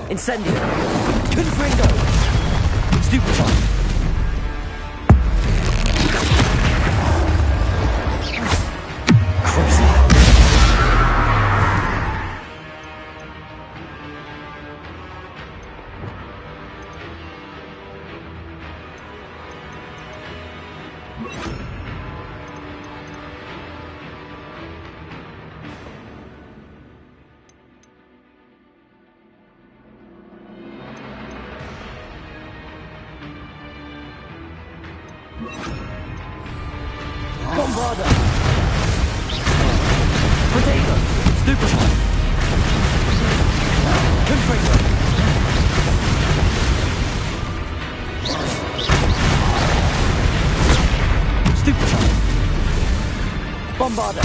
Incendio! Confringo! Stupefy! Bombarda! Potato! Stupefy! Confringo! Stupefy! Bombarda!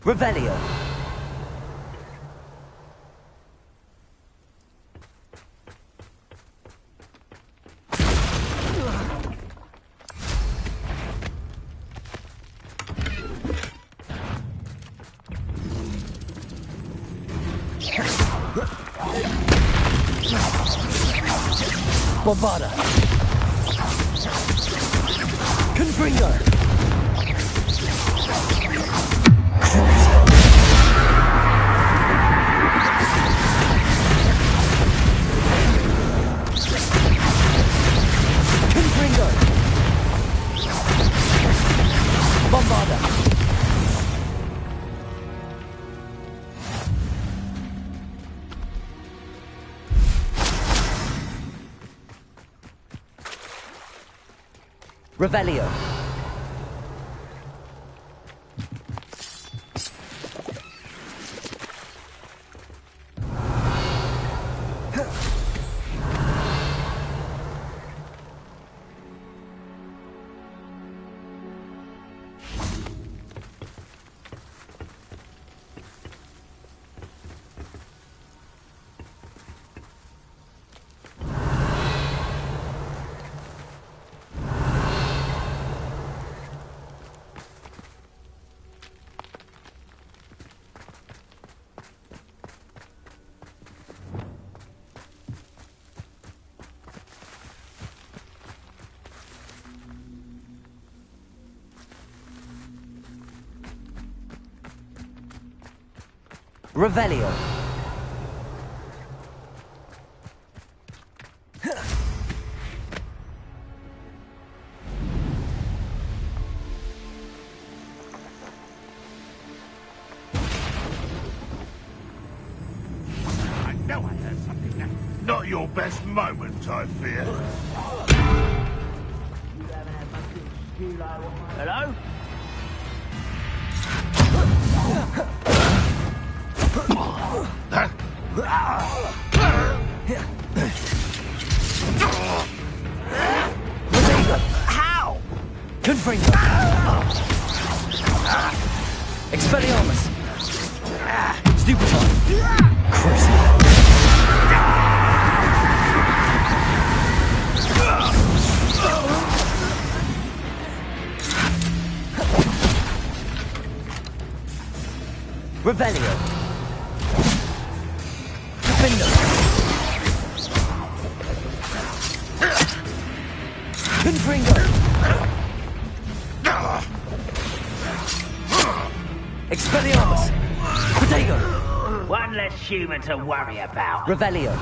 Revelio. Bombarda. Confringo. Bombarda. Revelio. Revelio. I know I heard something now. Not your best moment, I fear. Hello? How? Confringo. Expelliarmus. Stupefy. Crucible. Revelio. Defender. Confringo. Expelliarmus. Protego. One less human to worry about. Revelio.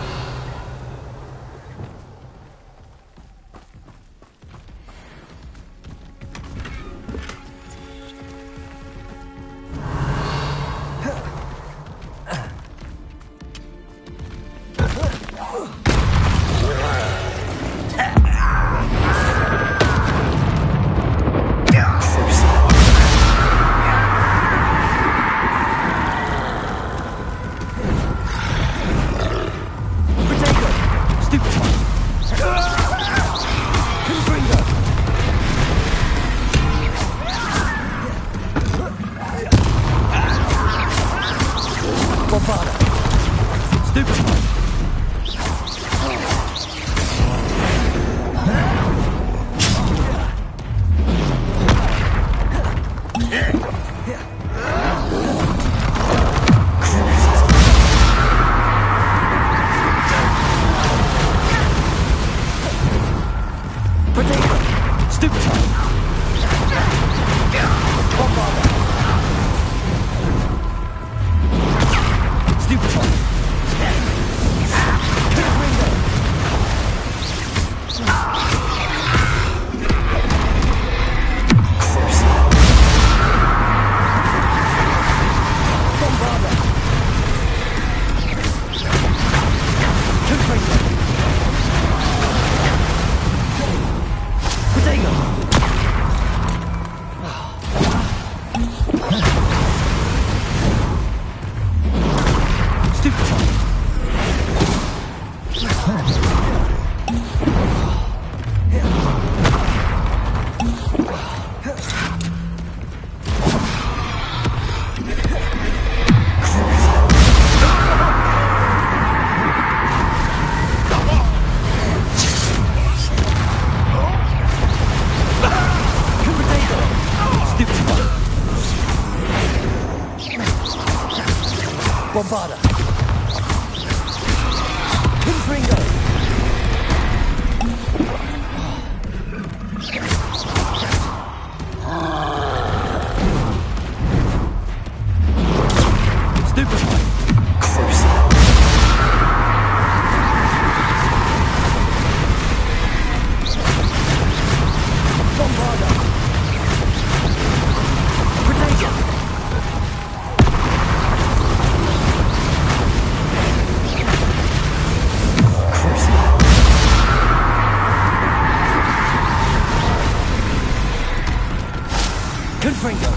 Bombarda. Confringo. Stupefy. Bombarda. Protego. Confringo.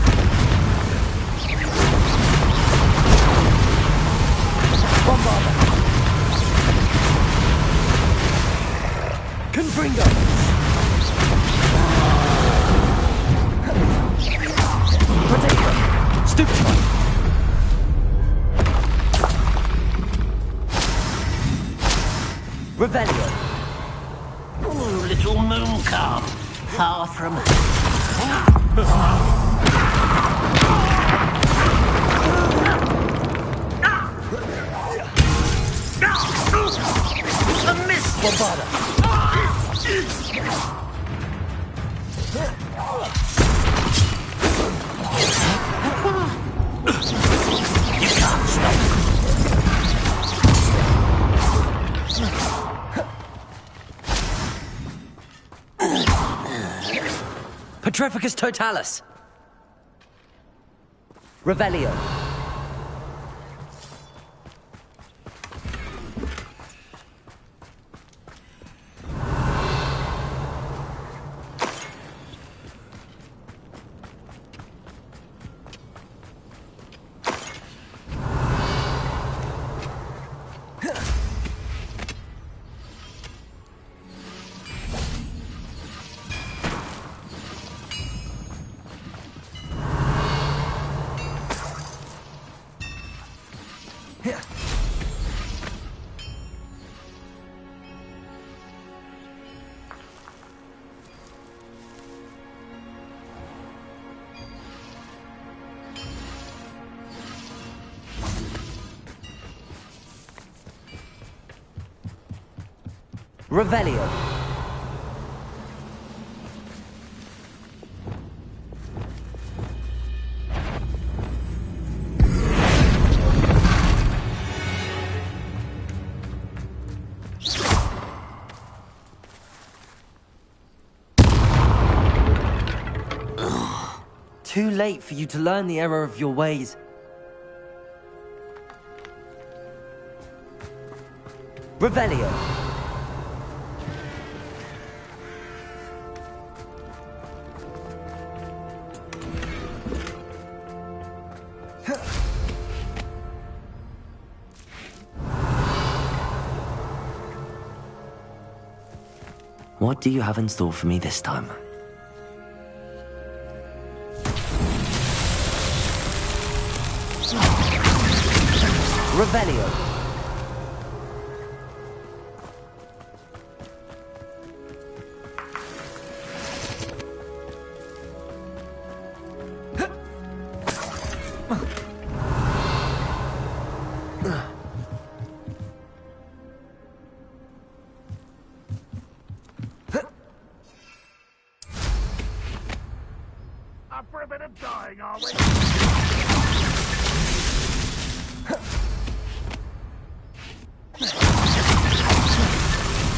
Bombarda. Confringo. Protego. Stupefy. Revelio. Ooh, little moon calf. Far from a miss. Bombarda. You can't stop. Petrificus totalis. Revelio. Revelio. Too late for you to learn the error of your ways. Revelio. What do you have in store for me this time? Revelio. Up for a bit of dying, are we?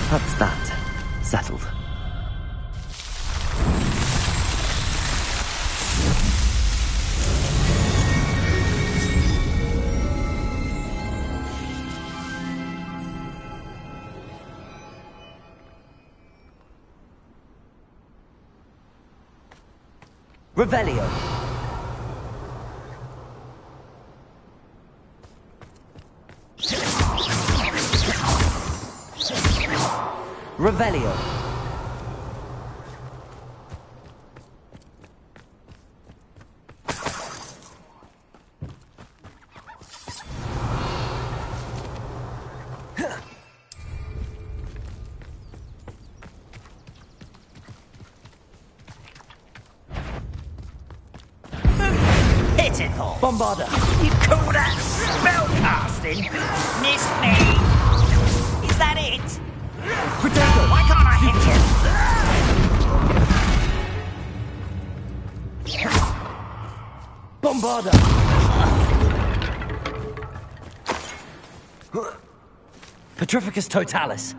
That's that. Settled. Revelio. Revelio. Pitiful. Bombarda. You call that spell casting? Missed me. Is that it? Potato. Why can't I hit him? Bombarda. Petrificus totalis.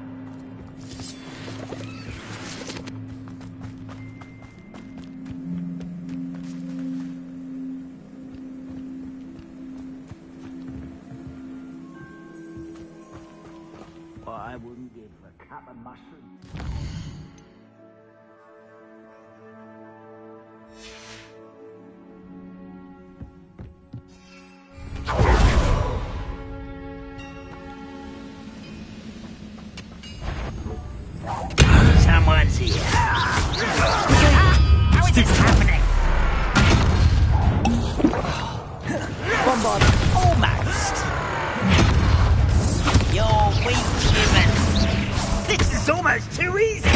I wouldn't give a cup of mushrooms. Someone's here. How is this happening? Bombarda. Almost. You're weak, human. This is almost too easy.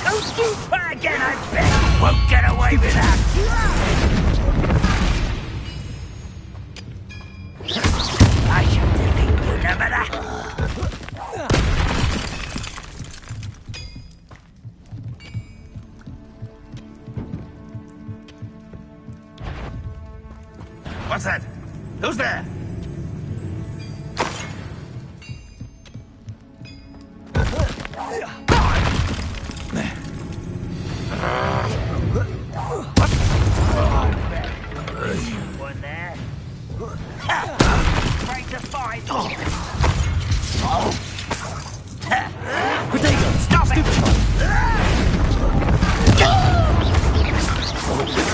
Don't do try again, I bet. Won't get away with that. I shall defeat you no matter. What's that? Who's there? One there. Afraid to fight. Potato. Stop it!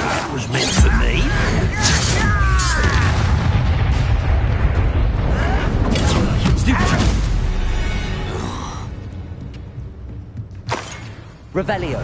That was meant for me. Stupid. Revelio.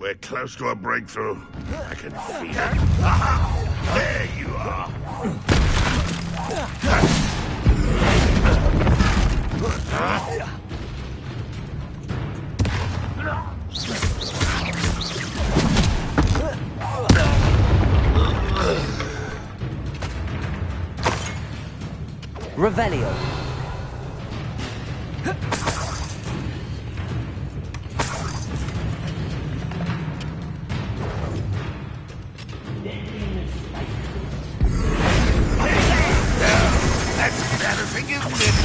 We're close to a breakthrough. I can feel it. Aha! There you are. Revelio. That's embarrassing, isn't it?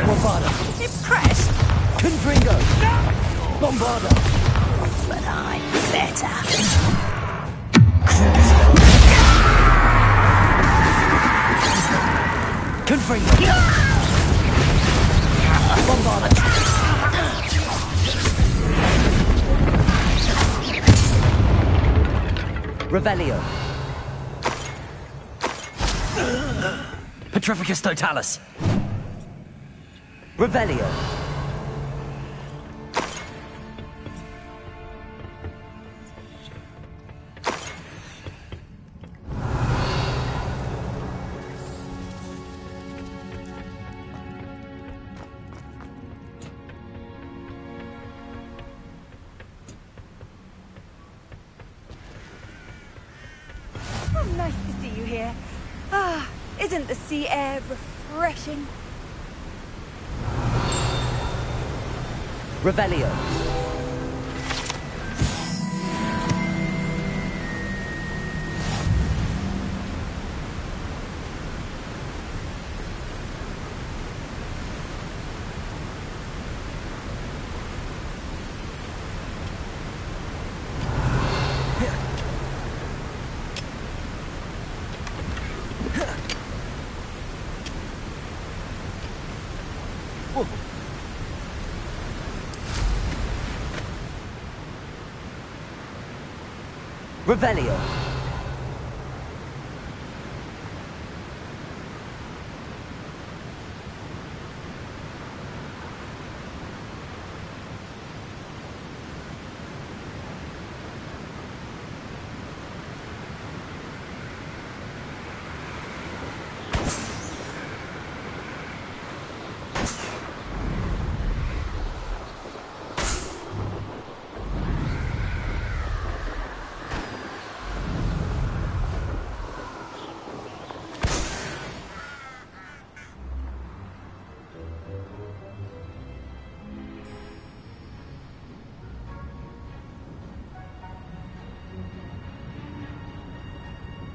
Bombarda. Impressed? Confringo. Bombarda. But I'm better. Confringo. Bombarda. Revelio. Petrificus Totalis. Revelio. Oh, nice to see you here. Ah, isn't the sea air refreshing? Revelio. Revelio.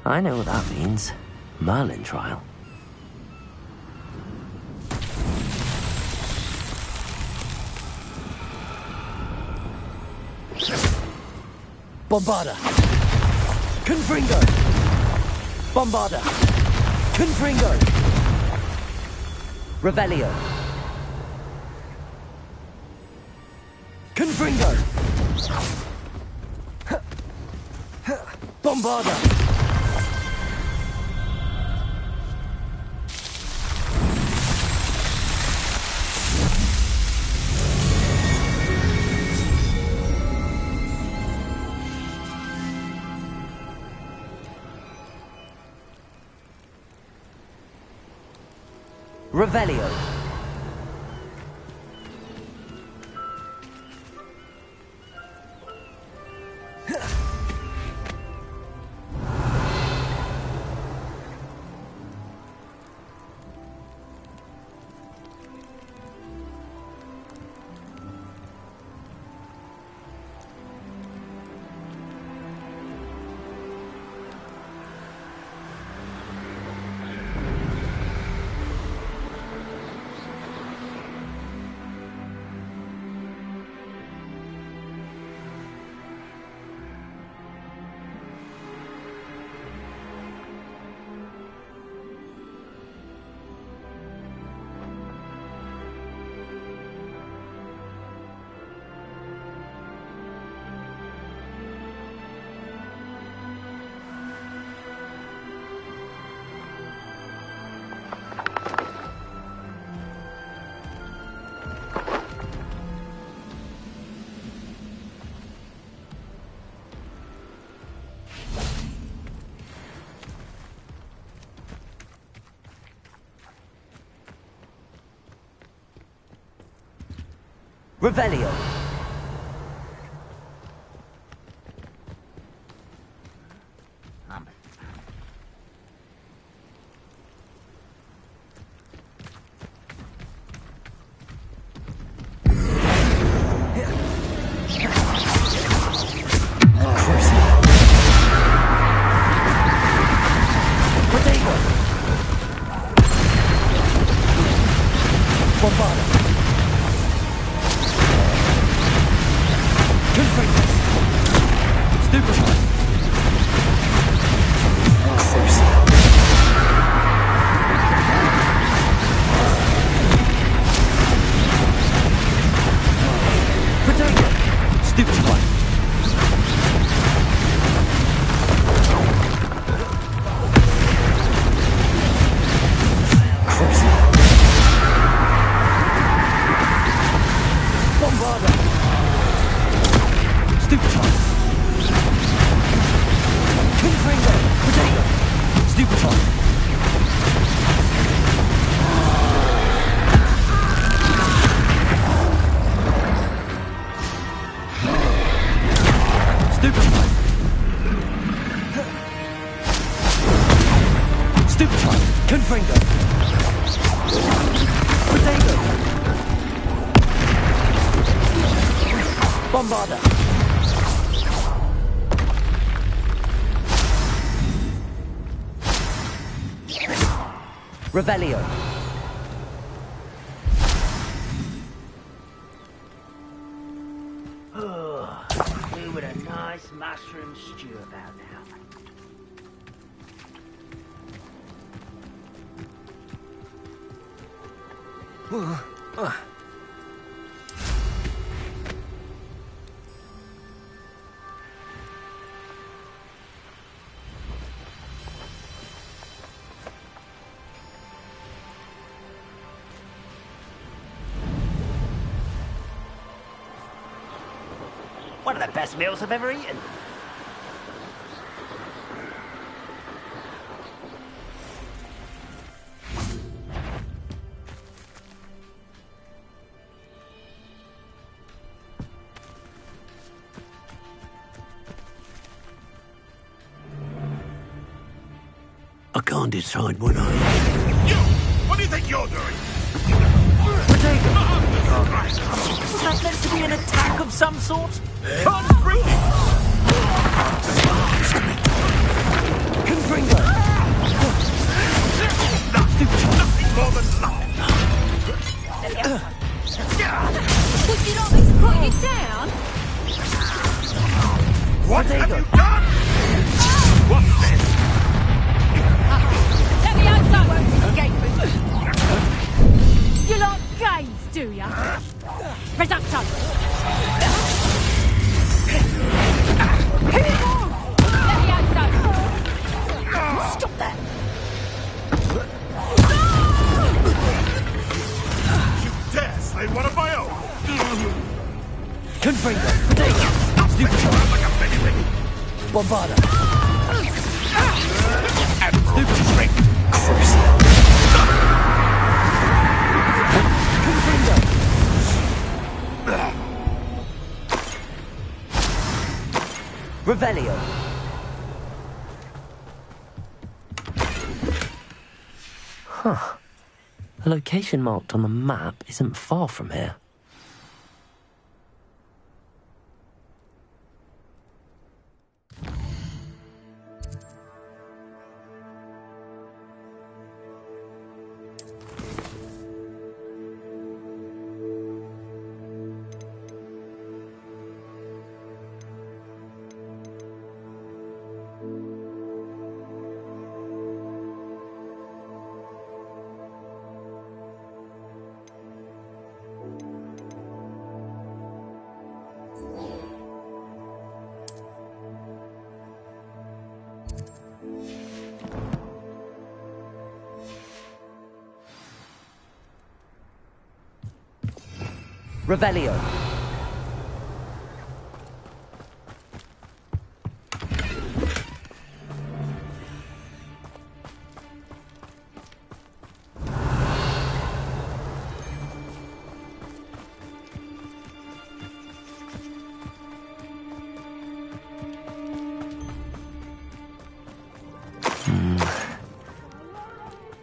I know what that means. Merlin trial. Bombarda. Confringo. Bombarda. Confringo. Revelio. Confringo. Bombarda. Revelio. Revelio. Revelio. Do with a nice mushroom stew about now. One of the best meals I've ever eaten. I can't decide what I... You! What do you think you're doing? Was that meant to be an attack of some sort? Confringo! Nothing more than luck. Would you like me to put you down? What have you done? What's this? Let me outside won't escape. You like games, do ya? Reducto. Let me outside. Stop that. You dare slay one of my own? Confringo. Stupid like a baby. Bombarda. Stupid trick. Revelio. Huh. The location marked on the map isn't far from here. Revelio.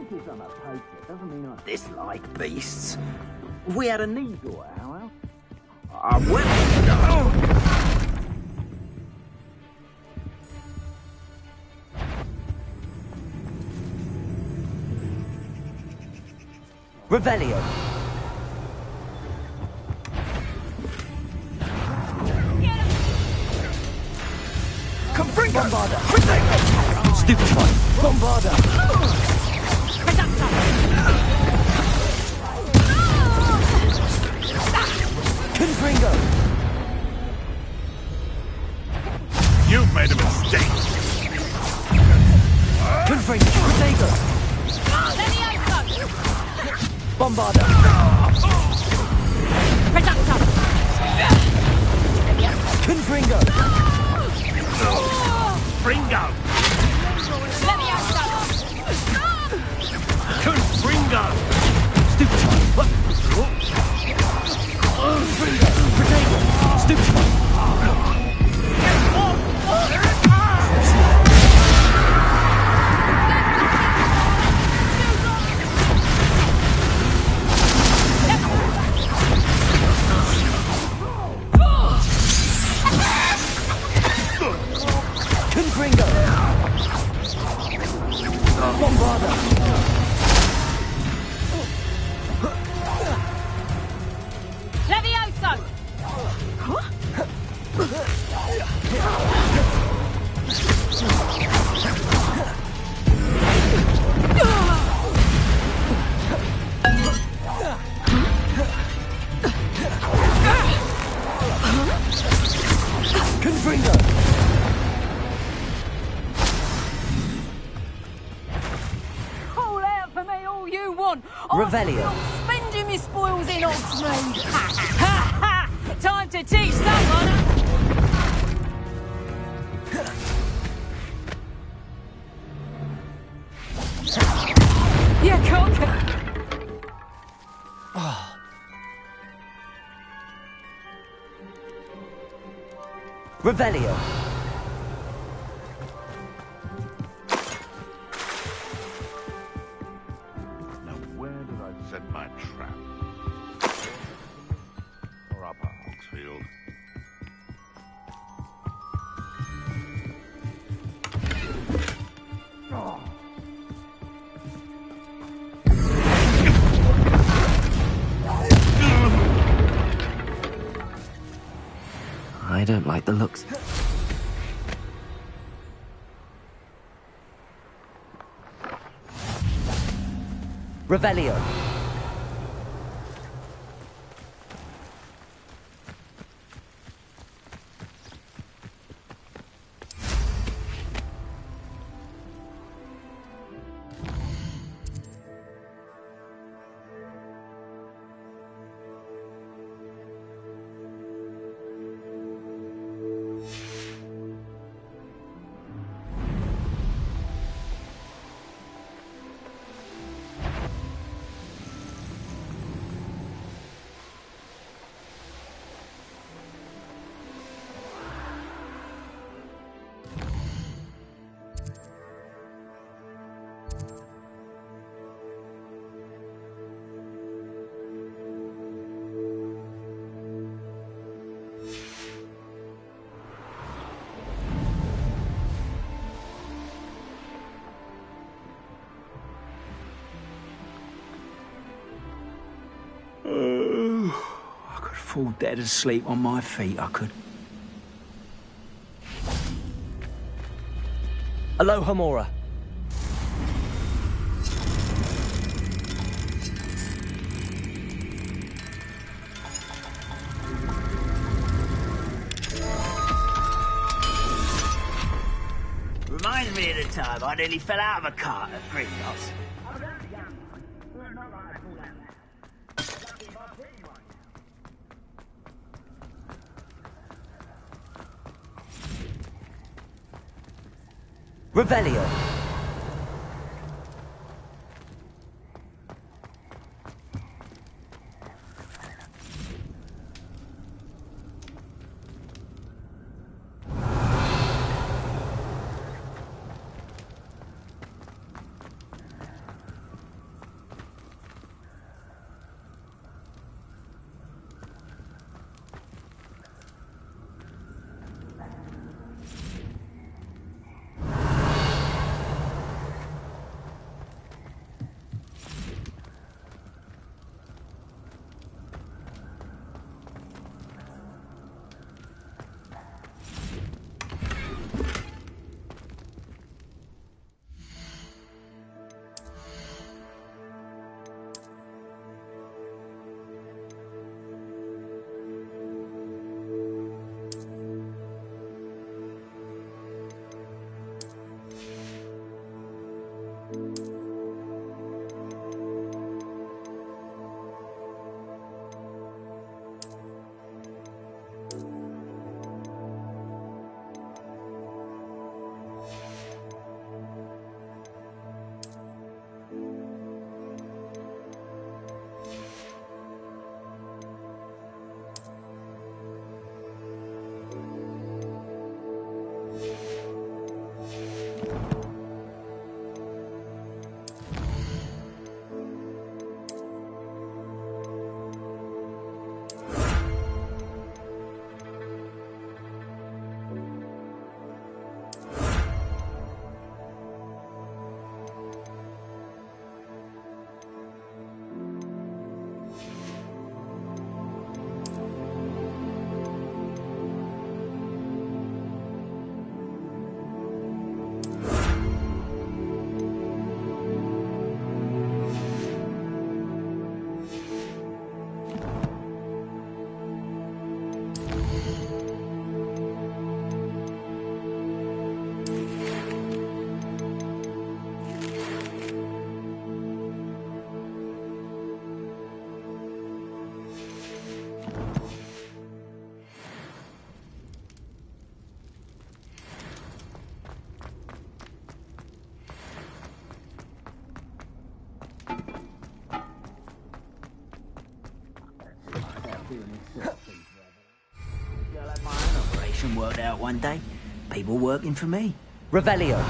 because I'm a poacher doesn't mean I dislike beasts. If we had a needle at our house, I will. Revelio. Confringo! Bombarda. Stupefy! Bombarda. Confringo. You've made a mistake. Confringo. Protego. Bombarda. Confringo. Fringo! Confringo! Stupefy. Confringo. Protego. Stupefy. Confringo. Bombarda. Levioso! Confringo. Call out for me all you want. Revelio. I'm not spending my spoils in Oxmead. Ha ha! Time to teach someone. You cock. Revelio. Now where did I set my trap? Or up Oxfield? I don't like the looks. Revelio. I could fall dead asleep on my feet, I could. Aloha Mora. Reminds me of the time I nearly fell out of a cart at Gringotts. Revelio. I'll have my own operation worked out one day. People working for me. Revelio.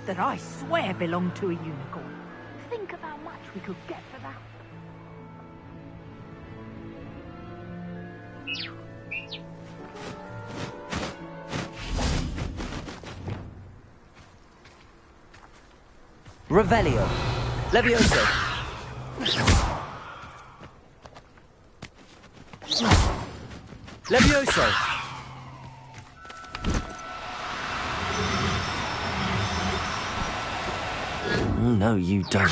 That I swear belonged to a unicorn. Think of how much we could get for that. Revelio. Levioso. Levioso. No, you don't.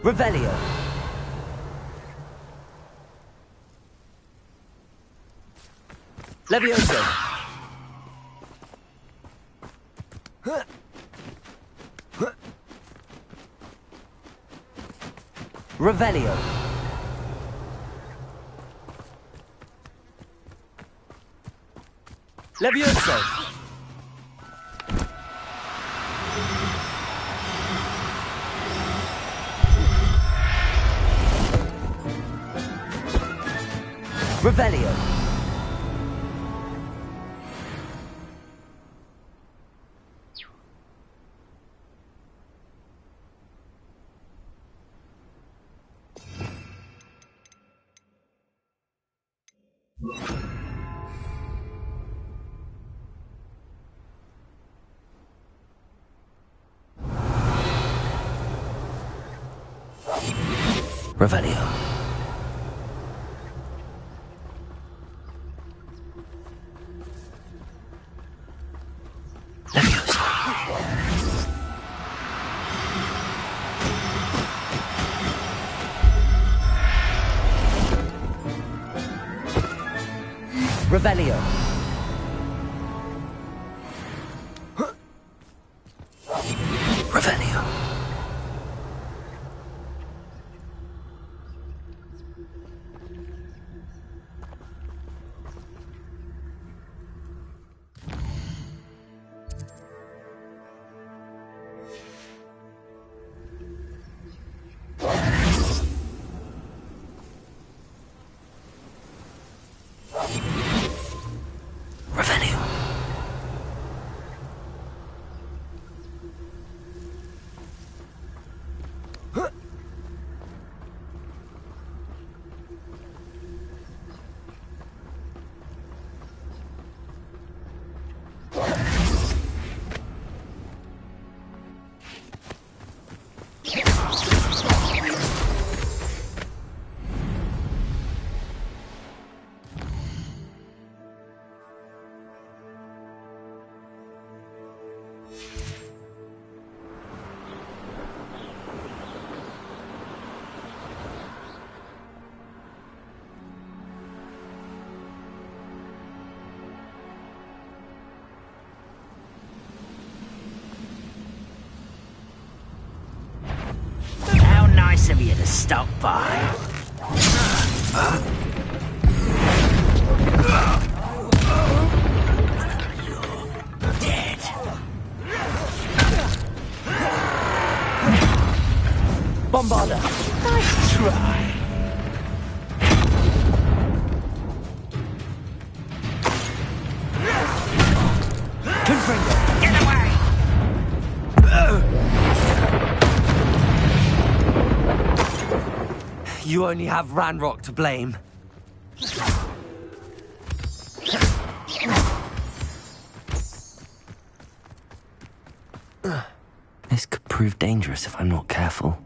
Revelio. Levioso. Revelio. Levioso. Revelio. Revelio. Levioso. Revelio. Revelio. of you to stop by. You're dead. Bombarder. Nice try. Confringo. Get away! You only have Ranrock to blame. This could prove dangerous if I'm not careful.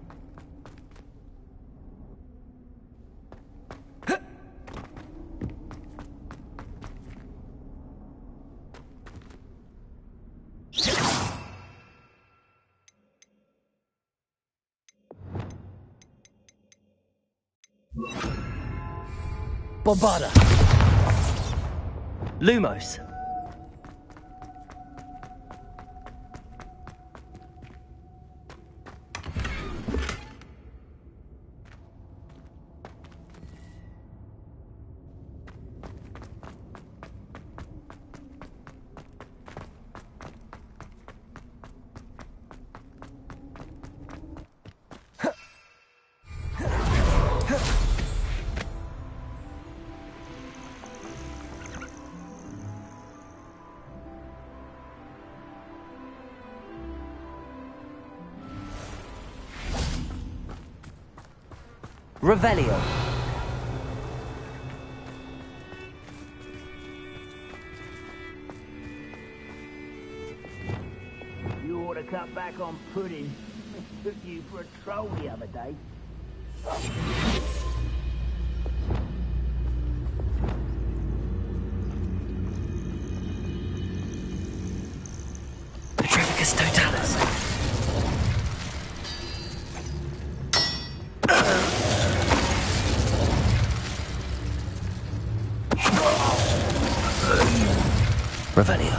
Bombarder. Lumos. Revelio. You ought to cut back on pudding. Took you for a troll the other day. Petrificus totalis. Revelio.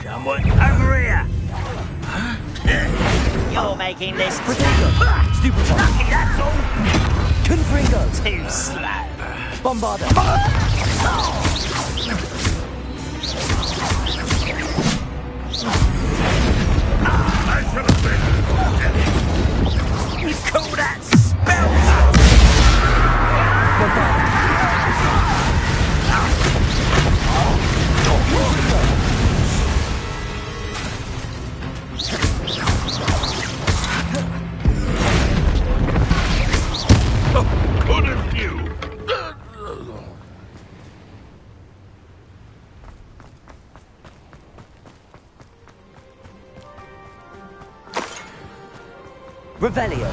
Someone over here! You're making this Stupid one. lucky, that's all! Confringo. Too slow. Bombarder. I should have been. You call that spell? Couldn't you? Revelio.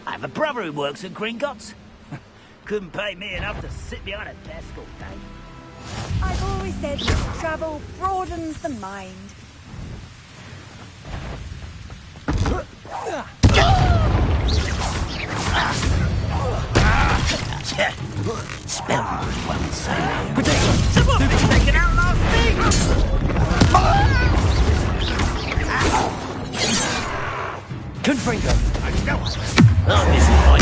I have a brother who works at Gringotts. Couldn't pay me enough to sit behind a desk all day. I've always said that travel broadens the mind. Spell really well inside. Someone been taken out last week! Confringo. Go on. Oh, this is like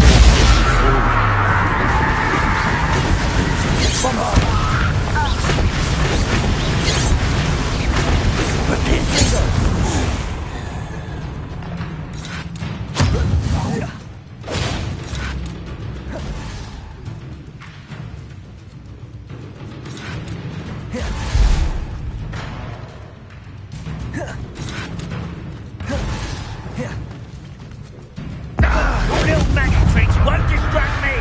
Little maggot tricks won't distract me.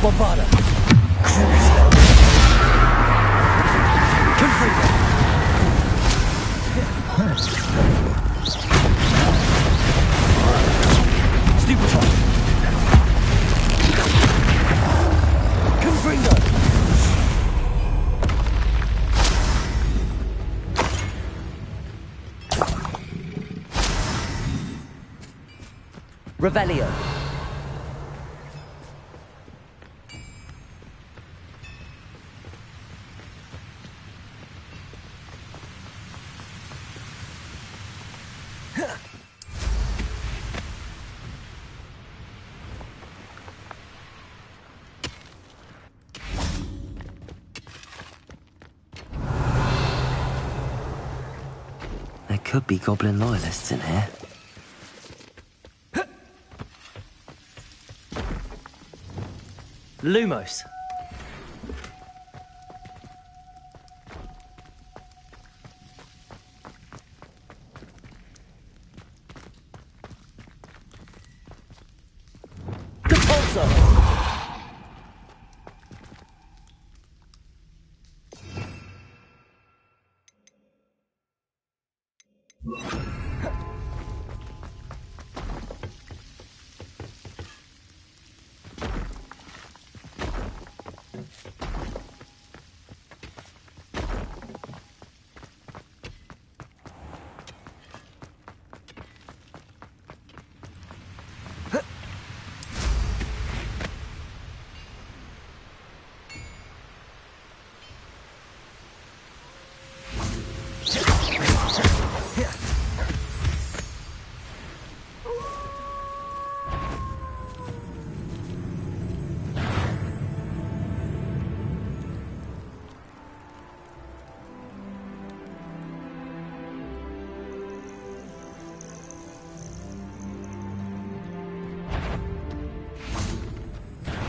Bombarda. Confringo. Stupefy. Confringo. Revelio. There could be goblin loyalists in here. Lumos. Compulso.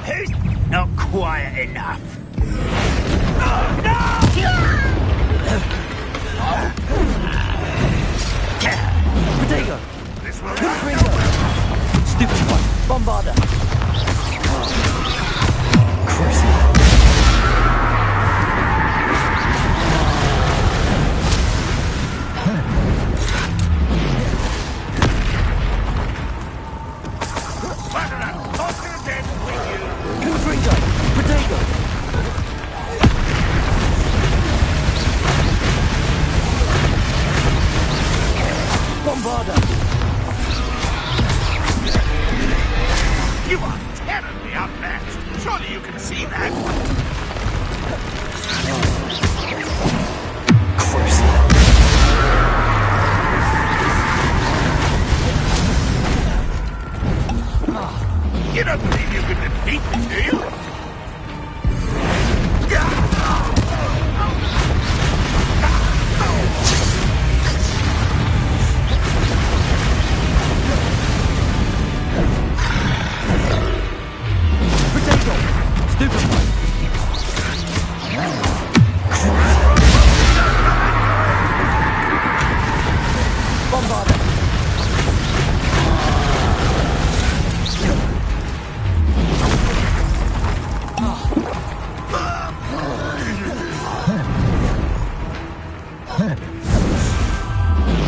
Who's not quiet enough? Oh, no! Protego. This will Confringo. Stupefy. Bombarda. Cruising. Confringo. Protego. Bombarda. You are terribly outmatched. Surely you can see that. Cruising. You don't believe you can defeat me, do you? Potato! Stupefy! Bombarder!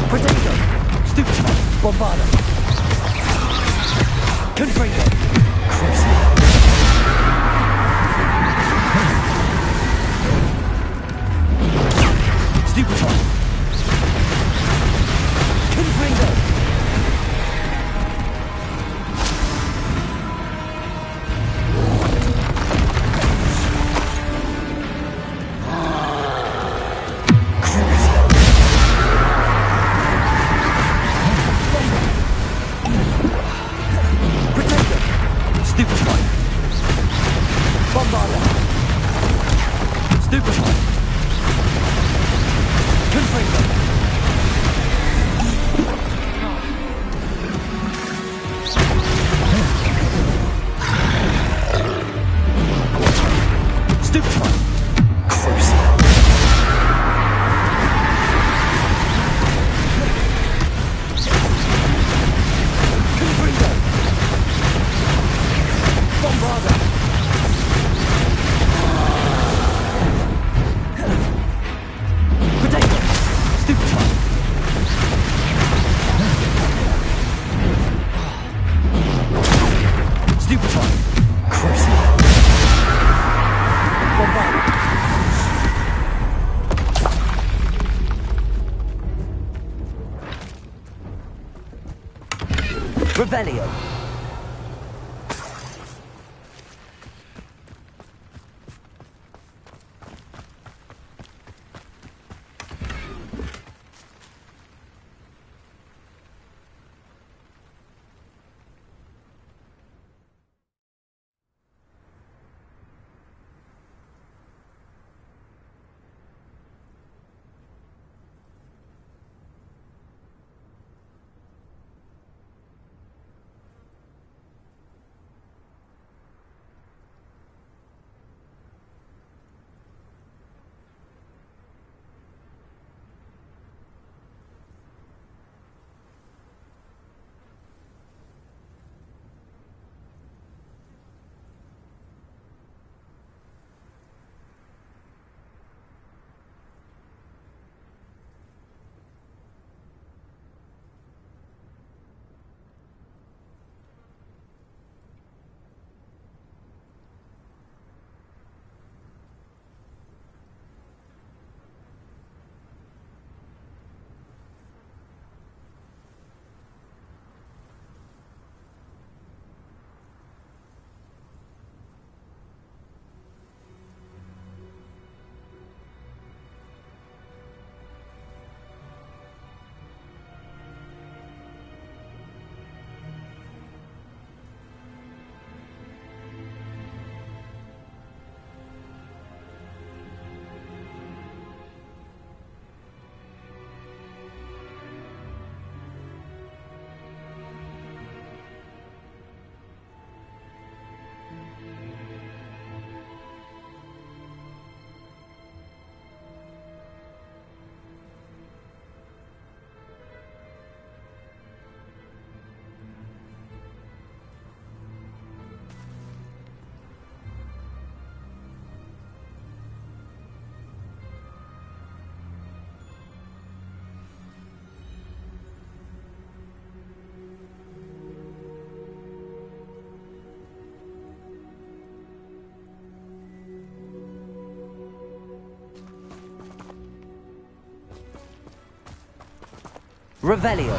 Potato! Stupefy! Bombarder! Confringo! Crucible! Stupefy! Confringo! Potato! Stupefy! Bombarder! Stupefy! Confringo! Stupefy! Crucible! Confringo! Bombarder! Potato! Stupefy! Stupefy! Crucible! Bombarder! Revelio! Revelio.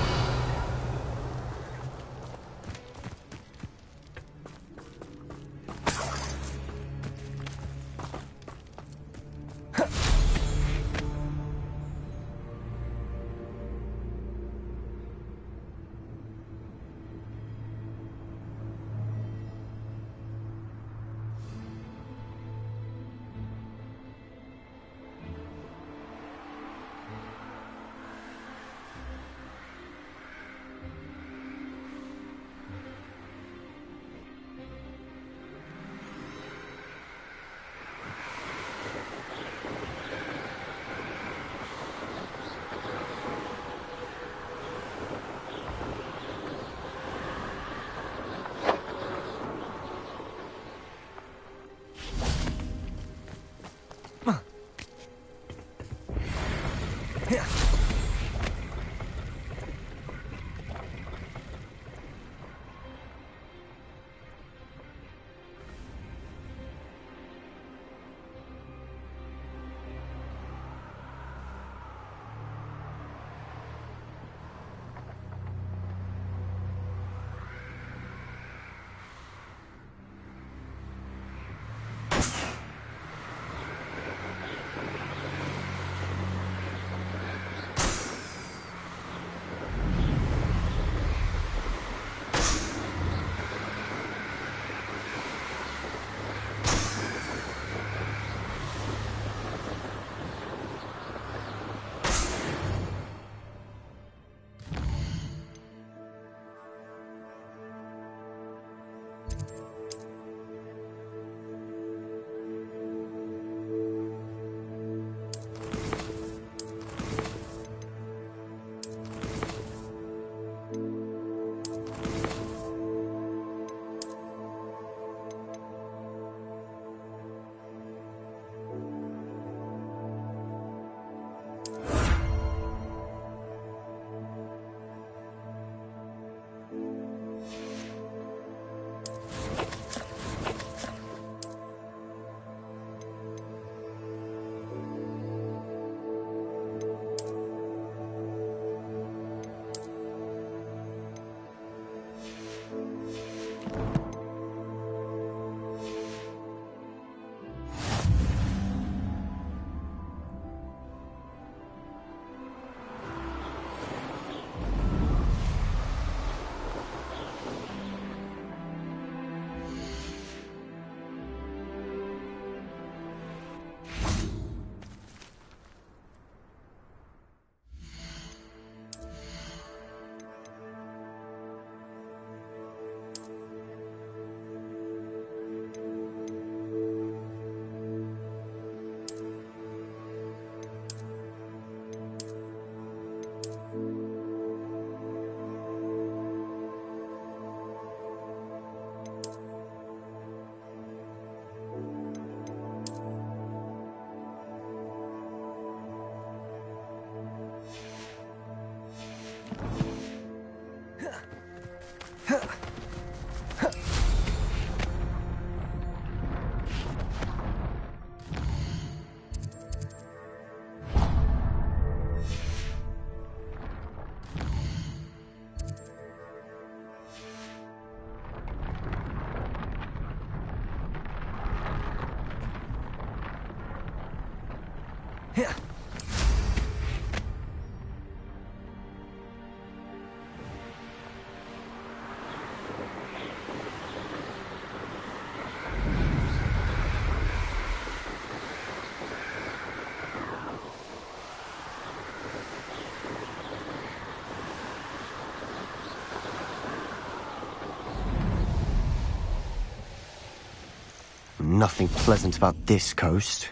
Nothing pleasant about this coast.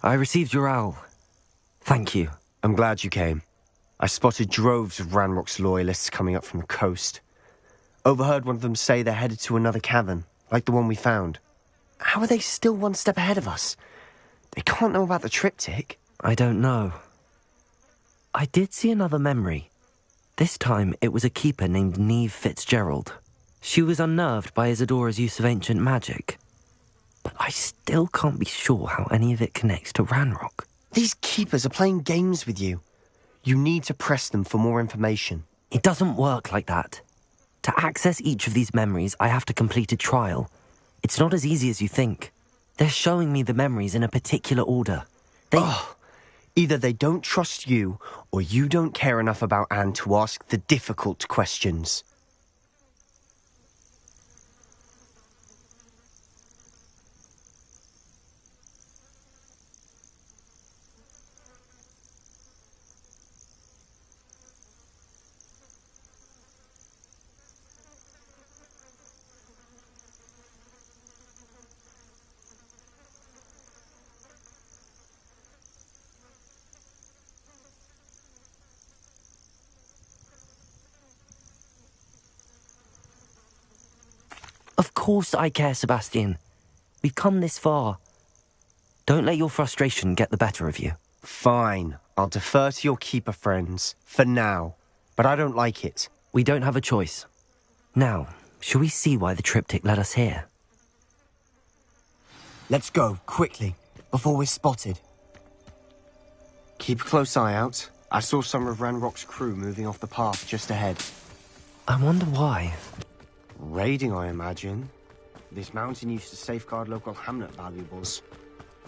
I received your owl. Thank you. I'm glad you came. I spotted droves of Ranrock's loyalists coming up from the coast. Overheard one of them say they're headed to another cavern, like the one we found. How are they still one step ahead of us? They can't know about the triptych. I don't know. I did see another memory. This time it was a keeper named Neve Fitzgerald. She was unnerved by Isadora's use of ancient magic. But I still can't be sure how any of it connects to Ranrock. These keepers are playing games with you. You need to press them for more information. It doesn't work like that. To access each of these memories, I have to complete a trial. It's not as easy as you think. They're showing me the memories in a particular order. Either they don't trust you, or you don't care enough about Anne to ask the difficult questions. Of course I care, Sebastian. We've come this far. Don't let your frustration get the better of you. Fine, I'll defer to your keeper friends, for now. But I don't like it. We don't have a choice. Now, shall we see why the triptych led us here? Let's go, quickly, before we're spotted. Keep a close eye out. I saw some of Ranrock's crew moving off the path just ahead. I wonder why. Raiding, I imagine. This mountain used to safeguard local hamlet valuables.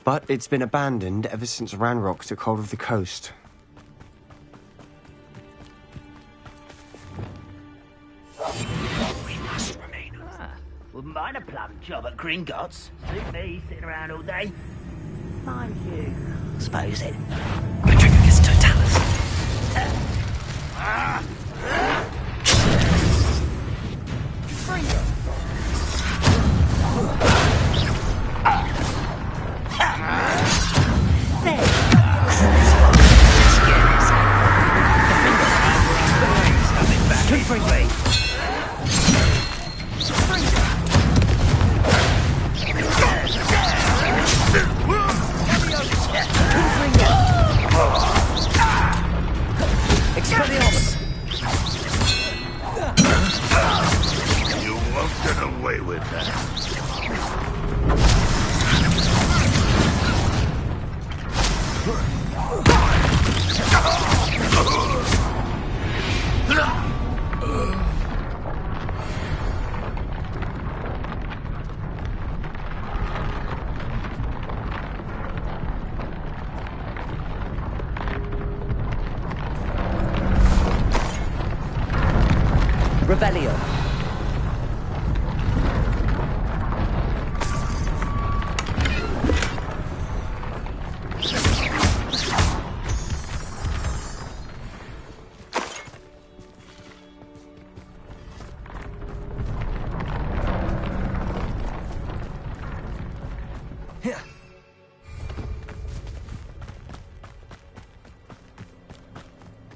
But it's been abandoned ever since Ranrock took hold of the coast. We must remain. Wouldn't mind a plum job at Gringotts. Suit me, sitting around all day. Mind you, suppose it. Petrificus totalis. You won't get away with that. Revelio.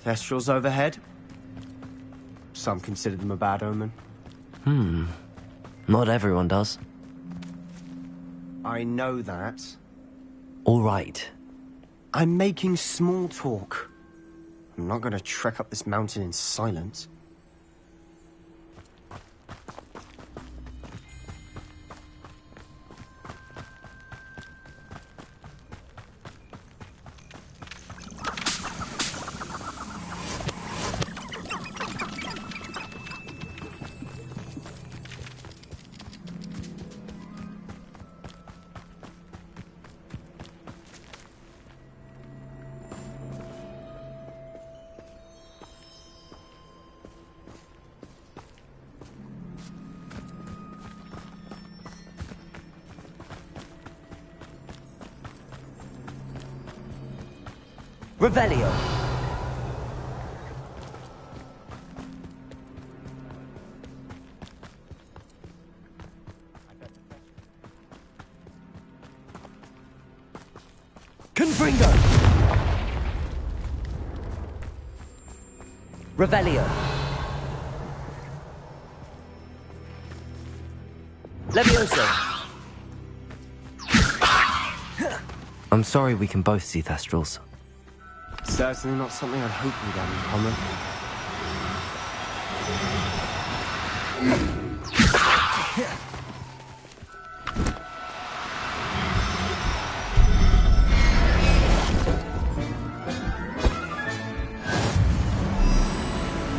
Thestrals overhead. Some consider them a bad omen. Not everyone does. I know that. All right. I'm making small talk. I'm not going to trek up this mountain in silence. Revelio. Confringo. Revelio. Levioso. I'm sorry we can both see Thestrals. Certainly not something I'd hope we'd have in common.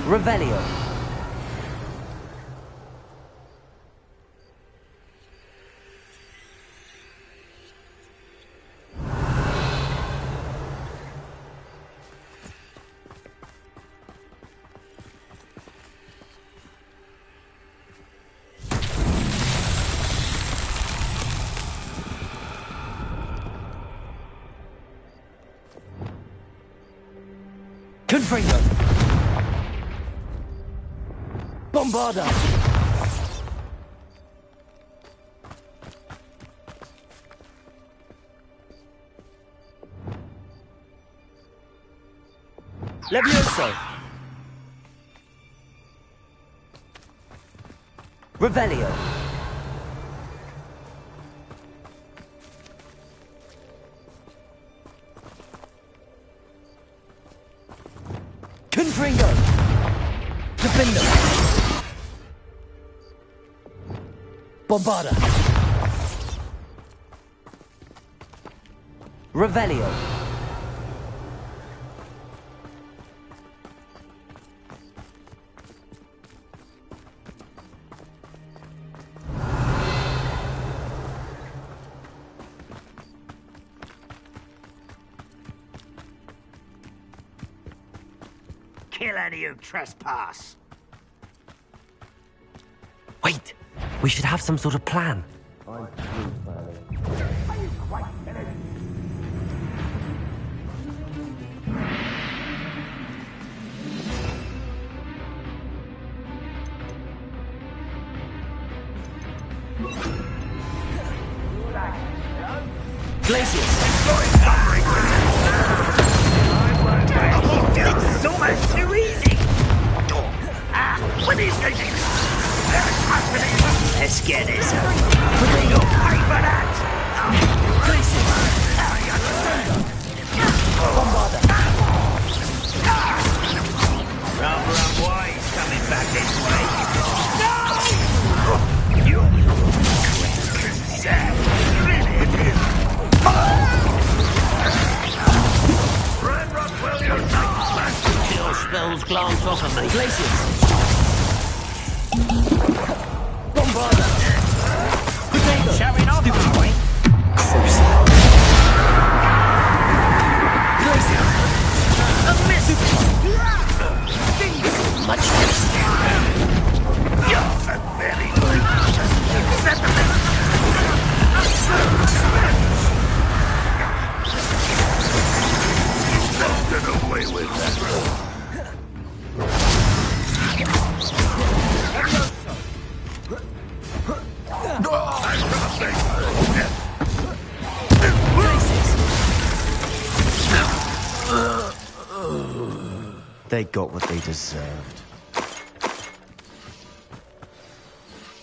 Revelio. Confringo. Bombarda. Levioso. Revelio. Confringo. Defendo. Bombarda. Revelio. Kill any who trespass. Wait, we should have some sort of plan. Glacius. It's almost too easy. What is this? Let's get this up. You'll pay for that. Rather unwise coming back this way. No! You're Kill spells glance off of me. Glacius. Bombarda. Showing off, boy. A miss. Much less. You're very good. Set the miss. Don't get away with that. They got what they deserved.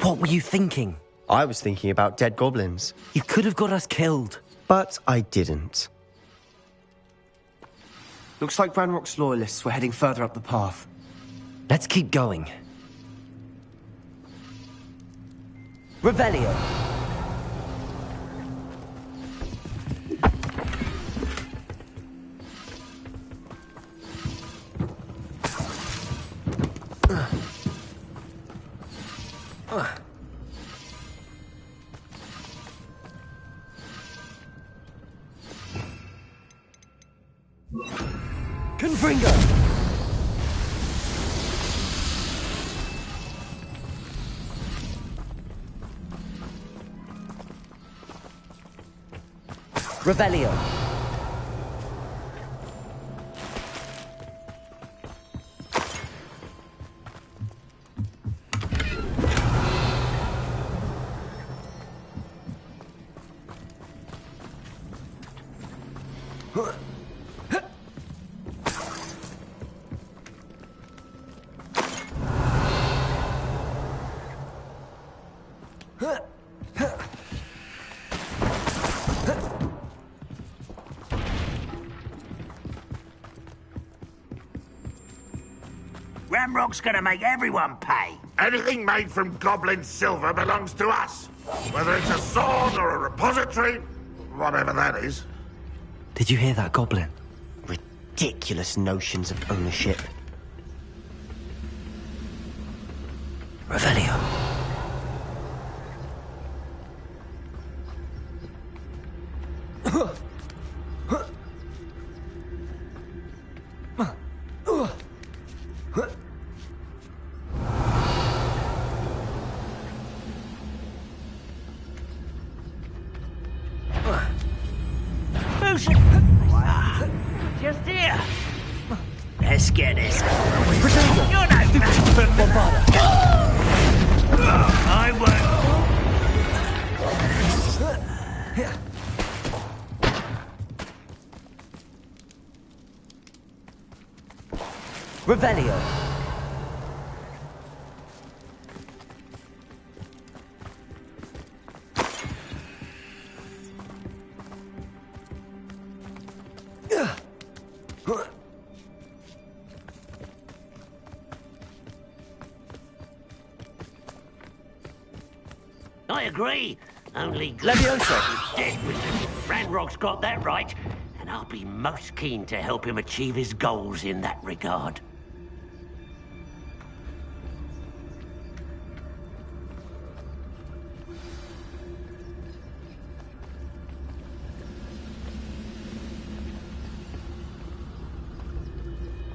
What were you thinking? I was thinking about dead goblins, You could have got us killed. but I didn't. Looks like Ranrock's loyalists were heading further up the path. Let's keep going. Revelio. Confringo. Revelio. Ramrock's gonna make everyone pay. Anything made from goblin silver belongs to us. Whether it's a sword or a repository, whatever that is. Did you hear that, Goblin? Ridiculous notions of ownership. Revelio. Just here. Let's get this. You're no match for me. I won't. Revelio. I agree. Only Leviosa. dead with him. Ranrock's got that right, and I'll be most keen to help him achieve his goals in that regard.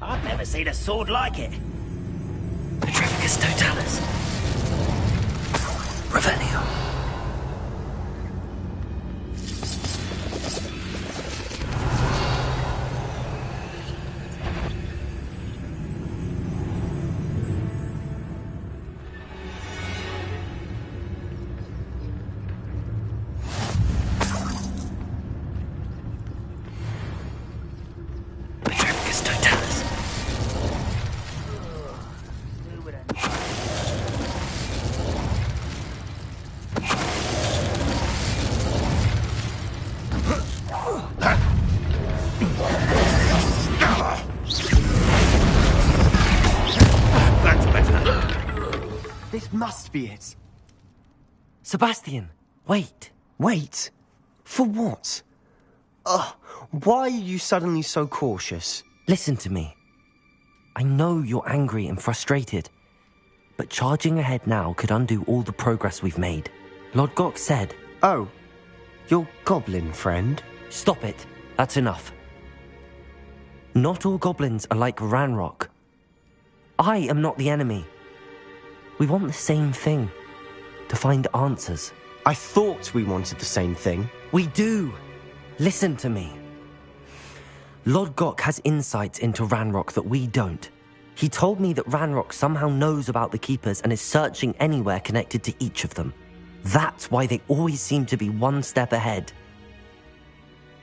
I've never seen a sword like it. Petrificus Totalis. Revelio. Petrificus Totalis. That's better. This must be it. Sebastian, wait. Wait. For what? Ugh. Why are you suddenly so cautious? Listen to me. I know you're angry and frustrated, but charging ahead now could undo all the progress we've made. Lord Gok said... Oh, your goblin friend? Stop it. That's enough. Not all goblins are like Ranrock. I am not the enemy. We want the same thing. To find answers. I thought we wanted the same thing. We do. Listen to me. Lord Gok has insights into Ranrock that we don't. He told me that Ranrock somehow knows about the Keepers and is searching anywhere connected to each of them. That's why they always seem to be one step ahead.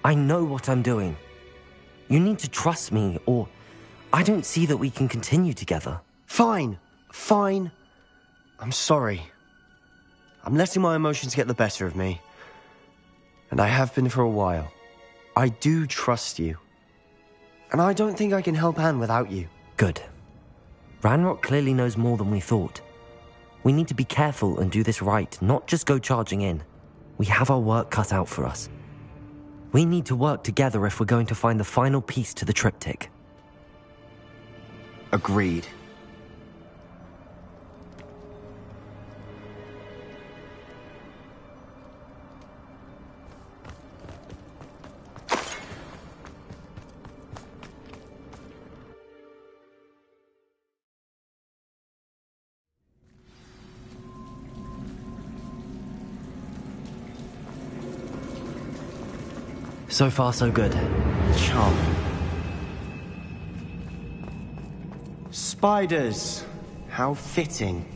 I know what I'm doing. You need to trust me, or I don't see that we can continue together. Fine. Fine. I'm sorry. I'm letting my emotions get the better of me. And I have been for a while. I do trust you. And I don't think I can help Anne without you. Good. Ranrock clearly knows more than we thought. We need to be careful and do this right, not just go charging in. We have our work cut out for us. We need to work together if we're going to find the final piece to the triptych. Agreed. So far, so good. Charming. Spiders. How fitting.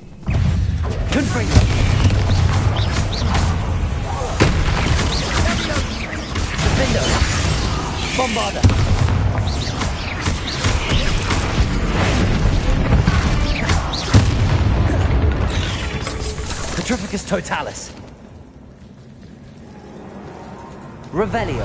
Confringo! Defendo! Bombarda! Petrificus Totalis. Revelio.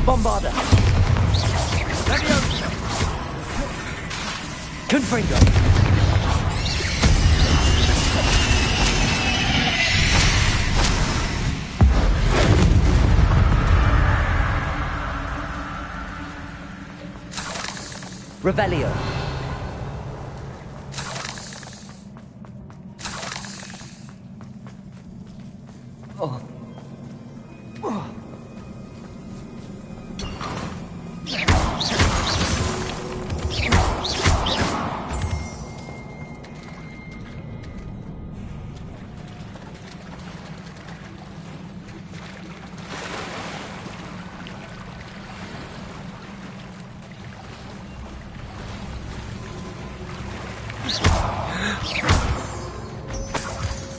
Bombarder. Confringo. Revelio. Oh. Oh.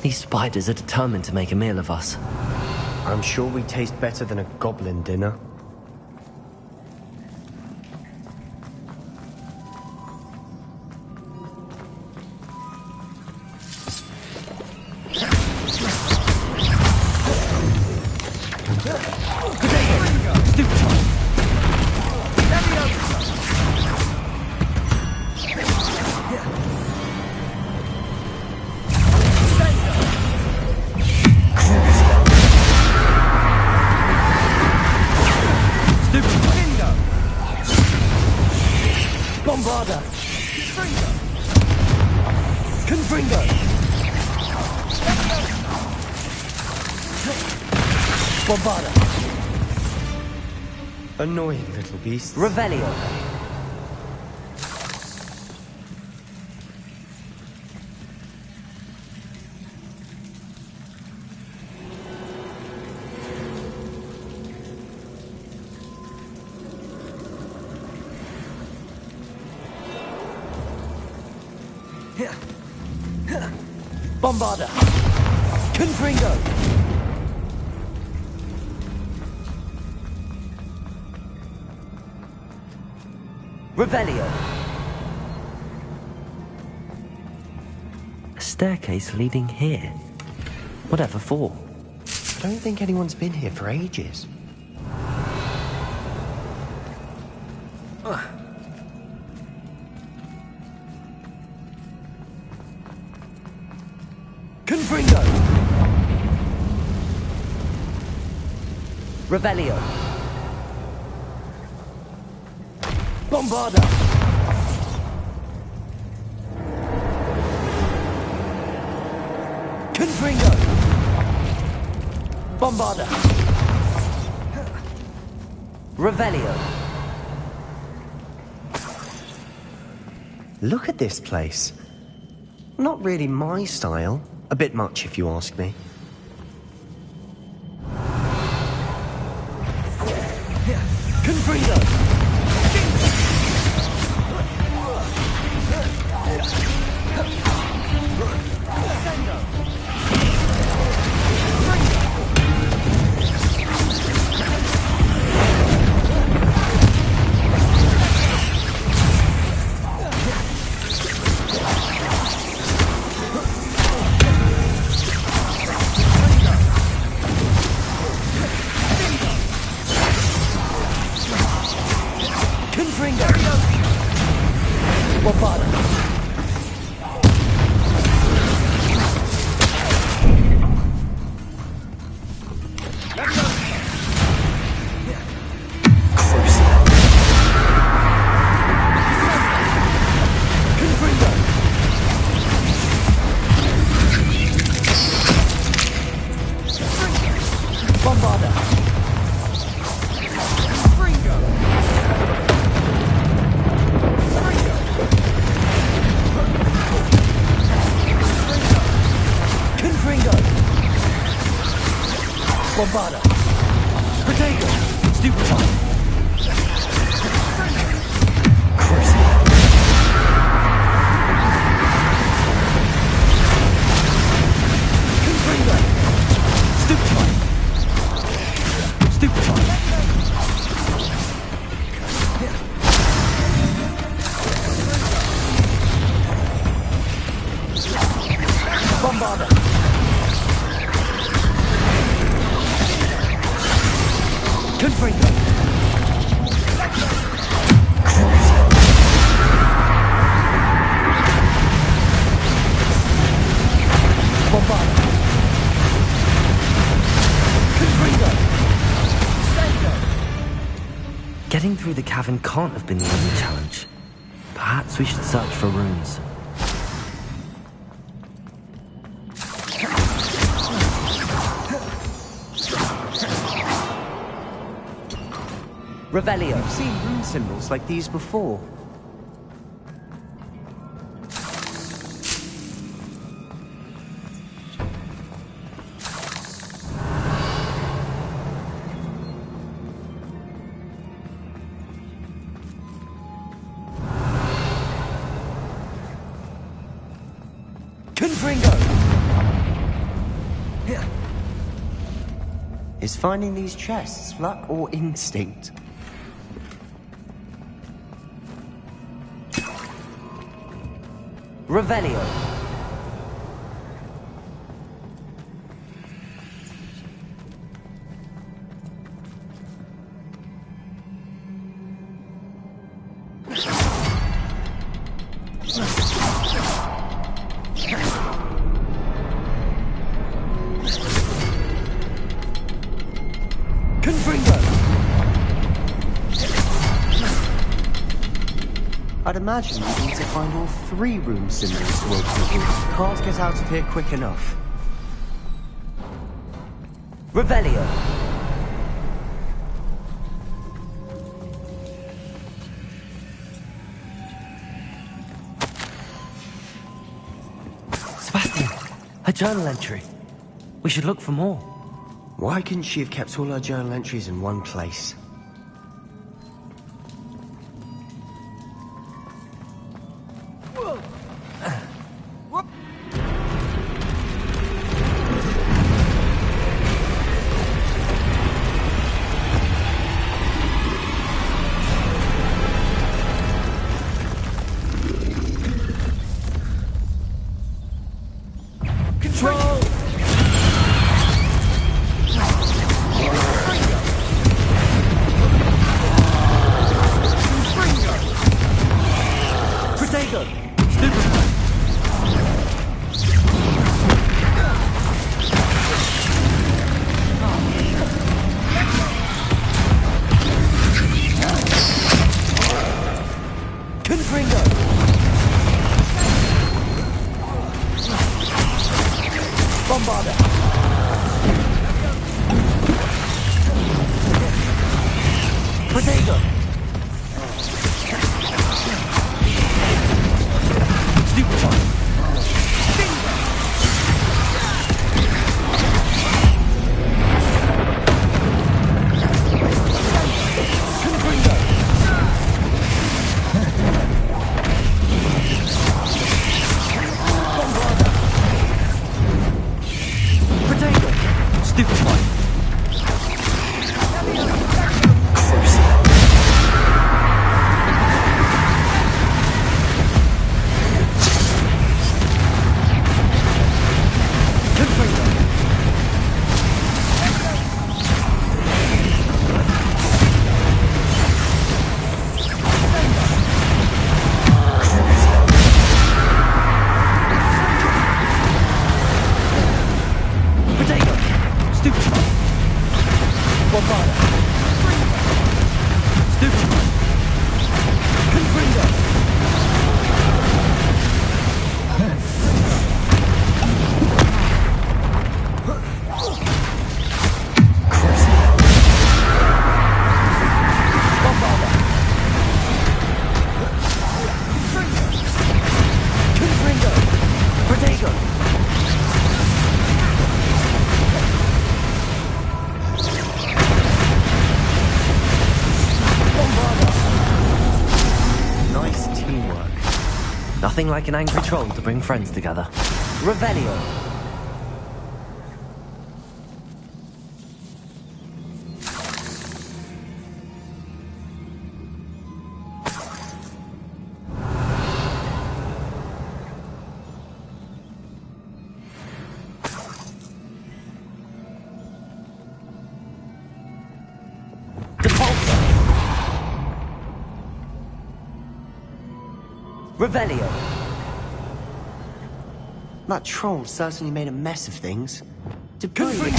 These spiders are determined to make a meal of us. I'm sure we taste better than a goblin dinner. Bombarder! Confringo! Bombarder! Annoying little beast. Revelio. Bombarder! Confringo! Revelio. A staircase leading here. Whatever for? I don't think anyone's been here for ages. Confringo! Revelio. Bombarder! Confringo! Bombarder! Revelio. Look at this place. Not really my style. A bit much, if you ask me. Confringo! Bombarda! Protego! Stupefy! Crucible! Confringo! Stupefy! Stupefy! Bombarda! Confringo! Bombarda! Confringo! Getting through the cavern can't have been the only challenge. Perhaps we should search for runes. Revelio. I've seen rune symbols like these before. Confringo! Is finding these chests luck or instinct? Revelio. Confringo! I'd imagine you need to find all 3 rune symbols to open the door. Can't get out of here quick enough. Revelio. Sebastian, a journal entry. We should look for more. Why couldn't she have kept all her journal entries in one place? Control! Protego! Stupefy! Confringo! Bombarda! Protego! Stupefy! Confringo! Bombarda! Protego! Stupefy! Confringo! Protego! Stupefy! Bombarda! Stupefy! Confringo! Bombarda! Confringo! Protego! Nothing like an angry troll to bring friends together. Revelio. Revelio. That troll certainly made a mess of things. Confringo.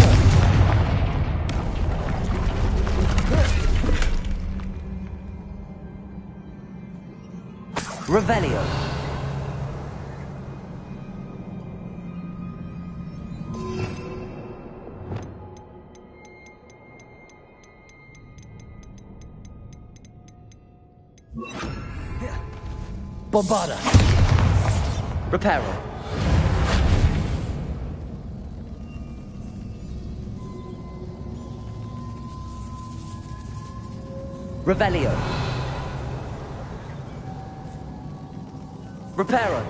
Revelio. Bombarda. Reparo. Revelio. Reparo.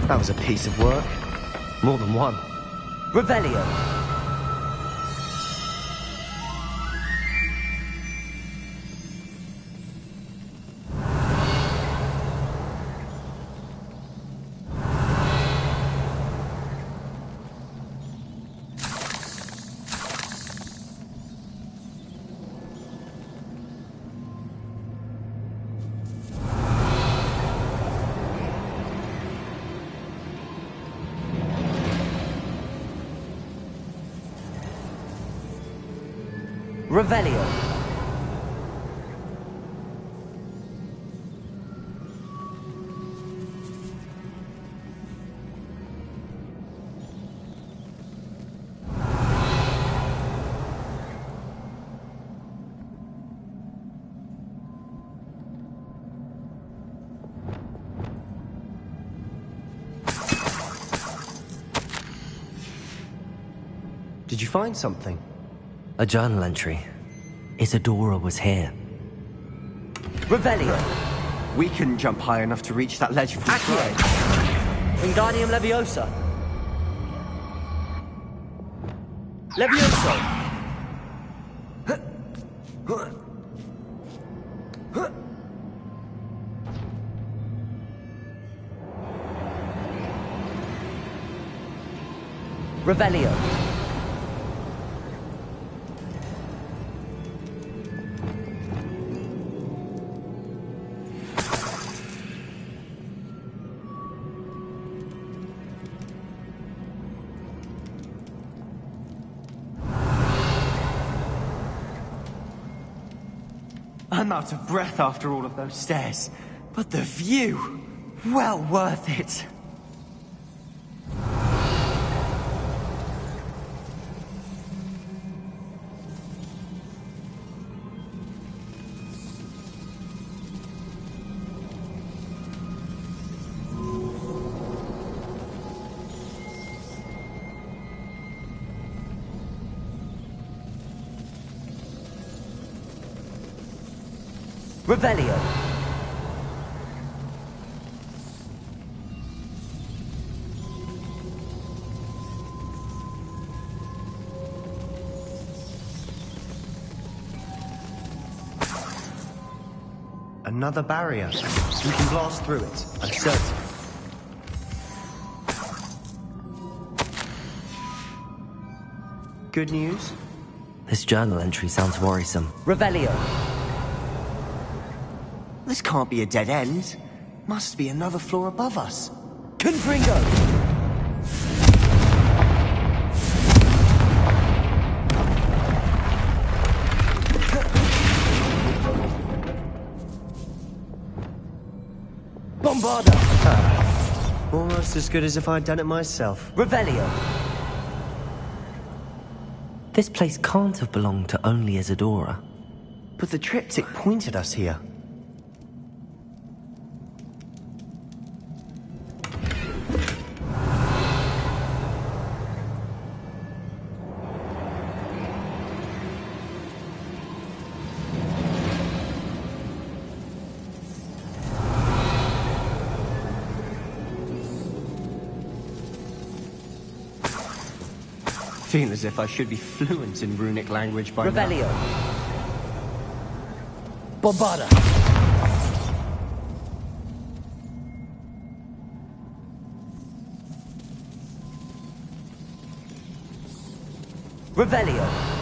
That was a piece of work. More than one. Revelio. Revelio. Did you find something? A journal entry. Isadora was here. Revelio. We couldn't jump high enough to reach that ledge from Accio. Wingardium Leviosa. Levioso. Revelio. I'm out of breath after all of those stairs. But the view, well worth it. Revelio. Another barrier. We can blast through it, I'm certain. Good news? This journal entry sounds worrisome. Revelio. This can't be a dead end. Must be another floor above us. Confringo. Bombarda. Almost as good as if I'd done it myself. Revelio. This place can't have belonged to only Isadora. But the triptych pointed us here. Feel as if I should be fluent in runic language by Revelio. now. Bombarda. Revelio.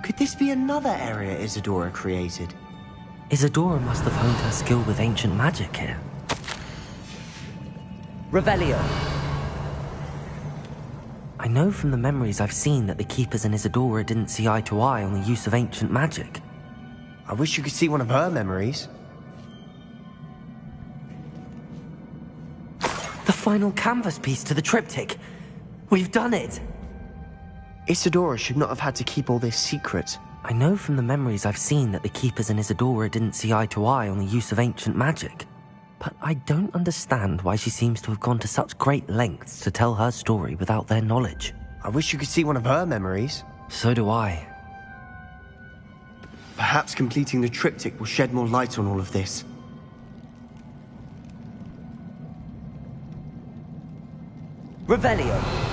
Could this be another area Isadora created? Isadora must have honed her skill with ancient magic here. Revelio. I know from the memories I've seen that the Keepers and Isadora didn't see eye to eye on the use of ancient magic. I wish you could see one of her memories. The final canvas piece to the triptych! We've done it! Isadora should not have had to keep all this secret. I know from the memories I've seen that the Keepers and Isadora didn't see eye to eye on the use of ancient magic. But I don't understand why she seems to have gone to such great lengths to tell her story without their knowledge. I wish you could see one of her memories. So do I. Perhaps completing the triptych will shed more light on all of this. Revelio.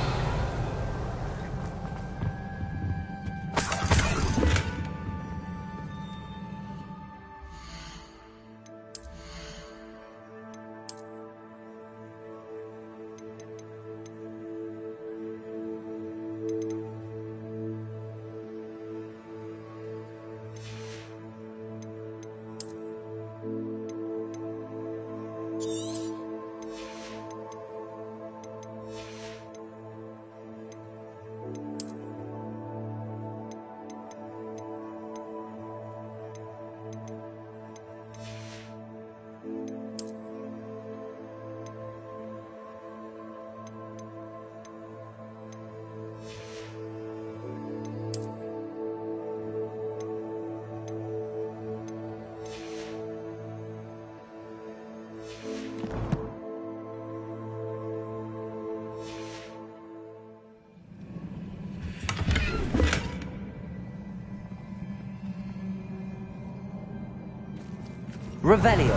Revelio.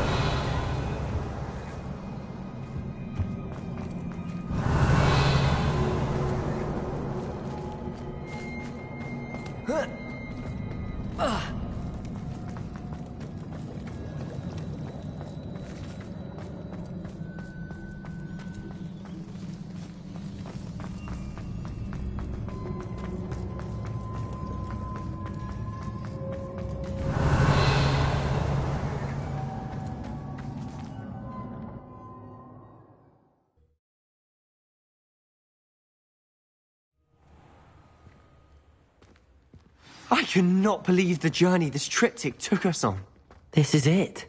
I cannot believe the journey this triptych took us on. This is it.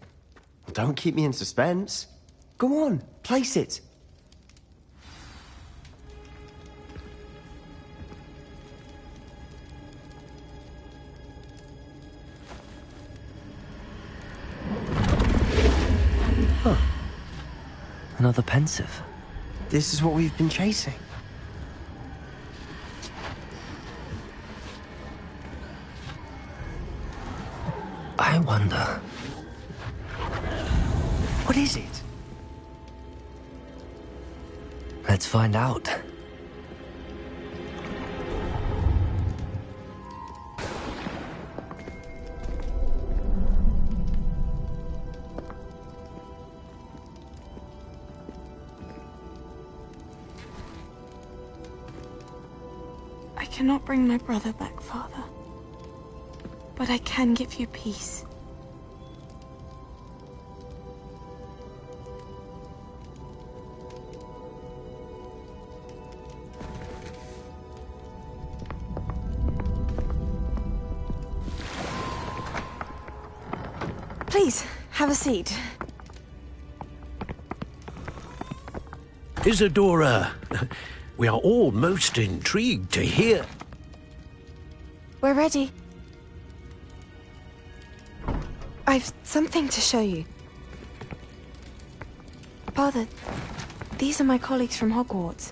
Don't keep me in suspense. Go on, place it. Another pensive. This is what we've been chasing. I wonder. What is it? Let's find out. I cannot bring my brother back, Father. But I can give you peace. Please, have a seat. Isadora, we are all most intrigued to hear. We're ready. I've something to show you. Father, these are my colleagues from Hogwarts.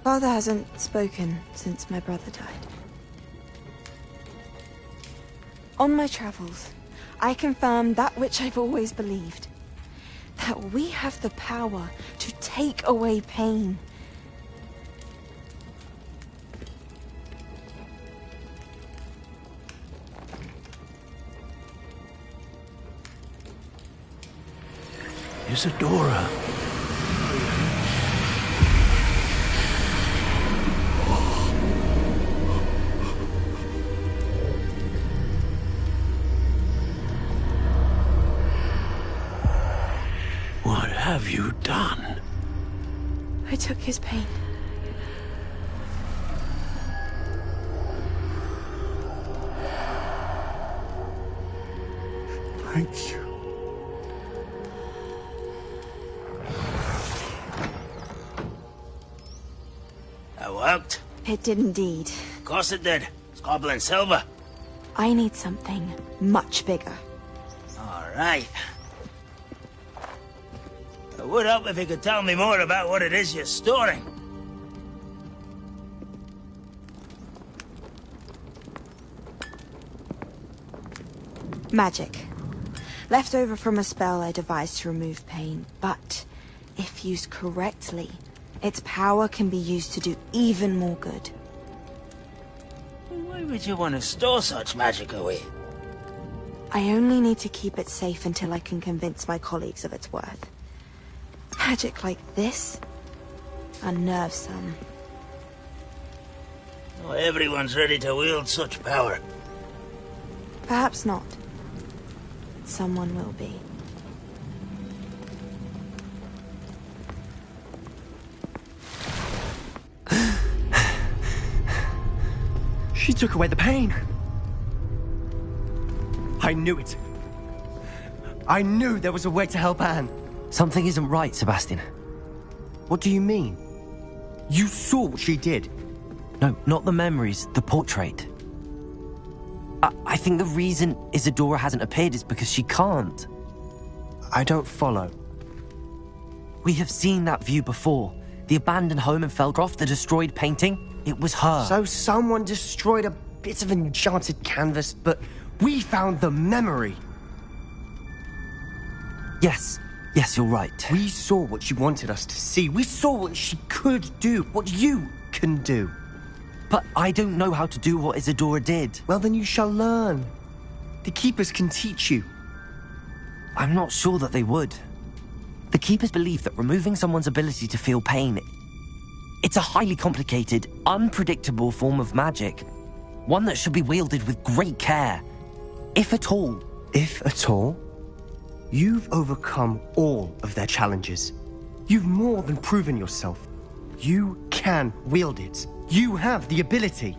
Father hasn't spoken since my brother died. On my travels, I confirmed that which I've always believed. That we have the power to take away pain. Isadora. What have you done? I took his pain. Thank you. That worked. It did indeed. Of course it did. It's goblin silver. I need something much bigger. All right. It would help if you could tell me more about what it is you're storing. Magic. Left over from a spell I devised to remove pain, but if used correctly, its power can be used to do even more good. Why would you want to store such magic away? I only need to keep it safe until I can convince my colleagues of its worth. Magic like this unnerves some. Not everyone's ready to wield such power. Perhaps not. Someone will be. She took away the pain. I knew it. I knew there was a way to help Anne. Something isn't right, Sebastian. What do you mean? You saw what she did. No, not the memories, the portrait. I think the reason Isadora hasn't appeared is because she can't. I don't follow. We have seen that view before. The abandoned home in Felgroth, the destroyed painting. It was her. So someone destroyed a bit of enchanted canvas, but we found the memory. Yes, Yes, you're right. We saw what she wanted us to see. We saw what she could do, what you can do. But I don't know how to do what Isadora did. Well, then you shall learn. The Keepers can teach you. I'm not sure that they would. The Keepers believe that removing someone's ability to feel pain, it's a highly complicated, unpredictable form of magic. One that should be wielded with great care. If at all. If at all? You've overcome all of their challenges. You've more than proven yourself. You can wield it. You have the ability.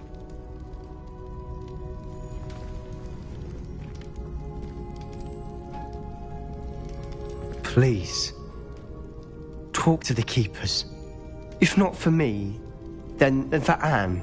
Please, talk to the Keepers. If not for me, then for Anne.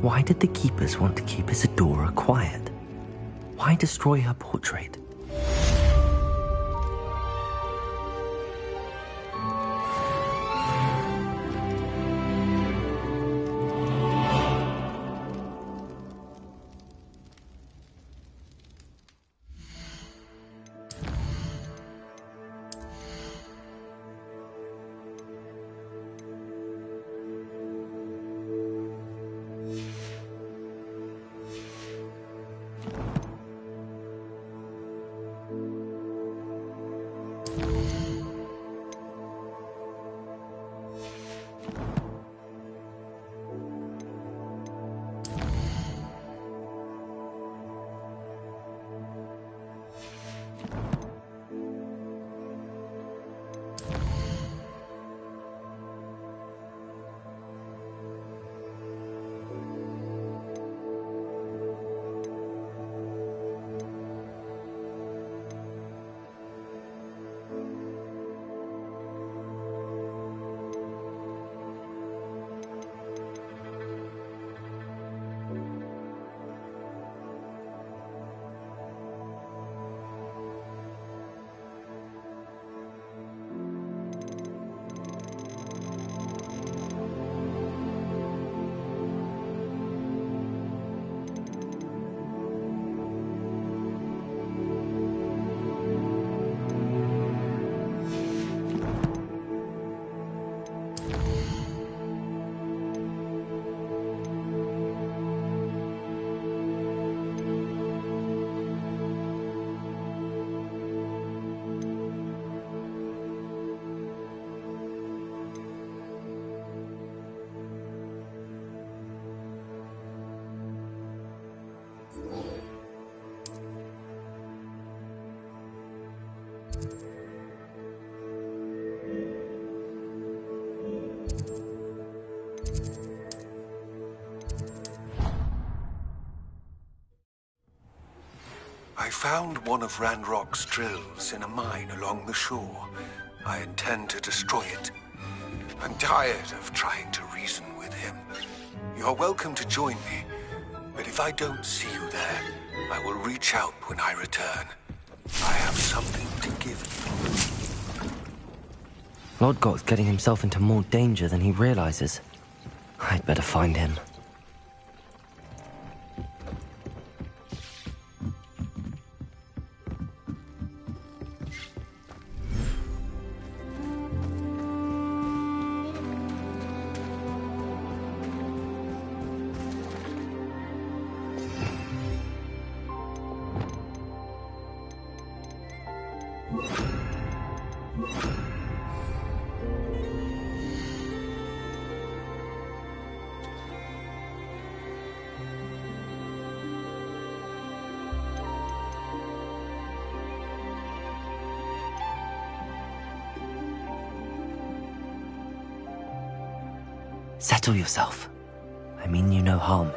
Why did the Keepers want to keep Isadora quiet? Why destroy her portrait? I found one of Ranrock's drills in a mine along the shore. I intend to destroy it. I'm tired of trying to reason with him. You're welcome to join me, but if I don't see you there, I will reach out when I return. I have something to give you. Lodgok's getting himself into more danger than he realizes. I'd better find him. Settle yourself. I mean you no harm.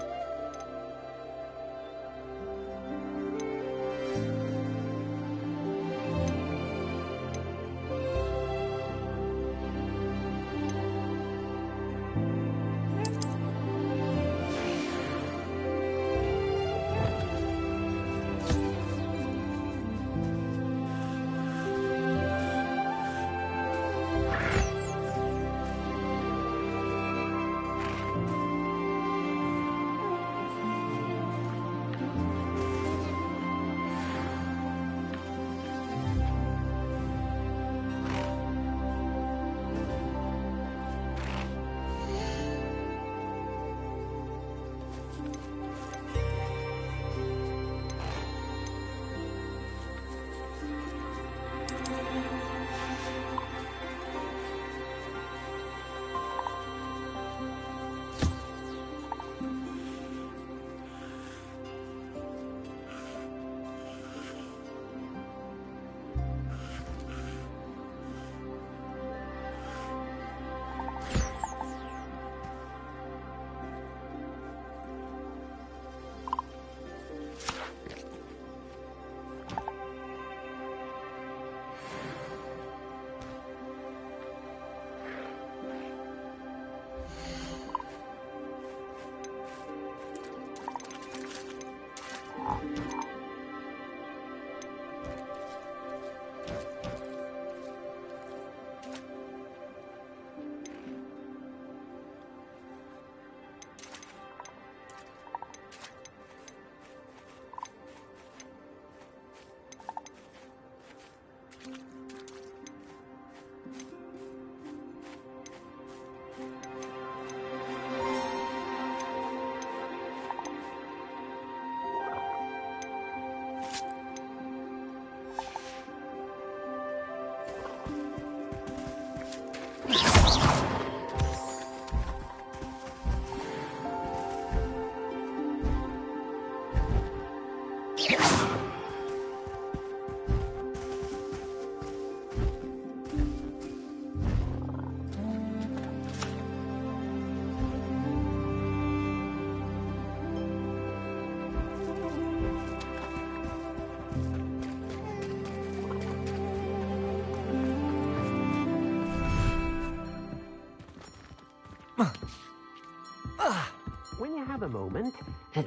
When you have a moment,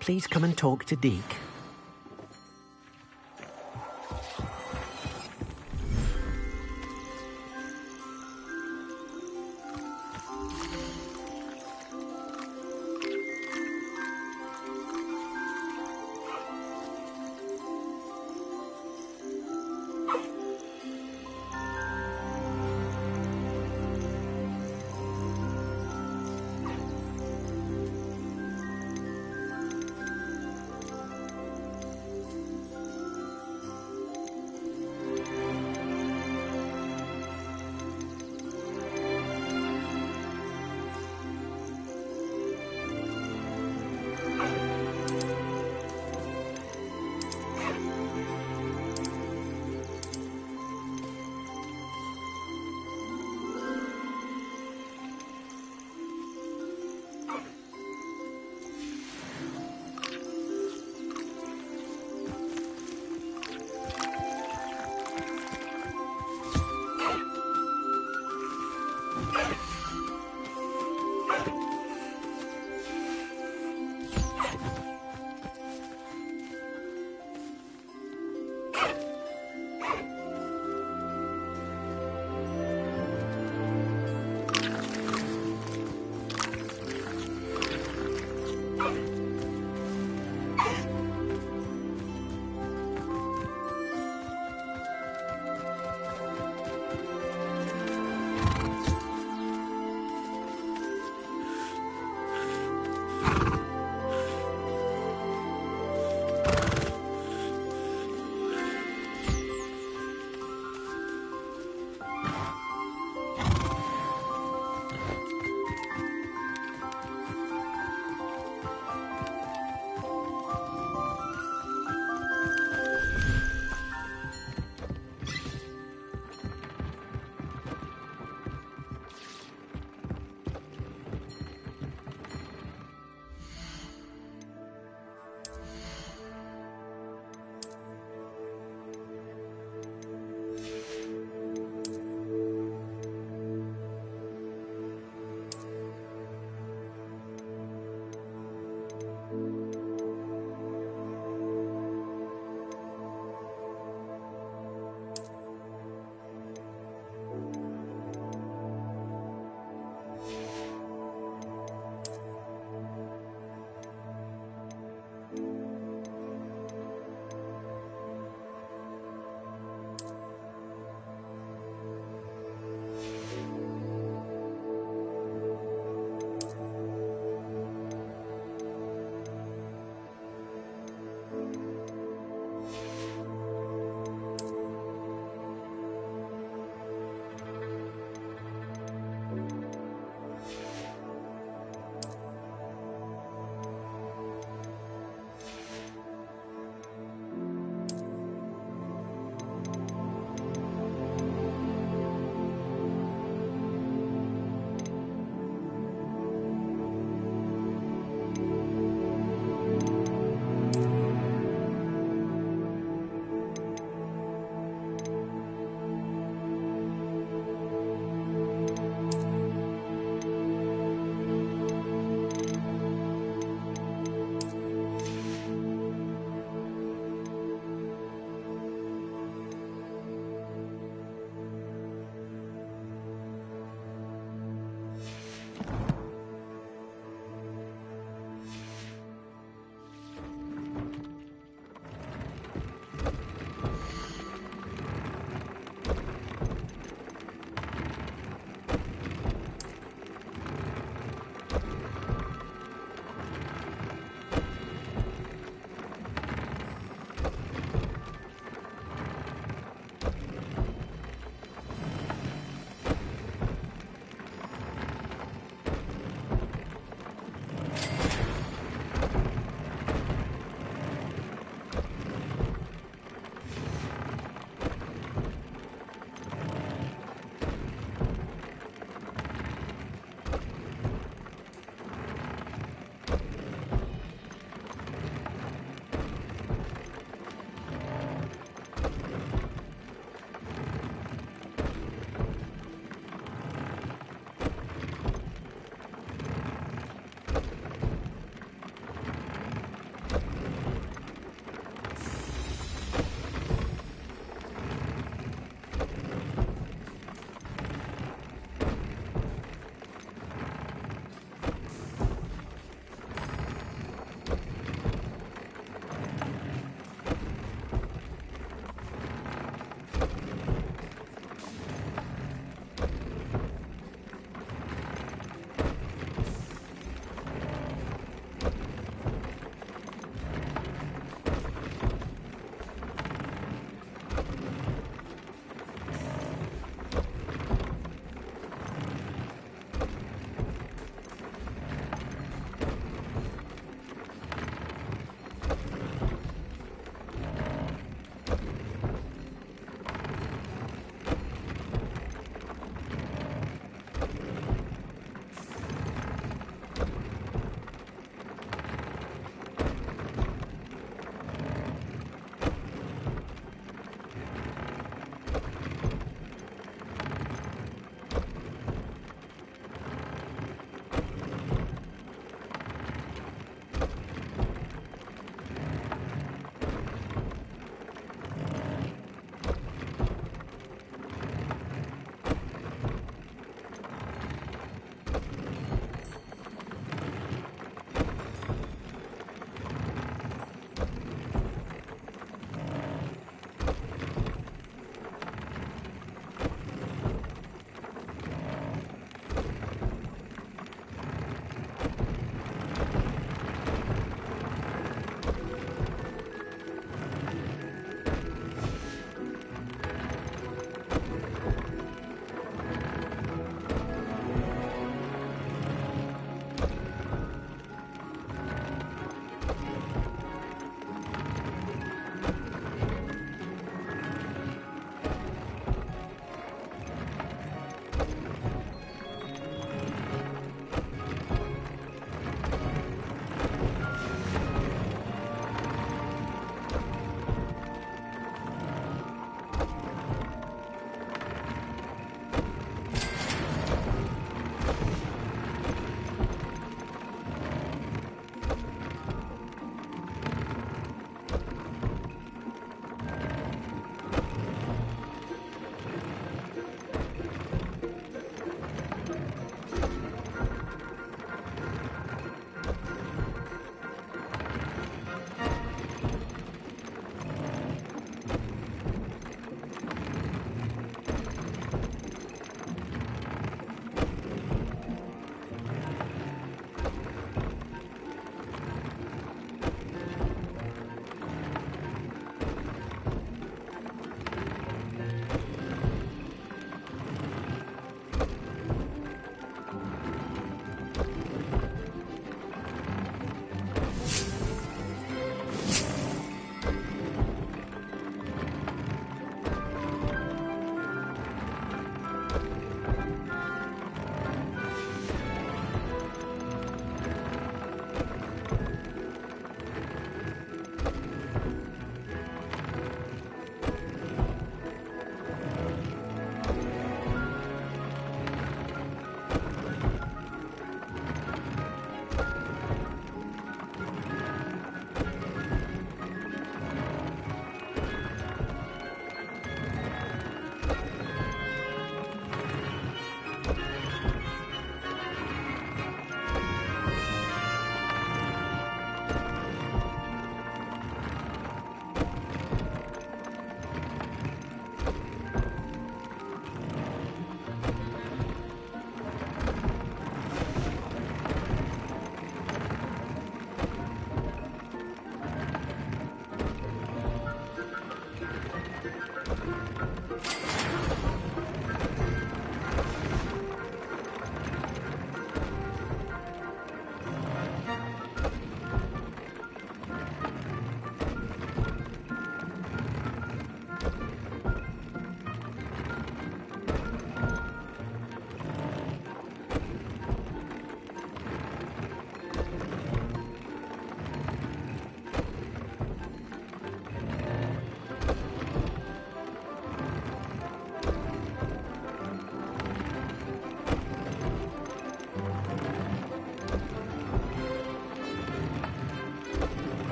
please come and talk to Deke.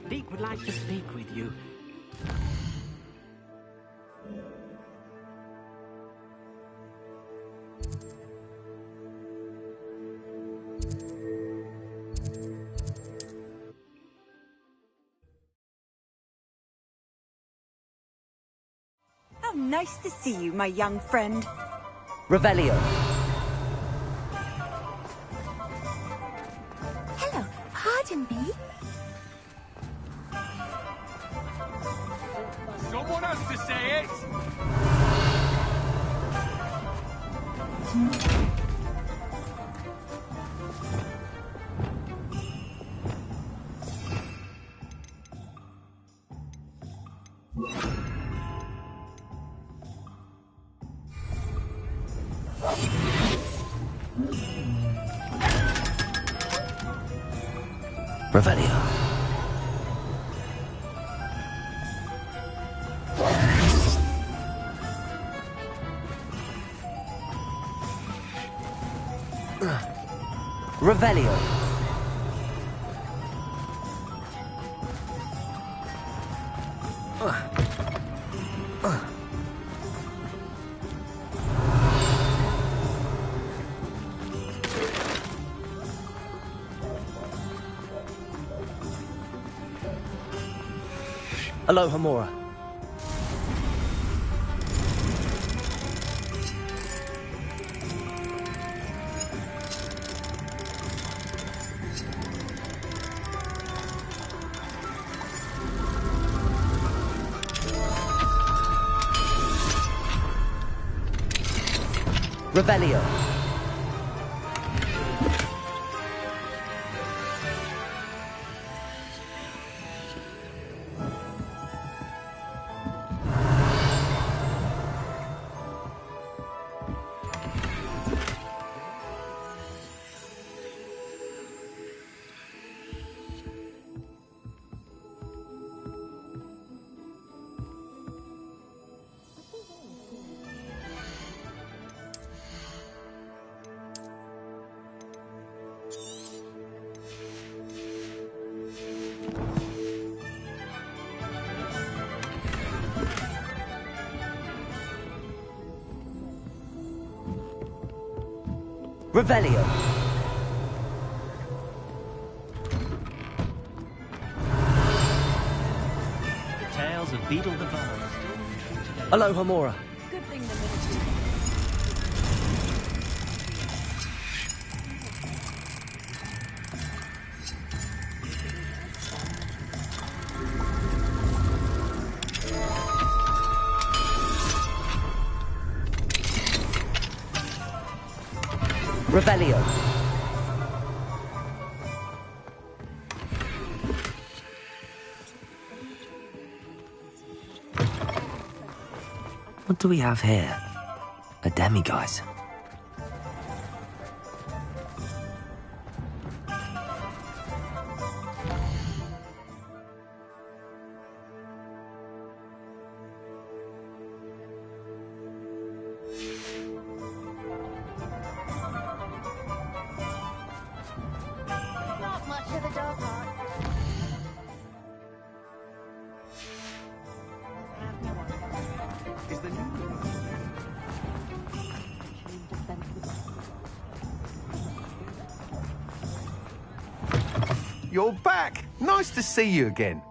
Deek would like to speak with you. How nice to see you, my young friend. Revelio. Hello, pardon me? Someone has to say it! Revelio. Revelio. Aloha Mora. Revelio. Revelio. The tales of Beetle the Bard. Aloha Mora. Good thing the military. Revelio. What do we have here? A demiguise. Not much of a dog heart. Is the new... You're back! Nice to see you again.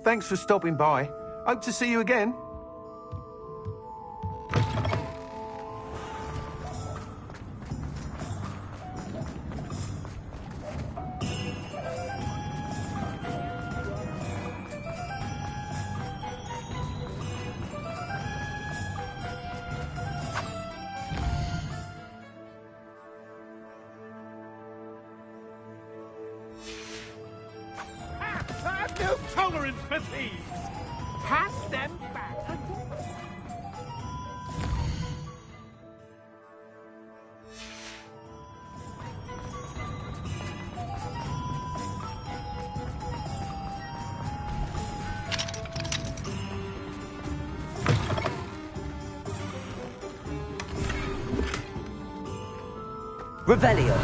Thanks for stopping by. Hope to see you again. tolerance for thieves. Hand them back. Revelio.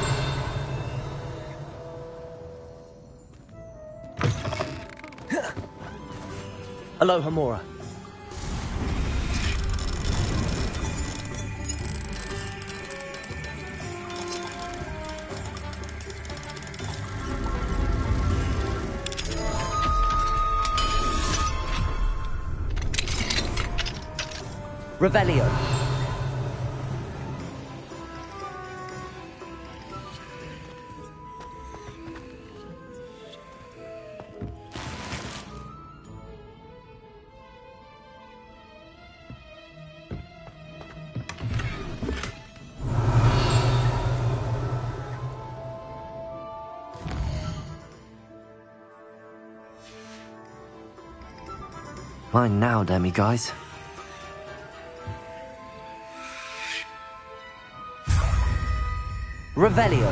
Aloha Mora. Revelio. Mine now, Demi guys. Revelio.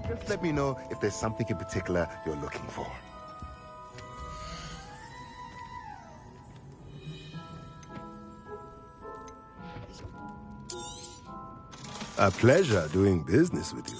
Just let me know if there's something in particular you're looking for. A pleasure doing business with you.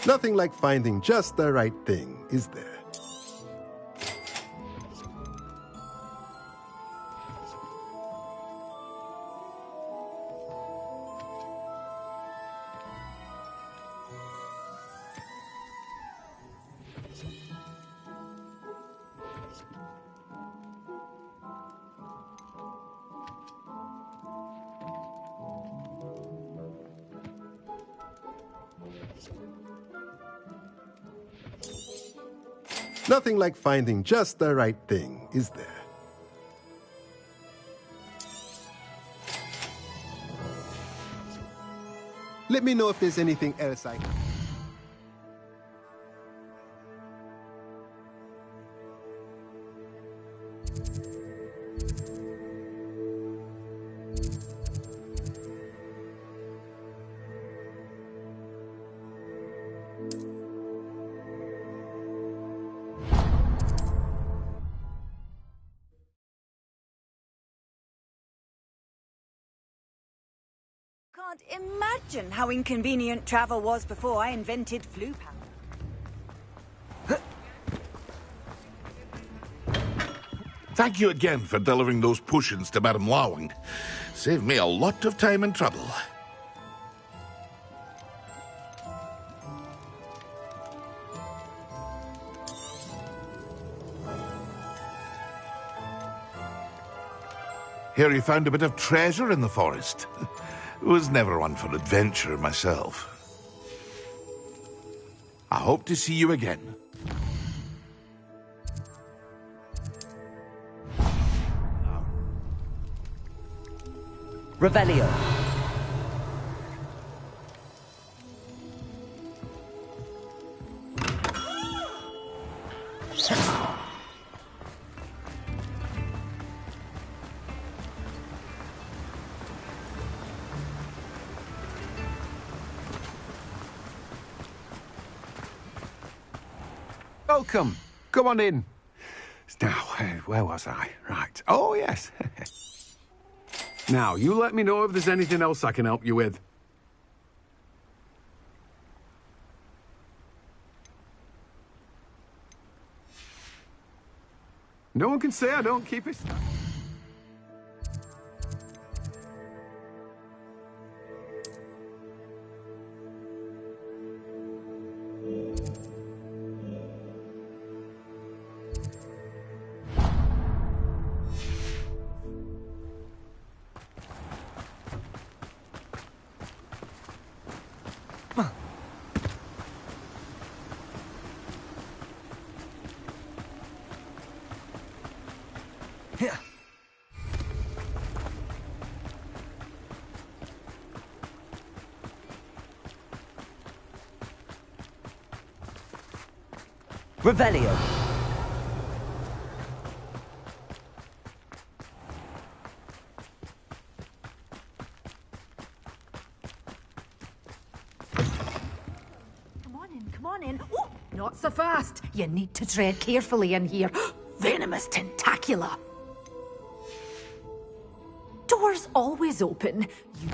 Nothing like finding just the right thing, is there? Nothing like finding just the right thing, is there? Let me know if there's anything else I can... Can't imagine how inconvenient travel was before I invented flu powder. Thank you again for delivering those potions to Madame Lawing. Saved me a lot of time and trouble. Here you found a bit of treasure in the forest. Was never one for adventure myself. I hope to see you again. Revelio. Welcome. Come on in. Now, where was I? Right. Oh, yes. Now, you let me know if there's anything else I can help you with. No one can say I don't keep it. Revelio. Come on in. Ooh, not so fast. You need to tread carefully in here. Venomous tentacula. Doors always open. You...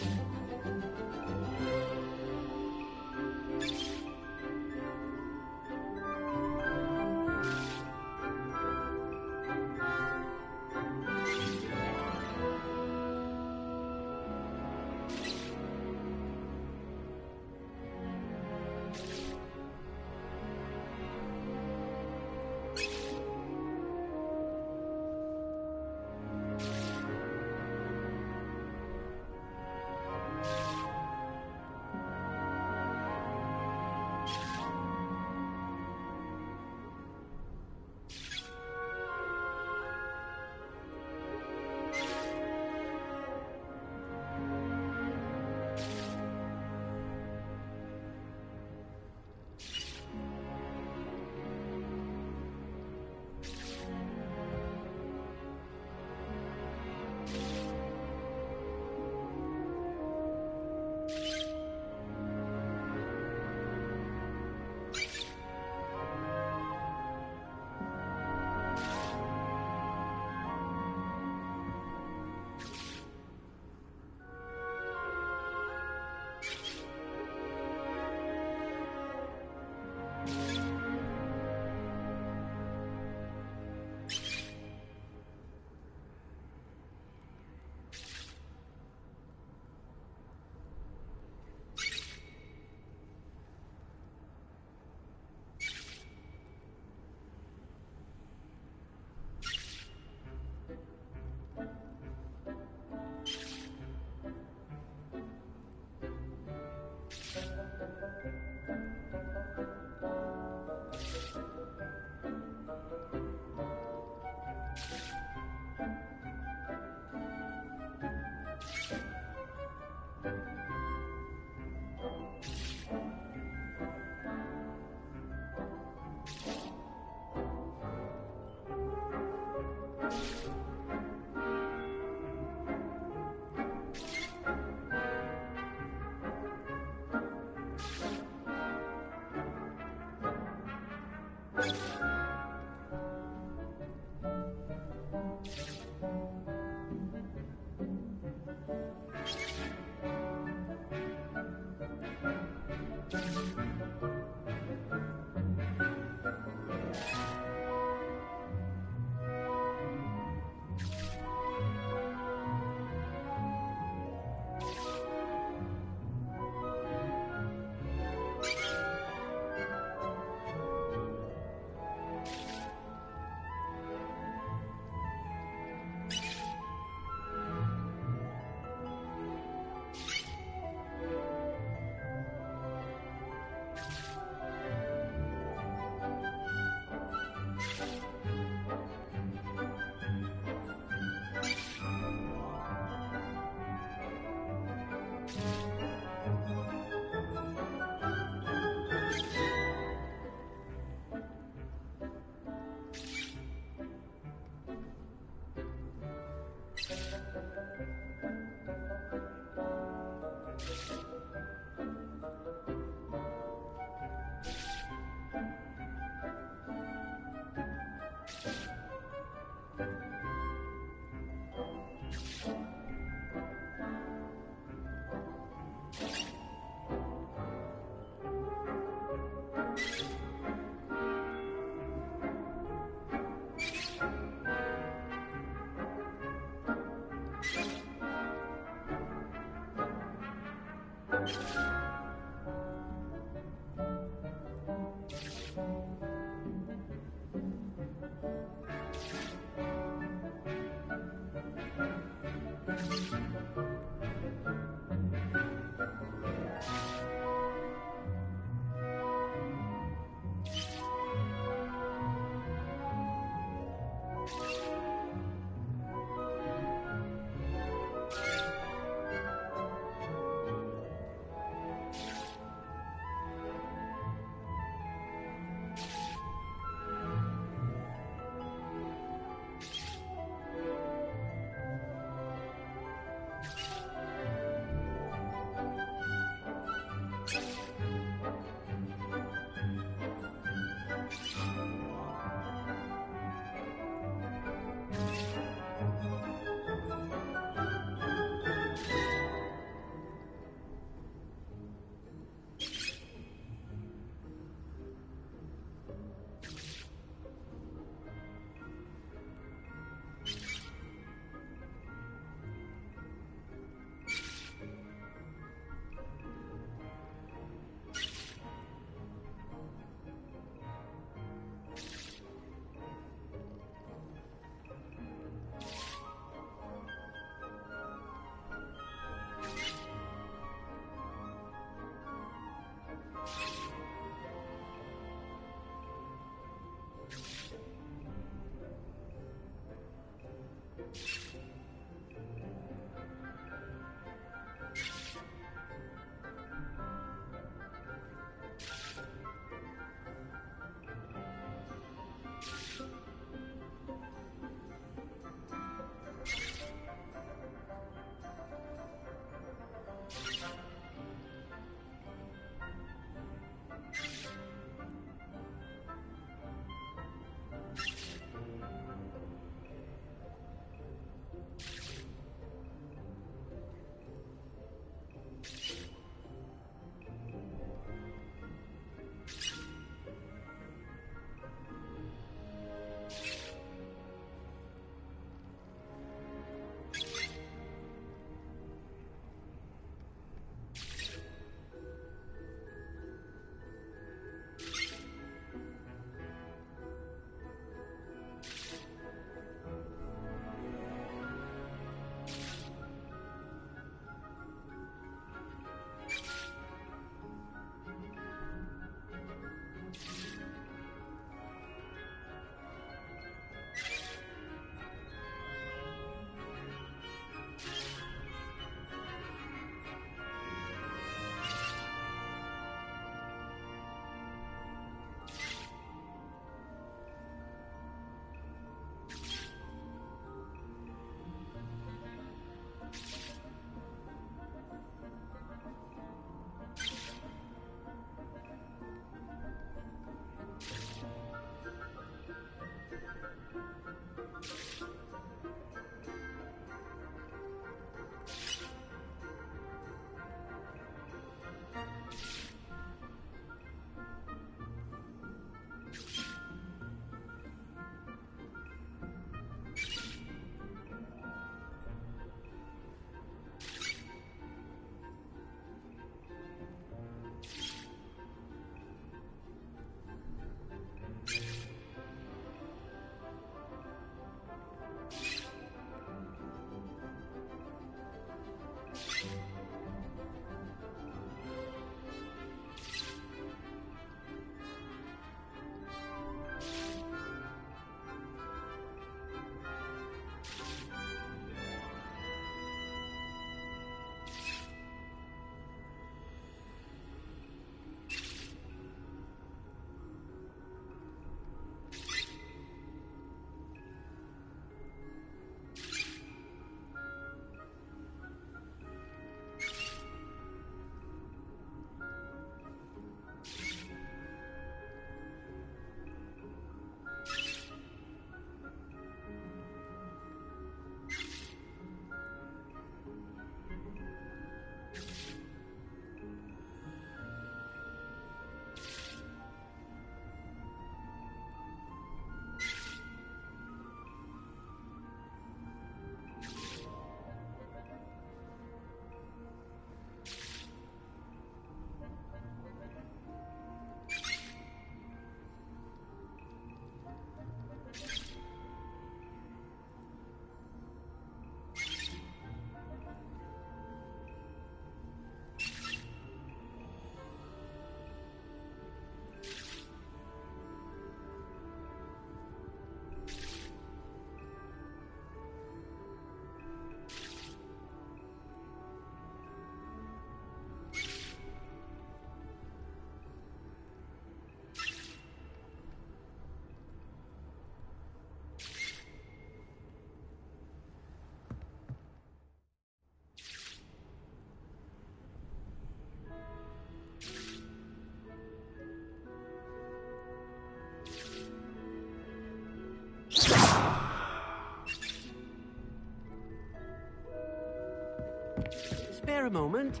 spare a moment?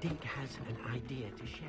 Deke has an idea to share.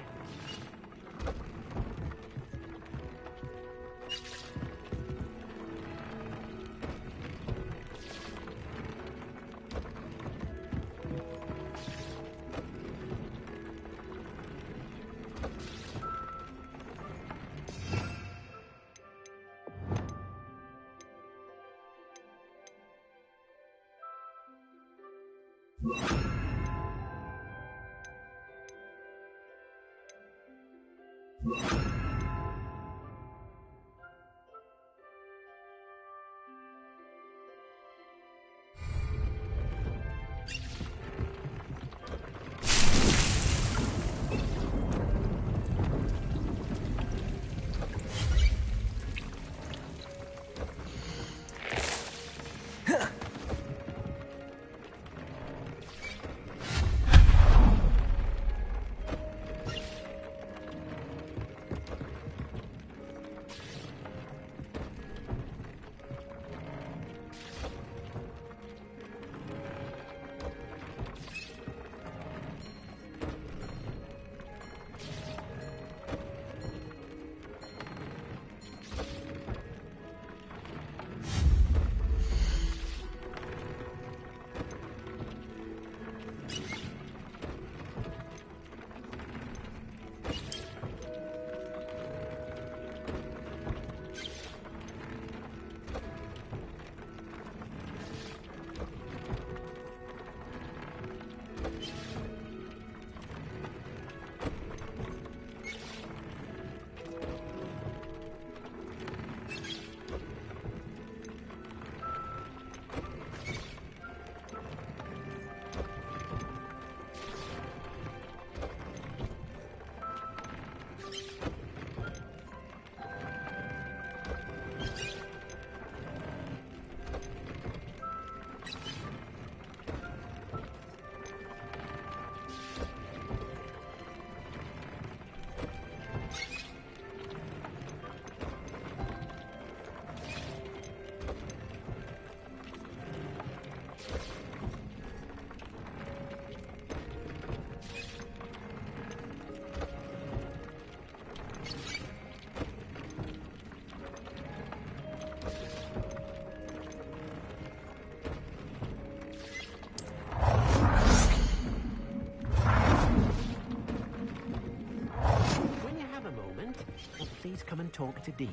Please come and talk to Deke.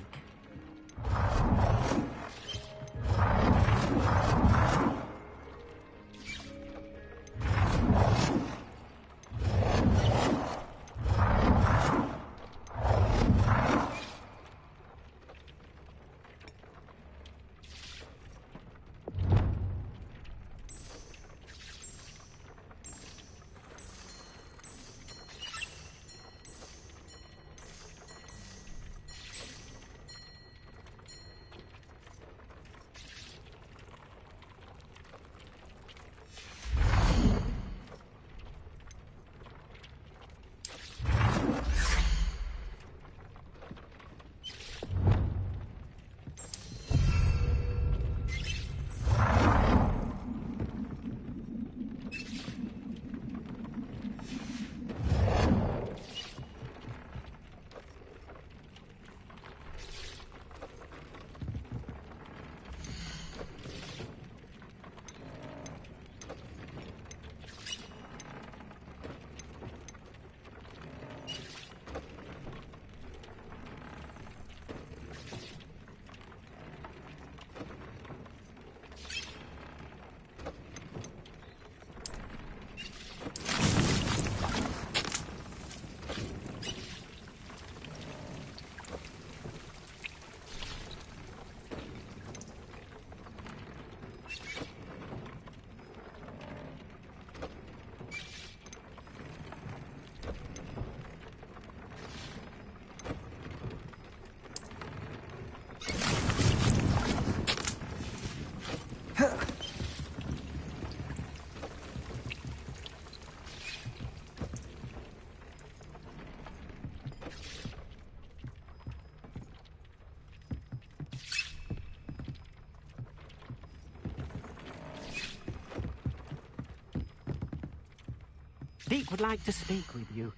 Deke would like to speak with you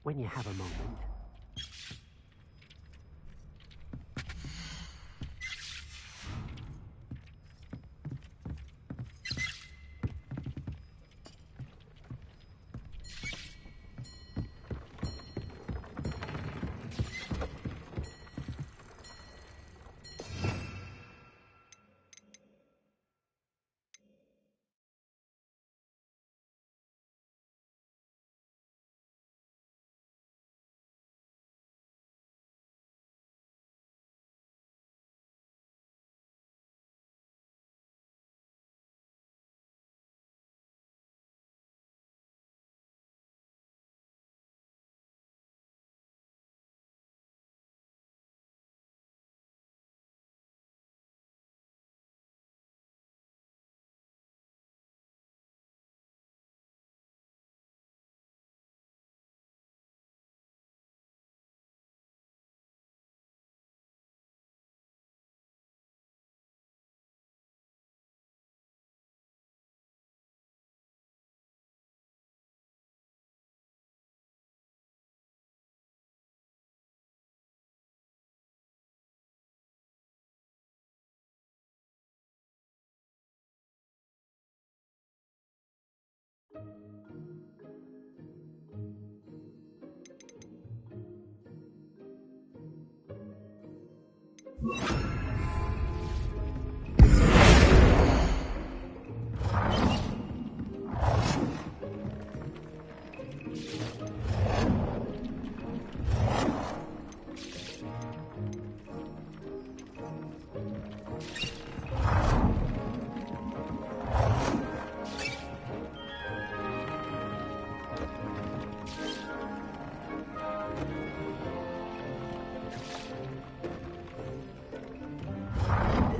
when you have a moment.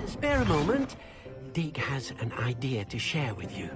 Spare a moment. Deke has an idea to share with you.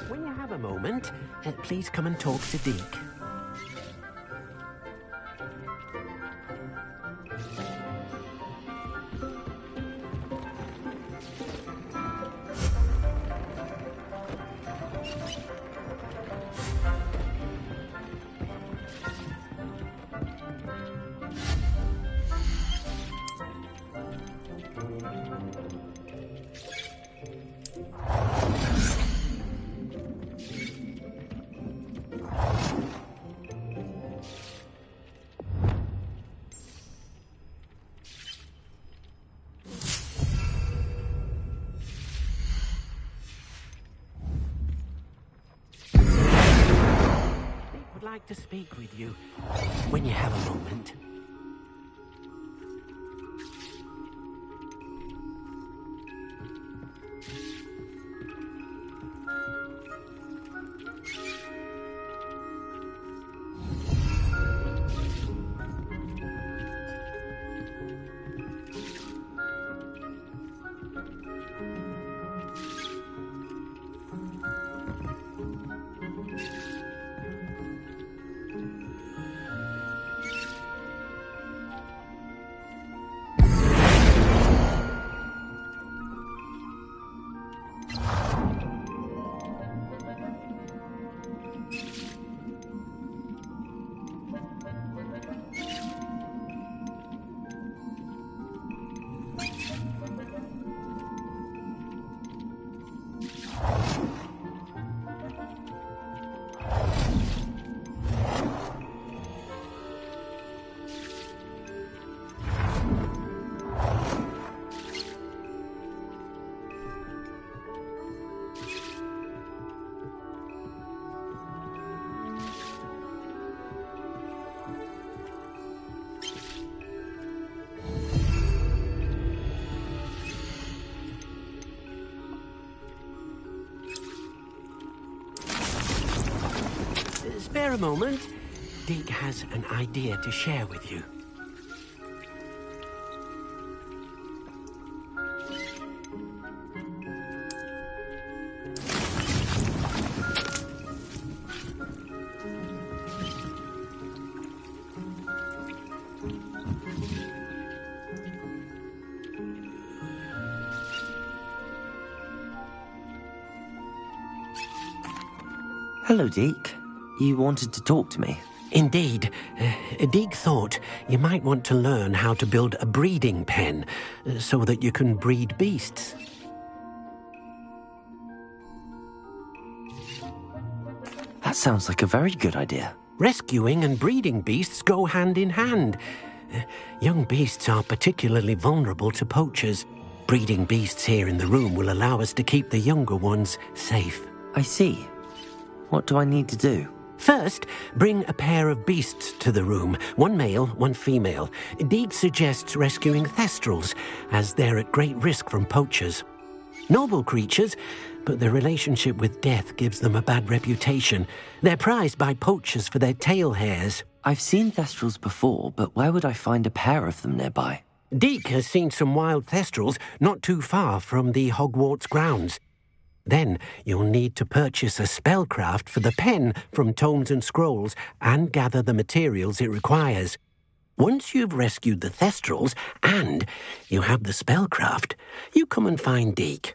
When you have a moment, please come and talk to Deke. like to speak with you when you have a moment. Spare a moment. Deke has an idea to share with you. Hello, Deke. You wanted to talk to me? Indeed. Deke thought you might want to learn how to build a breeding pen so that you can breed beasts. That sounds like a very good idea. Rescuing and breeding beasts go hand in hand. Young beasts are particularly vulnerable to poachers. Breeding beasts here in the room will allow us to keep the younger ones safe. I see. What do I need to do? First, bring a pair of beasts to the room. One male, one female. Deke suggests rescuing thestrals, as they're at great risk from poachers. Noble creatures, but their relationship with death gives them a bad reputation. They're prized by poachers for their tail hairs. I've seen thestrals before, but where would I find a pair of them nearby? Deke has seen some wild thestrals not too far from the Hogwarts grounds. Then you'll need to purchase a spellcraft for the pen from Tomes and Scrolls and gather the materials it requires. Once you've rescued the thestrals and you have the spellcraft, you come and find Deke.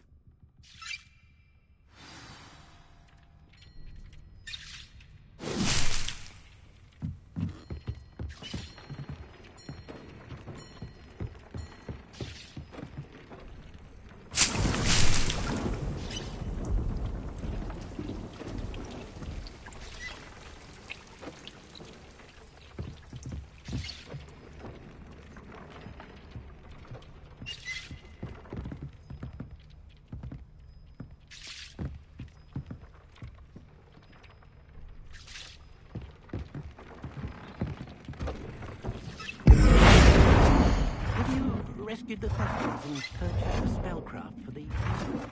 Rescued the thestrals and purchased a spellcraft for the pen.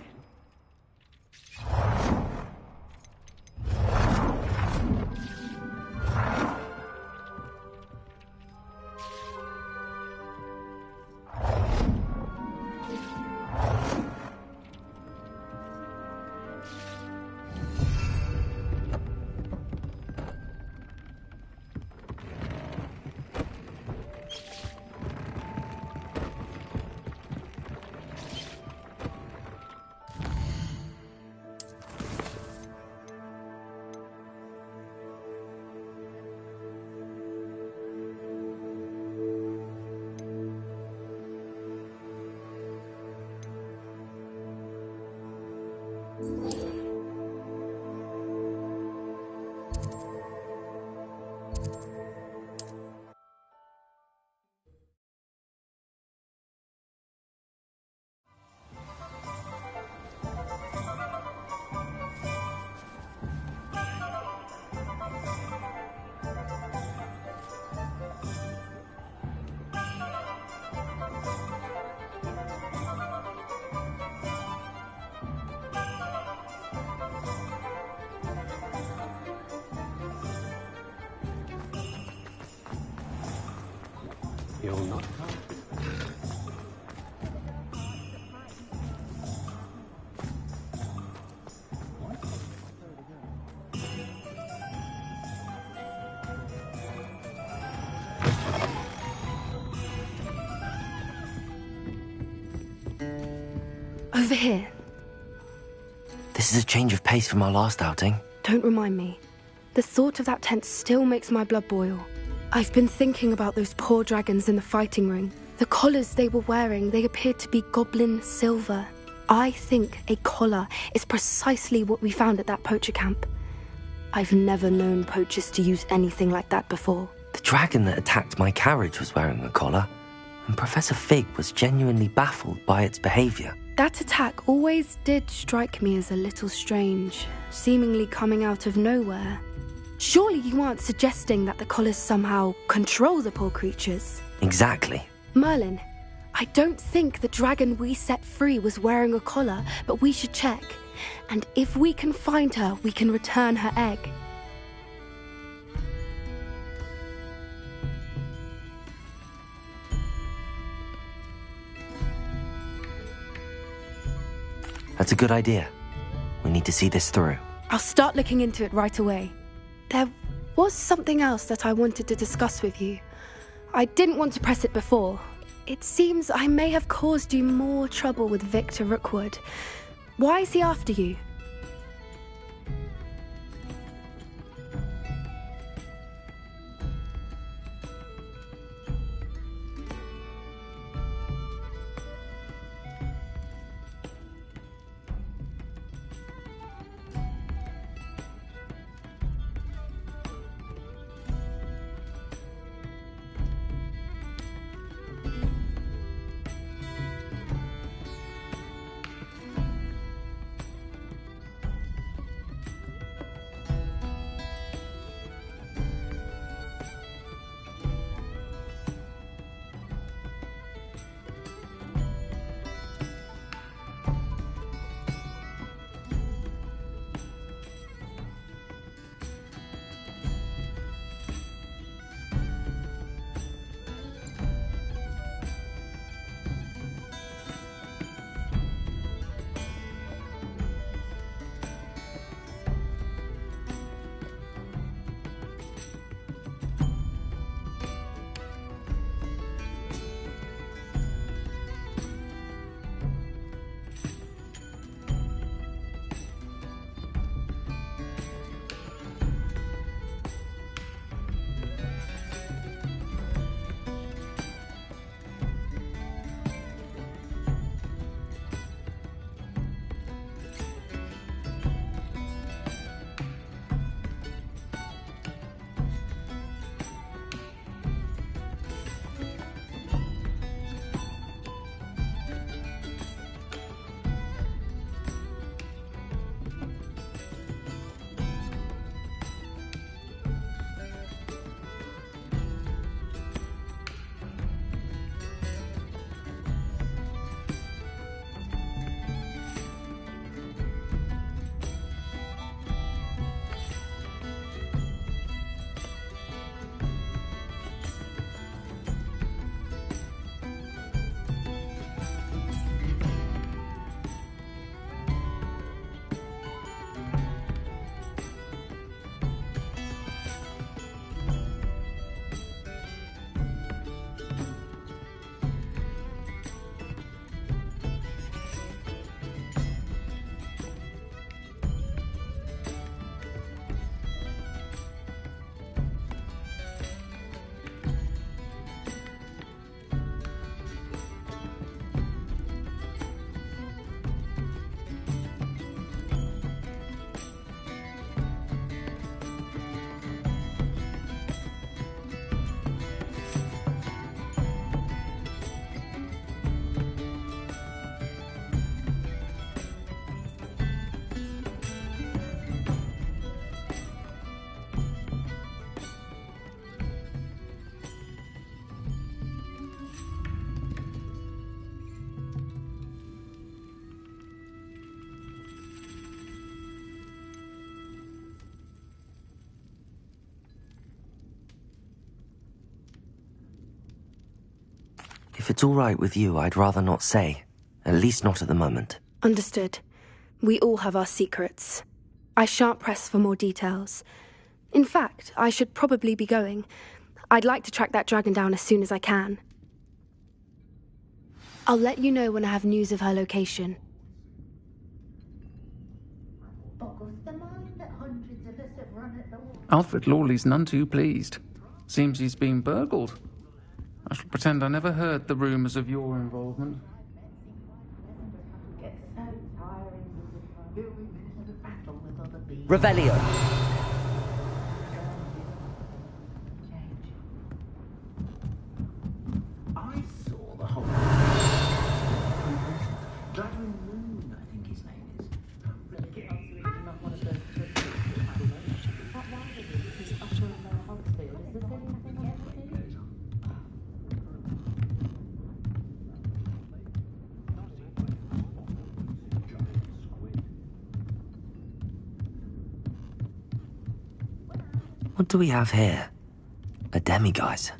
You'll not. Over here. This is a change of pace from our last outing. Don't remind me. The thought of that tent still makes my blood boil. I've been thinking about those poor dragons in the fighting ring. The collars they were wearing, they appeared to be goblin silver. I think a collar is precisely what we found at that poacher camp. I've never known poachers to use anything like that before. The dragon that attacked my carriage was wearing a collar, and Professor Fig was genuinely baffled by its behavior. That attack always did strike me as a little strange, seemingly coming out of nowhere. Surely you aren't suggesting that the collars somehow control the poor creatures? Exactly. Merlin, I don't think the dragon we set free was wearing a collar, but we should check. And if we can find her, we can return her egg. That's a good idea. We need to see this through. I'll start looking into it right away. There was something else that I wanted to discuss with you. I didn't want to press it before. It seems I may have caused you more trouble with Victor Rookwood. Why is he after you? If it's all right with you, I'd rather not say. At least not at the moment. Understood. We all have our secrets. I shan't press for more details. In fact, I should probably be going. I'd like to track that dragon down as soon as I can. I'll let you know when I have news of her location. Alfred Lawley's none too pleased. Seems he's been burgled. I shall pretend I never heard the rumours of your involvement. Revelio. I saw the whole... Gladwin Moon, I think his name is. Not one of those... He's uttering their Hogsfield. Is this anything I can see? What do we have here? A demiguise.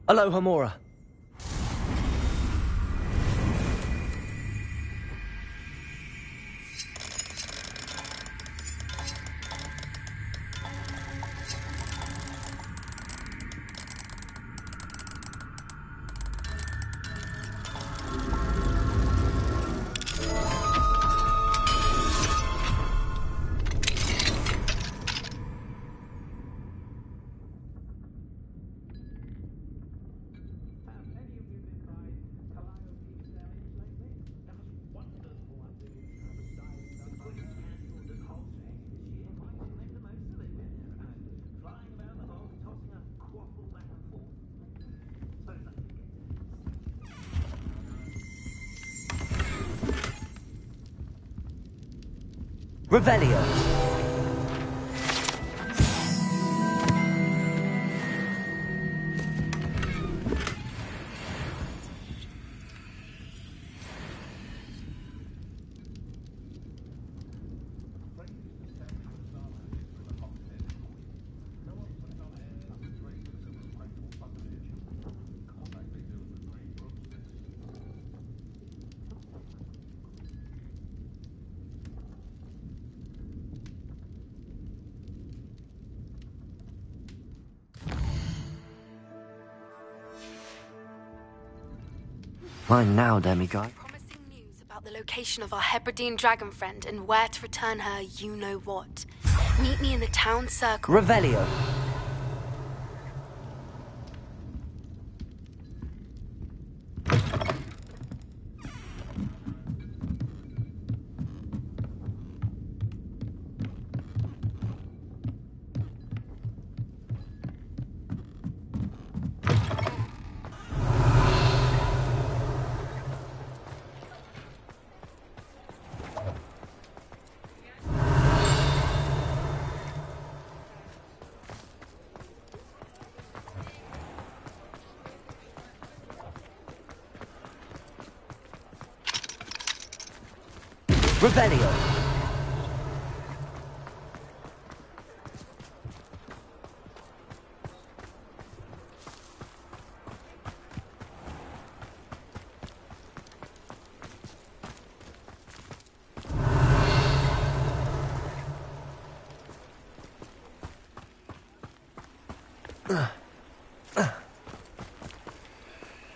Aloha Mora. Revelio. Mine now, demiguise. Promising news about the location of our Hebridean dragon friend and where to return her you-know-what. Meet me in the town circle. Revelio. Revelio.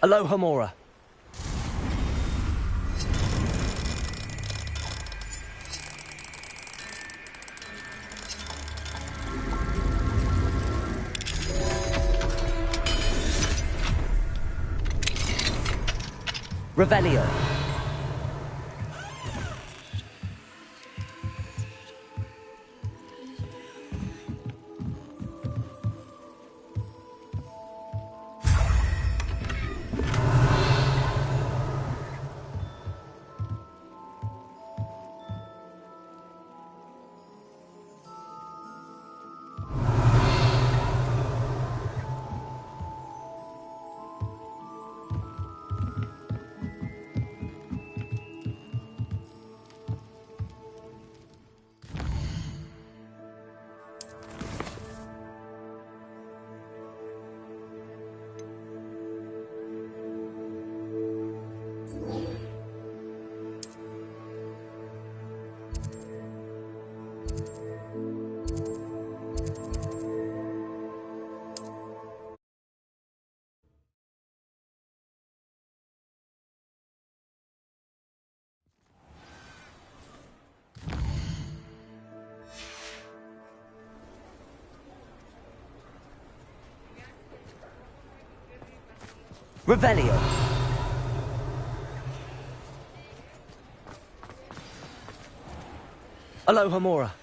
Aloha Mora. Revelio. Revelio. Aloha Mora.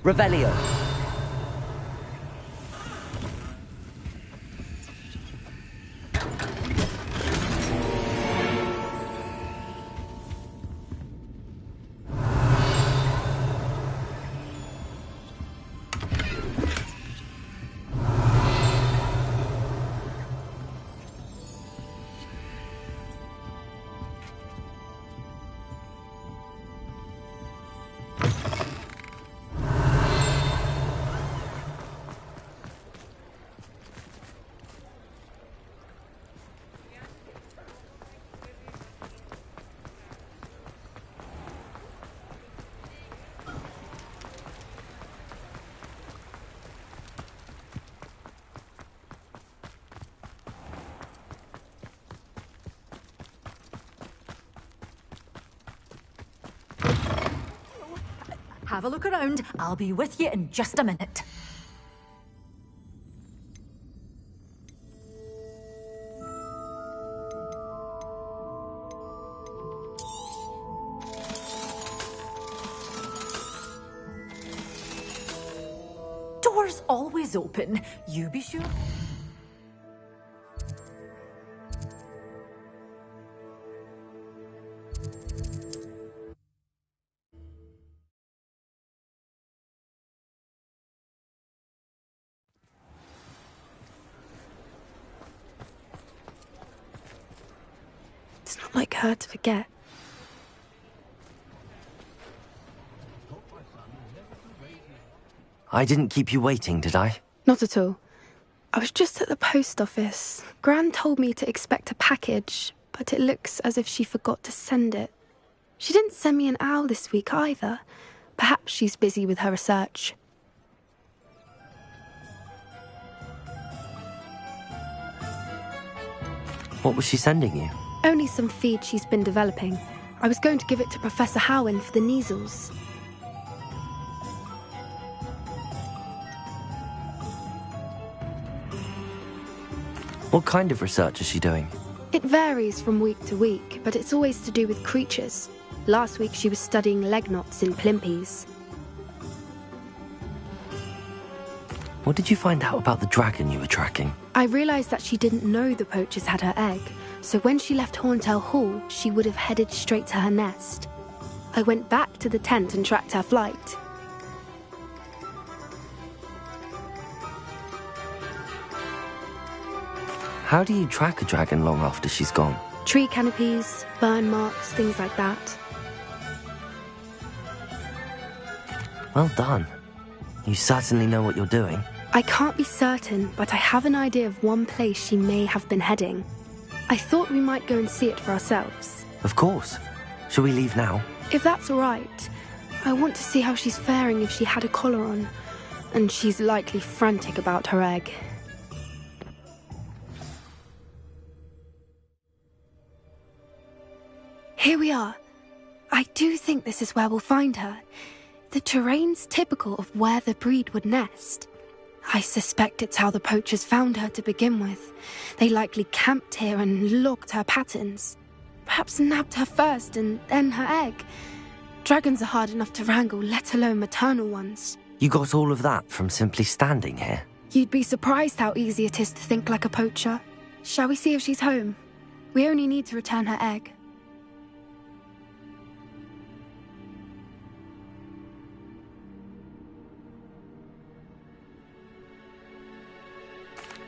Revelio. Have a look around. I'll be with you in just a minute. Door's always open. You be sure. It's not like her to forget. I didn't keep you waiting, did I? Not at all. I was just at the post office. Gran told me to expect a package, but it looks as if she forgot to send it. She didn't send me an owl this week either. Perhaps she's busy with her research. What was she sending you? Only some feed she's been developing. I was going to give it to Professor Howen for the measles. What kind of research is she doing? It varies from week to week, but it's always to do with creatures. Last week she was studying leg knots in plimpies. What did you find out about the dragon you were tracking? I realised that she didn't know the poachers had her egg, so when she left Horntail Hall, she would have headed straight to her nest. I went back to the tent and tracked her flight. How do you track a dragon long after she's gone? Tree canopies, burn marks, things like that. Well done. You certainly know what you're doing. I can't be certain, but I have an idea of one place she may have been heading. I thought we might go and see it for ourselves. Of course. Shall we leave now? If that's all right. I want to see how she's faring if she had a collar on. And she's likely frantic about her egg. Here we are. I do think this is where we'll find her. The terrain's typical of where the breed would nest. I suspect it's how the poachers found her to begin with. They likely camped here and logged her patterns. Perhaps nabbed her first and then her egg. Dragons are hard enough to wrangle, let alone maternal ones. You got all of that from simply standing here? You'd be surprised how easy it is to think like a poacher. Shall we see if she's home? We only need to return her egg.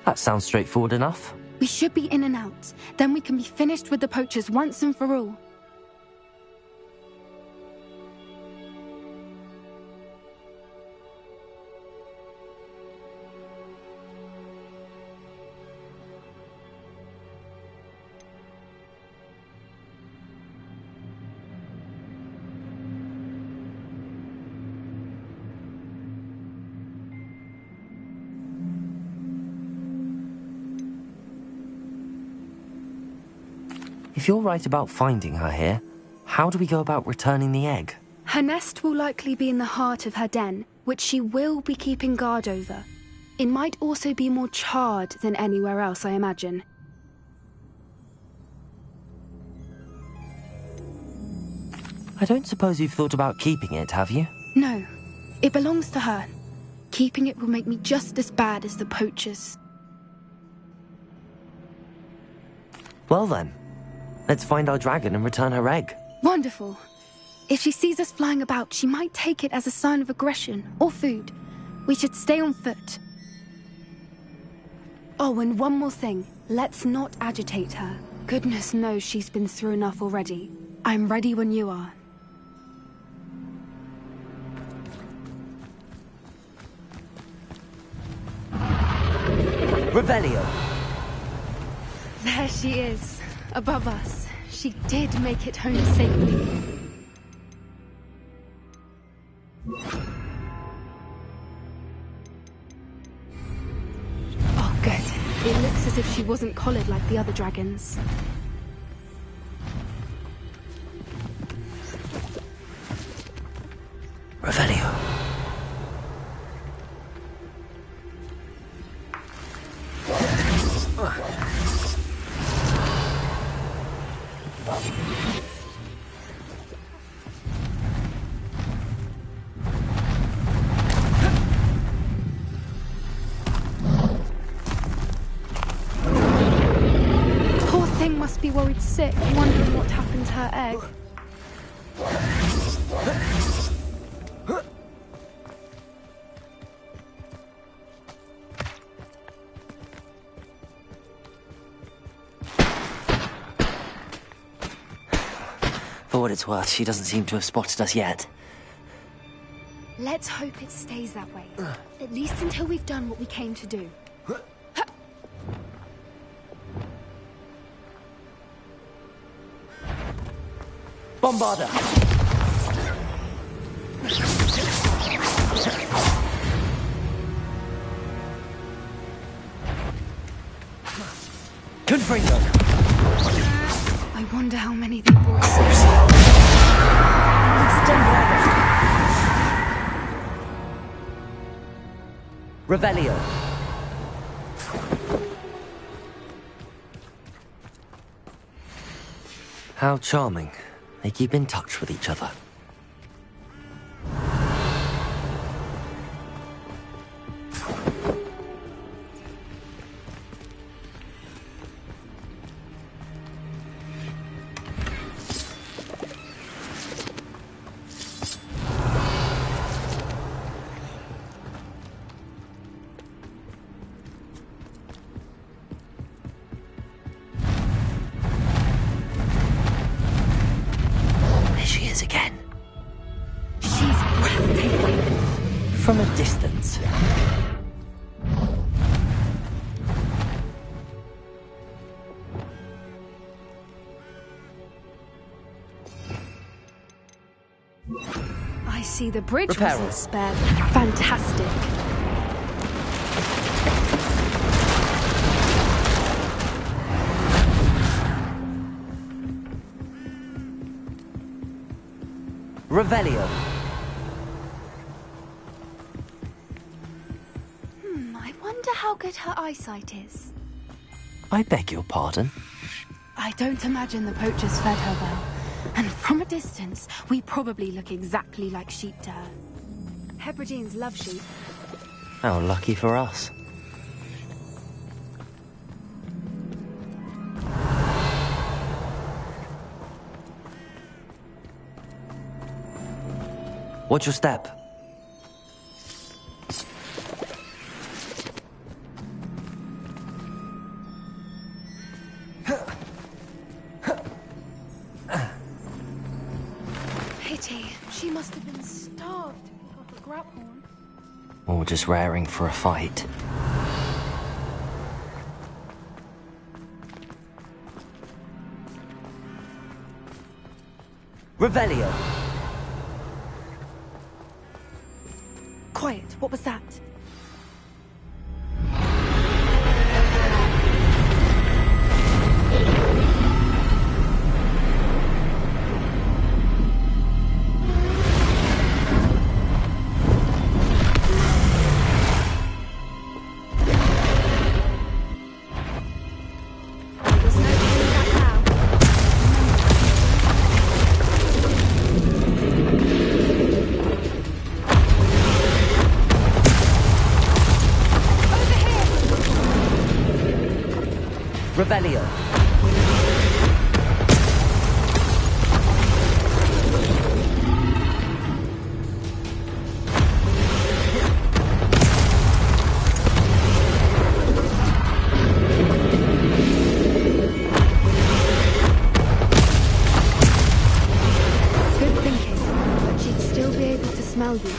That sounds straightforward enough. We should be in and out. Then we can be finished with the poachers once and for all. If you're right about finding her here, how do we go about returning the egg? Her nest will likely be in the heart of her den, which she will be keeping guard over. It might also be more charred than anywhere else, I imagine. I don't suppose you've thought about keeping it, have you? No. It belongs to her. Keeping it will make me just as bad as the poachers. Well then, let's find our dragon and return her egg. Wonderful. If she sees us flying about, she might take it as a sign of aggression or food. We should stay on foot. Oh, and one more thing. Let's not agitate her. Goodness knows she's been through enough already. I'm ready when you are. Revelio! There she is, above us. She did make it home safely. Oh, good. It looks as if she wasn't collared like the other dragons. Revelio. Poor thing must be worried sick, wondering what happened to her egg. For what it's worth, she doesn't seem to have spotted us yet. Let's hope it stays that way. At least until we've done what we came to do. Bombarder! Confringo! I wonder how many they brought. Revelio! How charming. They keep in touch with each other. From a distance. I see the bridge Repair wasn't spared. Fantastic. Revelio. I wonder how good her eyesight is. I beg your pardon? I don't imagine the poachers fed her well. And from a distance, we probably look exactly like sheep to her. Hebrideans love sheep. How lucky for us. Watch your step. Pity. She must have been starved to pick up a grapehorn. Or just raring for a fight. Revelio! Quiet. What was that? Revelio. Good thinking, but she'd still be able to smell you.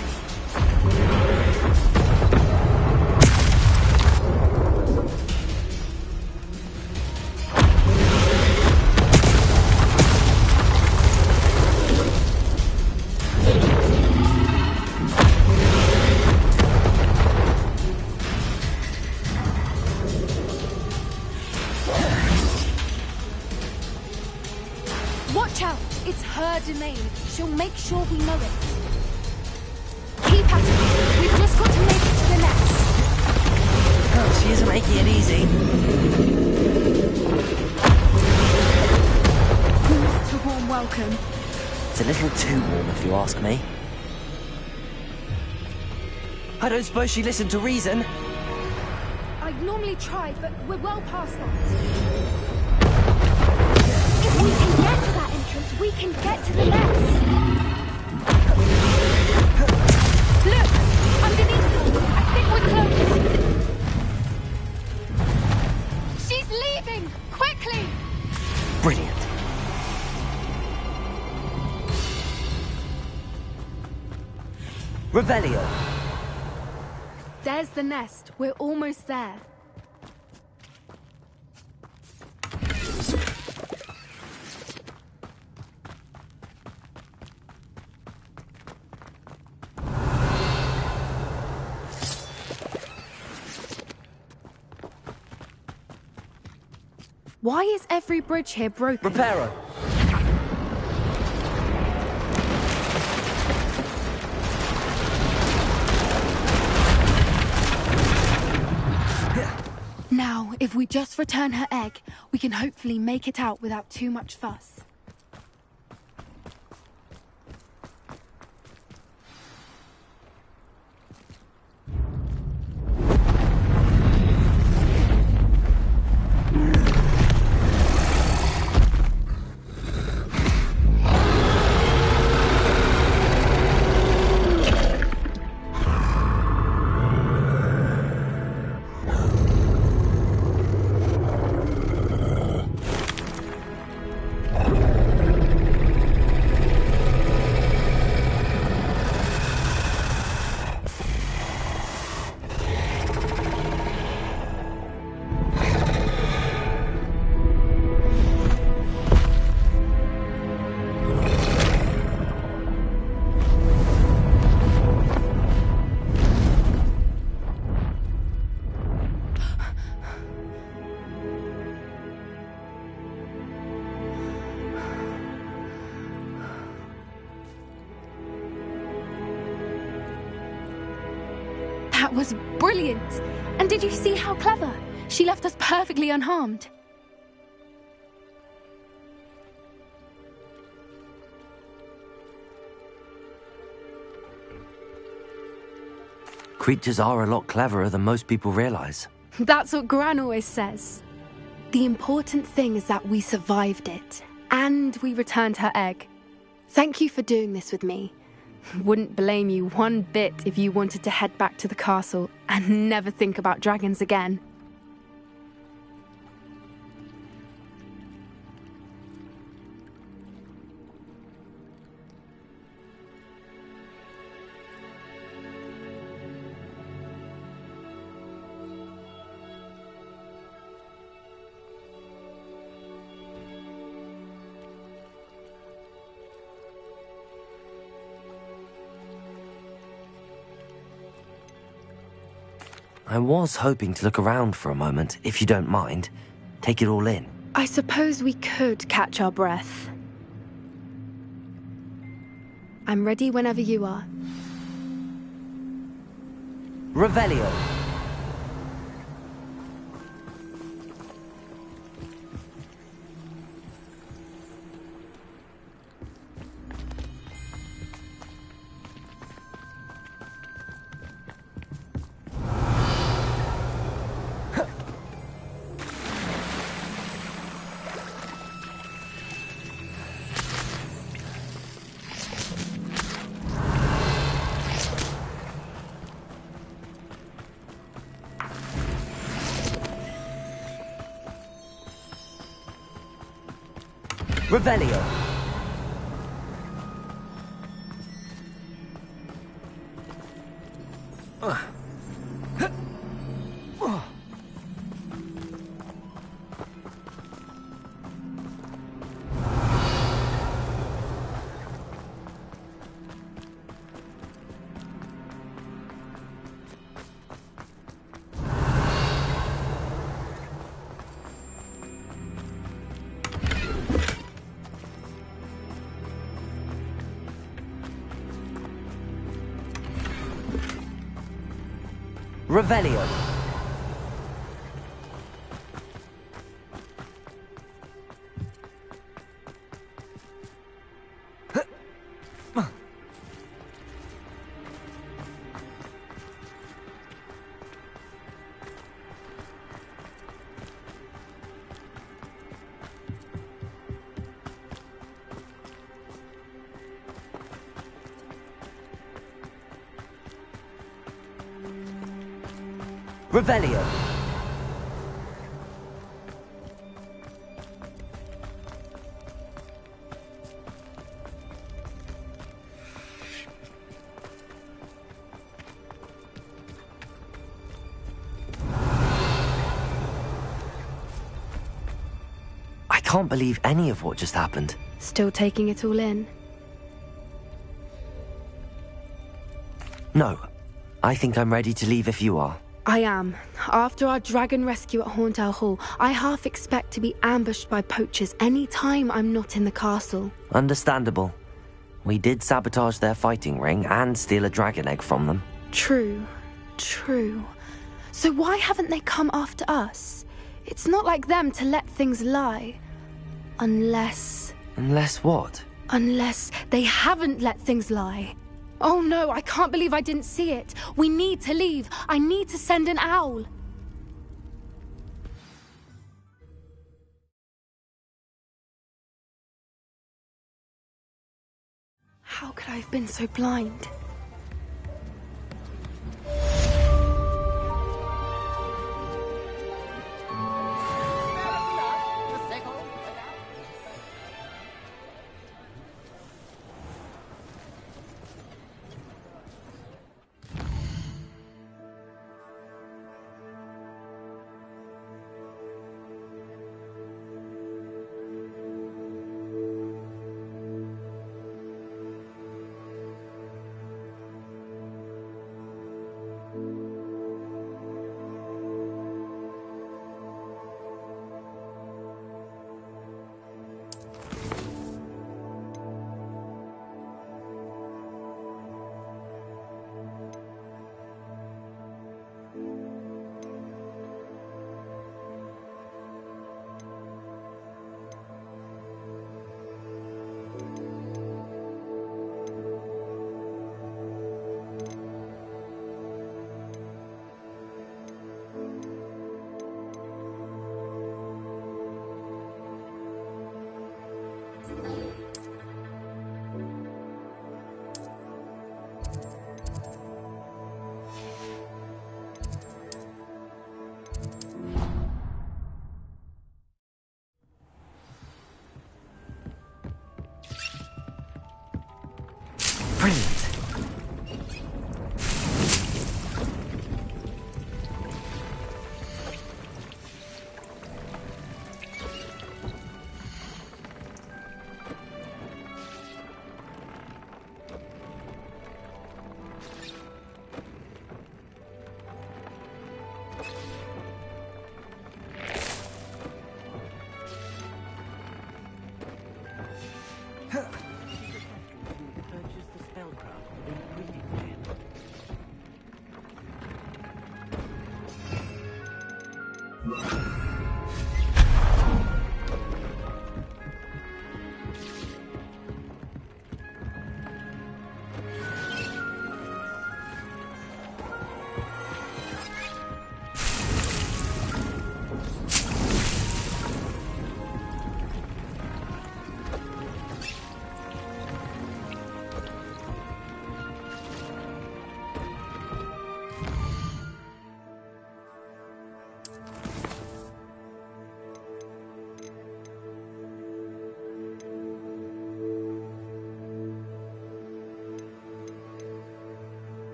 Watch out! It's her domain. She'll make sure we know it. Keep at it. We've just got to make it to the nest. Oh, she isn't making it easy. Not a warm welcome. It's a little too warm, if you ask me. I don't suppose she listened to reason. I'd normally try, but we're well past that. If we can get to that entrance, we can get to the nest. Look! Underneath her! I think we're close. She's leaving! Quickly! Brilliant. Revelio. There's the nest. We're almost there. Why is every bridge here broken? Reparo. Now, if we just return her egg, we can hopefully make it out without too much fuss. That was brilliant! And did you see how clever? She left us perfectly unharmed. Creatures are a lot cleverer than most people realize. That's what Gran always says. The important thing is that we survived it, and we returned her egg. Thank you for doing this with me. Wouldn't blame you one bit if you wanted to head back to the castle and never think about dragons again. I was hoping to look around for a moment, if you don't mind. Take it all in. I suppose we could catch our breath. I'm ready whenever you are. Revelio. Revelio. Revelio. Revelio. I can't believe any of what just happened. Still taking it all in? No. I think I'm ready to leave if you are. I am. After our dragon rescue at Horntail Hall, I half expect to be ambushed by poachers any time I'm not in the castle. Understandable. We did sabotage their fighting ring and steal a dragon egg from them. True. True. So why haven't they come after us? It's not like them to let things lie. Unless... Unless what? Unless they haven't let things lie. Oh no, I can't believe I didn't see it. We need to leave. I need to send an owl. How could I have been so blind?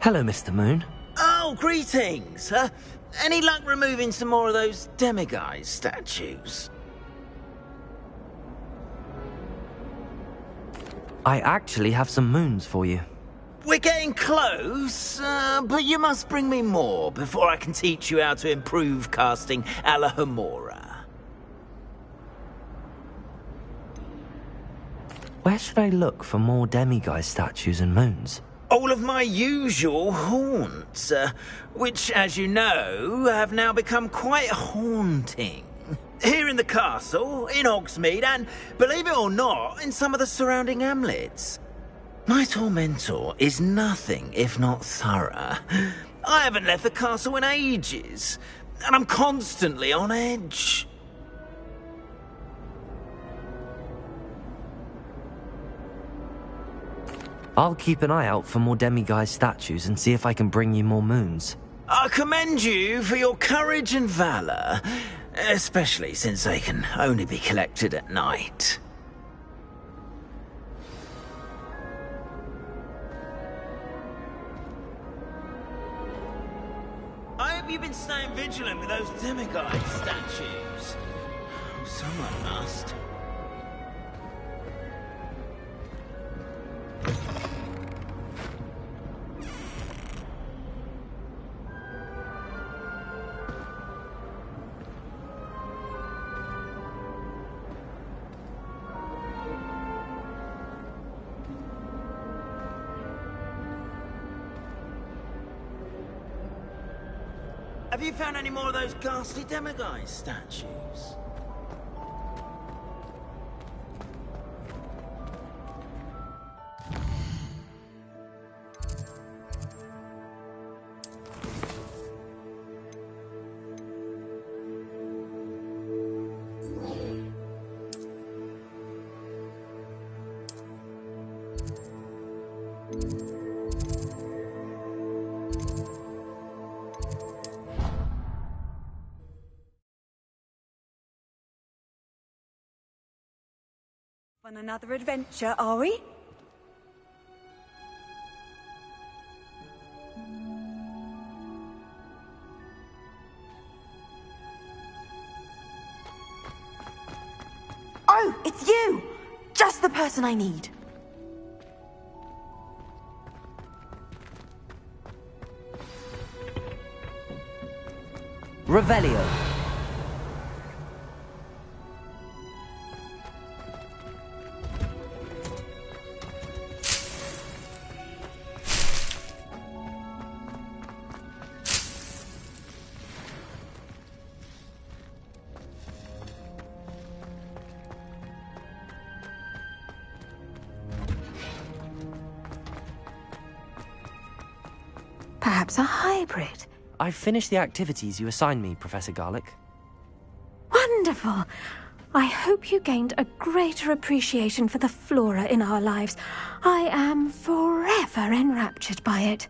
Hello, Mr. Moon. Oh, greetings. Any luck removing some more of those demiguise statues? I actually have some moons for you. We're getting close, but you must bring me more before I can teach you how to improve casting a la Homora. Where should I look for more demiguise statues and moons? All of my usual haunts, which, as you know, have now become quite haunting. Here in the castle, in Hogsmeade, and, believe it or not, in some of the surrounding hamlets. My tormentor is nothing if not thorough. I haven't left the castle in ages, and I'm constantly on edge. I'll keep an eye out for more demiguise statues and see if I can bring you more moons. I commend you for your courage and valour, especially since they can only be collected at night. I hope you've been staying vigilant with those demiguise statues. Someone must. Have you found any more of those ghastly demiguise statues? On another adventure, are we? Oh, it's you! Just the person I need. Revelio. Perhaps a hybrid. I've finished the activities you assigned me, Professor Garlick. Wonderful. I hope you gained a greater appreciation for the flora in our lives. I am forever enraptured by it.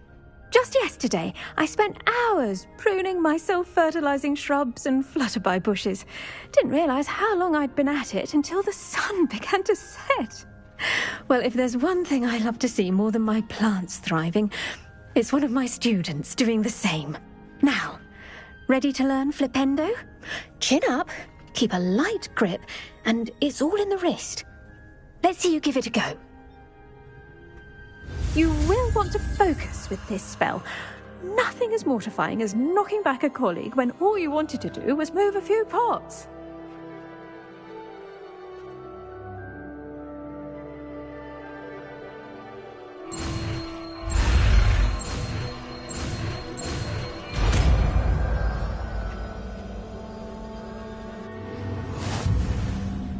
Just yesterday, I spent hours pruning my self-fertilizing shrubs and flutterby bushes. Didn't realize how long I'd been at it until the sun began to set. Well, if there's one thing I love to see more than my plants thriving, It's one of my students doing the same. Now, ready to learn flipendo? Chin up, keep a light grip, and it's all in the wrist. Let's see you give it a go. You will want to focus with this spell. Nothing as mortifying as knocking back a colleague when all you wanted to do was move a few pots.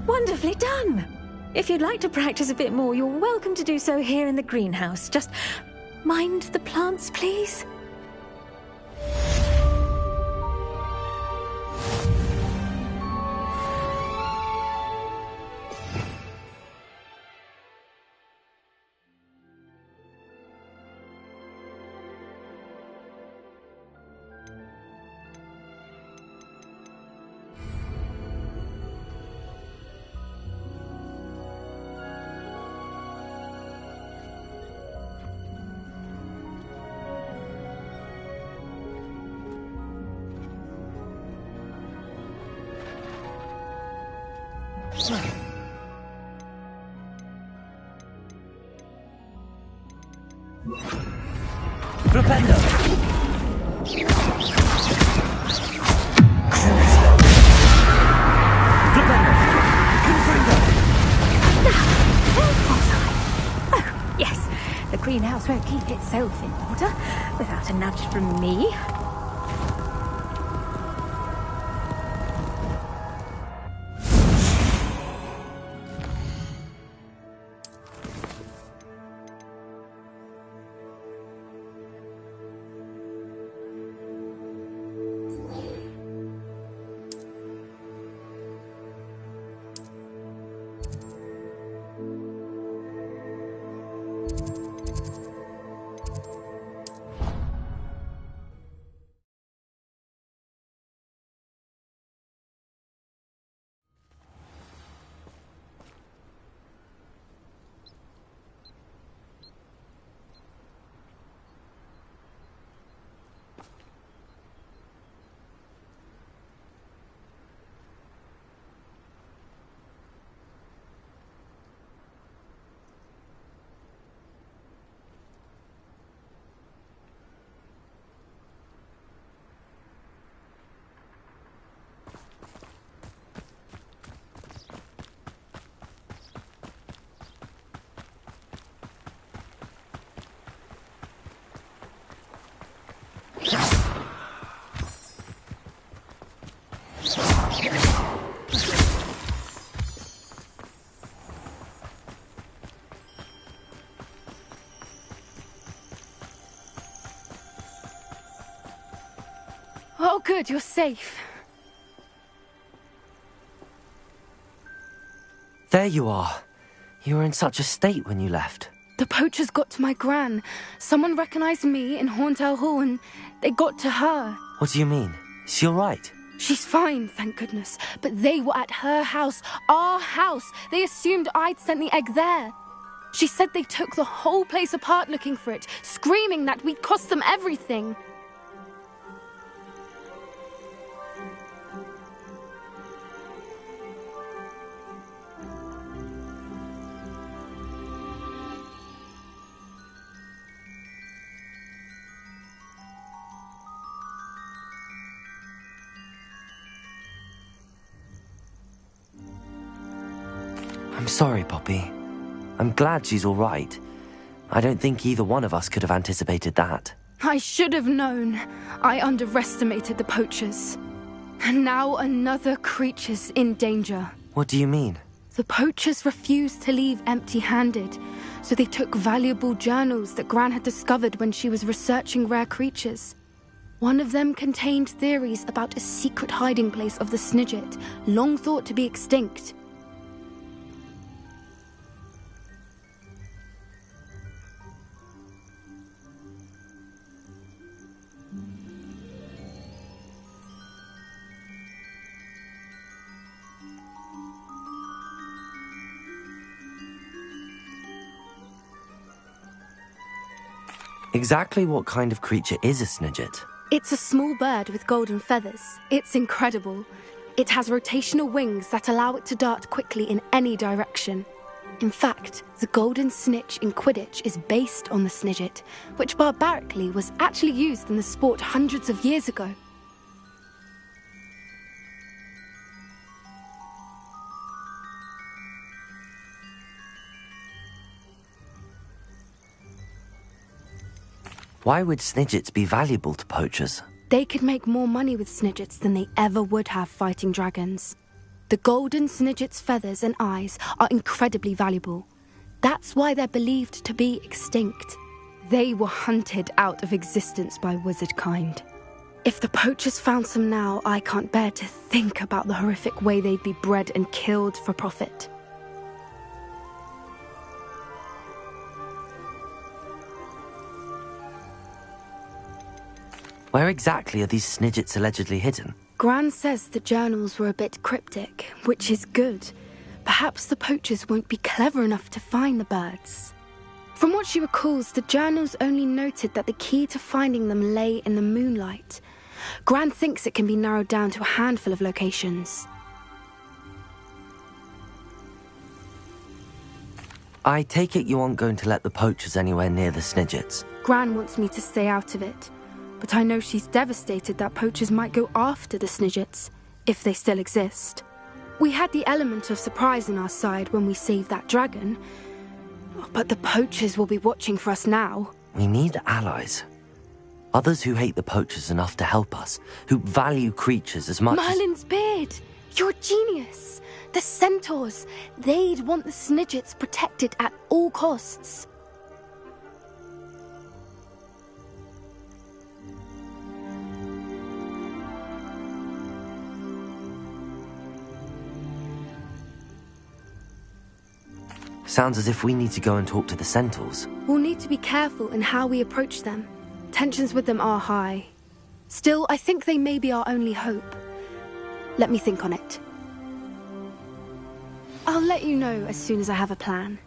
Wonderfully done! If you'd like to practice a bit more, you're welcome to do so here in the greenhouse. Just mind the plants, please. Flipendo! Flipendo! Confringo! Oh, yes. The greenhouse won't keep itself in order without a nudge from me. Oh, good, you're safe. There you are. You were in such a state when you left. The poachers got to my gran. Someone recognized me in Horntail Hall and they got to her. What do you mean? Is she all right? She's fine, thank goodness. But they were at her house, our house. They assumed I'd sent the egg there. She said they took the whole place apart looking for it, screaming that we'd cost them everything. I'm sorry, Poppy. I'm glad she's all right. I don't think either one of us could have anticipated that. I should have known. I underestimated the poachers. And now another creature's in danger. What do you mean? The poachers refused to leave empty-handed, so they took valuable journals that Gran had discovered when she was researching rare creatures. One of them contained theories about a secret hiding place of the Snidget, long thought to be extinct. Exactly what kind of creature is a snidget? It's a small bird with golden feathers. It's incredible. It has rotational wings that allow it to dart quickly in any direction. In fact, the golden snitch in Quidditch is based on the snidget, which barbarically was actually used in the sport hundreds of years ago. Why would snidgets be valuable to poachers? They could make more money with snidgets than they ever would have fighting dragons. The golden snidget's feathers and eyes are incredibly valuable. That's why they're believed to be extinct. They were hunted out of existence by wizard kind. If the poachers found some now, I can't bear to think about the horrific way they'd be bred and killed for profit. Where exactly are these snidgets allegedly hidden? Gran says the journals were a bit cryptic, which is good. Perhaps the poachers won't be clever enough to find the birds. From what she recalls, the journals only noted that the key to finding them lay in the moonlight. Gran thinks it can be narrowed down to a handful of locations. I take it you aren't going to let the poachers anywhere near the snidgets. Gran wants me to stay out of it. But I know she's devastated that poachers might go after the snidgets, if they still exist. We had the element of surprise on our side when we saved that dragon, but the poachers will be watching for us now. We need allies. Others who hate the poachers enough to help us, who value creatures as much Merlin's beard! You're a genius! The centaurs! They'd want the snidgets protected at all costs. Sounds as if we need to go and talk to the centaurs. We'll need to be careful in how we approach them. Tensions with them are high. Still, I think they may be our only hope. Let me think on it. I'll let you know as soon as I have a plan.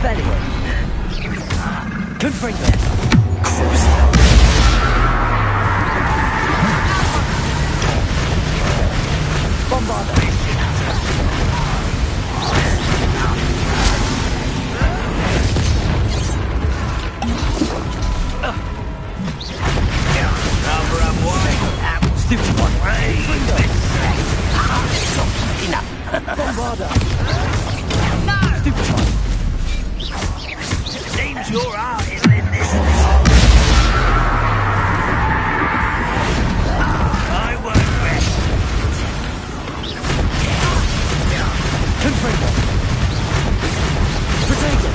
Revelio. Confringo. Bombarda. Stupid one. Enough. Bombarda. Stupid one. Seems your heart isn't in this. I won't rest. Confringo. Potato.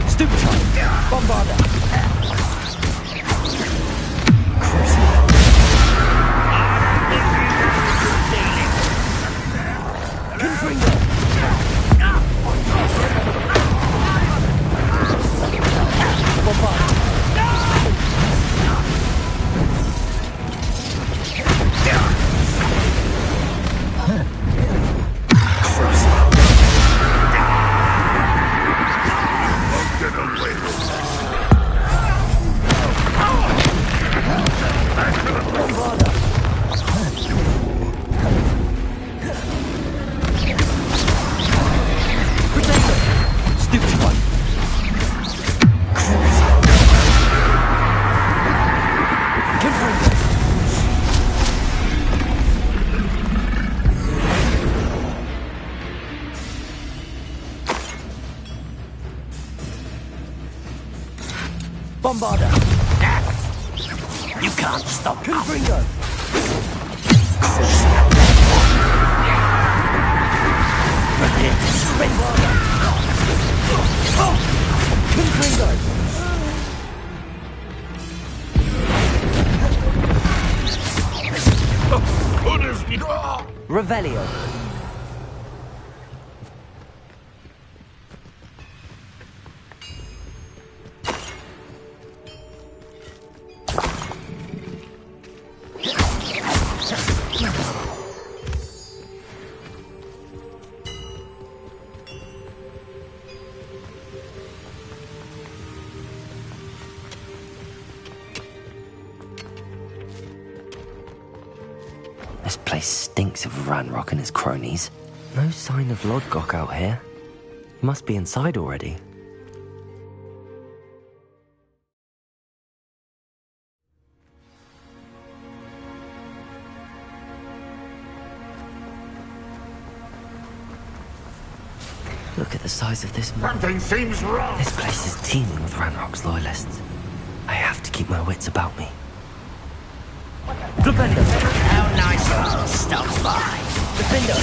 Stupid one. Bombarda. Confringo. Bombarda. Stupid one. Confringo. Bombarda. You can't stop Confringo. Bombarda. Confringo. Revelio. This place stinks of Ranrock and his cronies. No sign of Lodgok out here. He must be inside already. Look at the size of this mine. Something seems wrong. This place is teeming with Ranrock's loyalists. I have to keep my wits about me. Defender! How nice of you to stop by. Defender!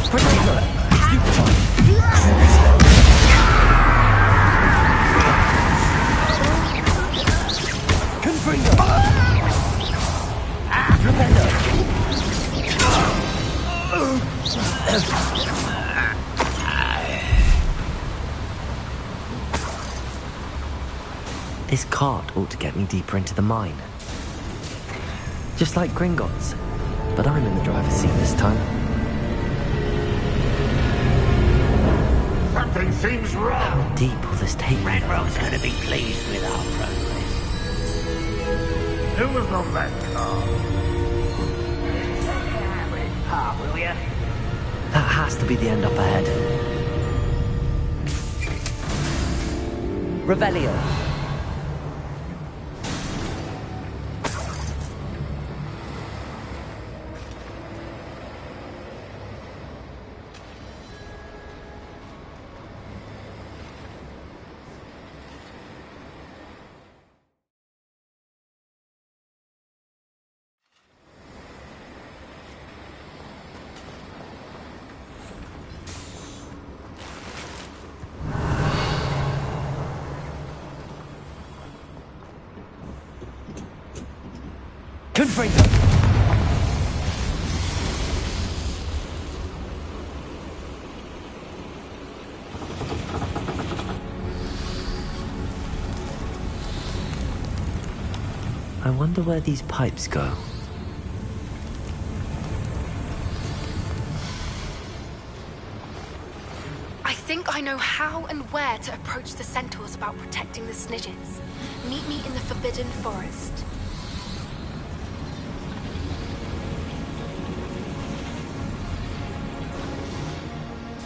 Protector! Stupid one! Confringo! Defender! This cart ought to get me deeper into the mine. Just like Gringotts, but I'm in the driver's seat this time. Something seems wrong. How deep will this take me? Ranrock's going to be pleased with our progress. Who was on that car? Park, will ya? That has to be the end up ahead. Revelio. Confringo! I wonder where these pipes go. I know how and where to approach the centaurs about protecting the Snidgets. Meet me in the Forbidden Forest.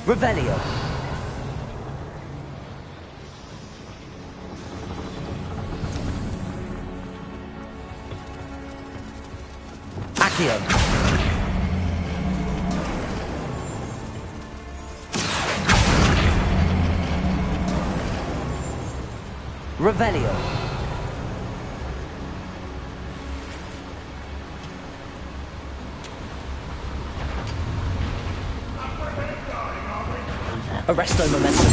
Revelio. Accio. Revelio. Arresto momentum.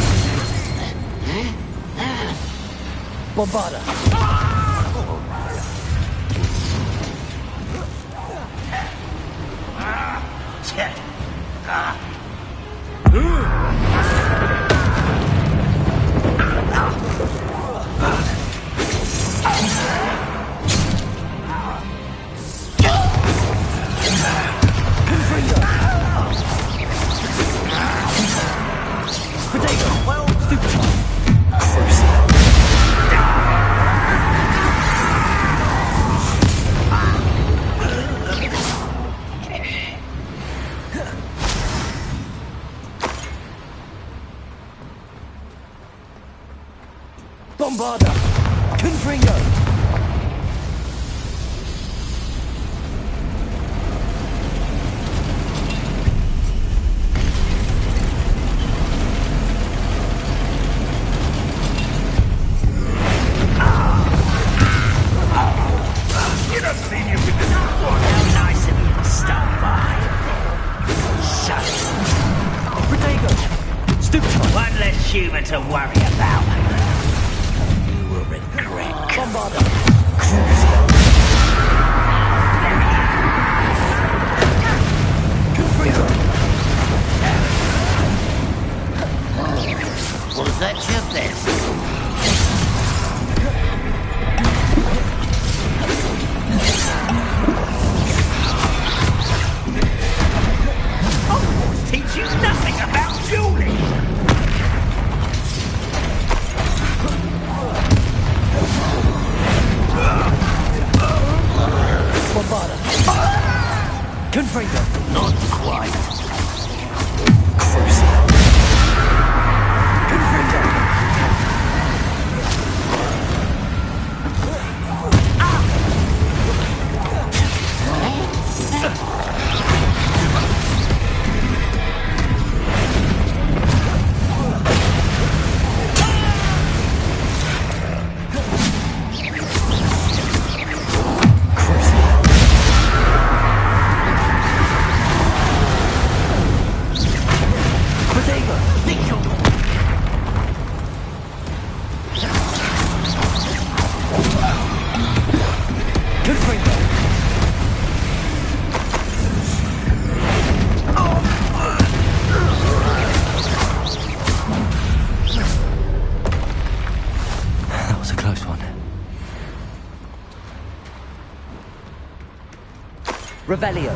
Bombarda. Bombarda! Confringo! You don't see you with this one. How nice of you to stop by. Shut it. Protego! Stupid! One less human to worry about. Regret. Bombarda. Was that your best? Hogwarts teach you nothing about dueling. Bombarda. Confringo. Not quite. Revelio.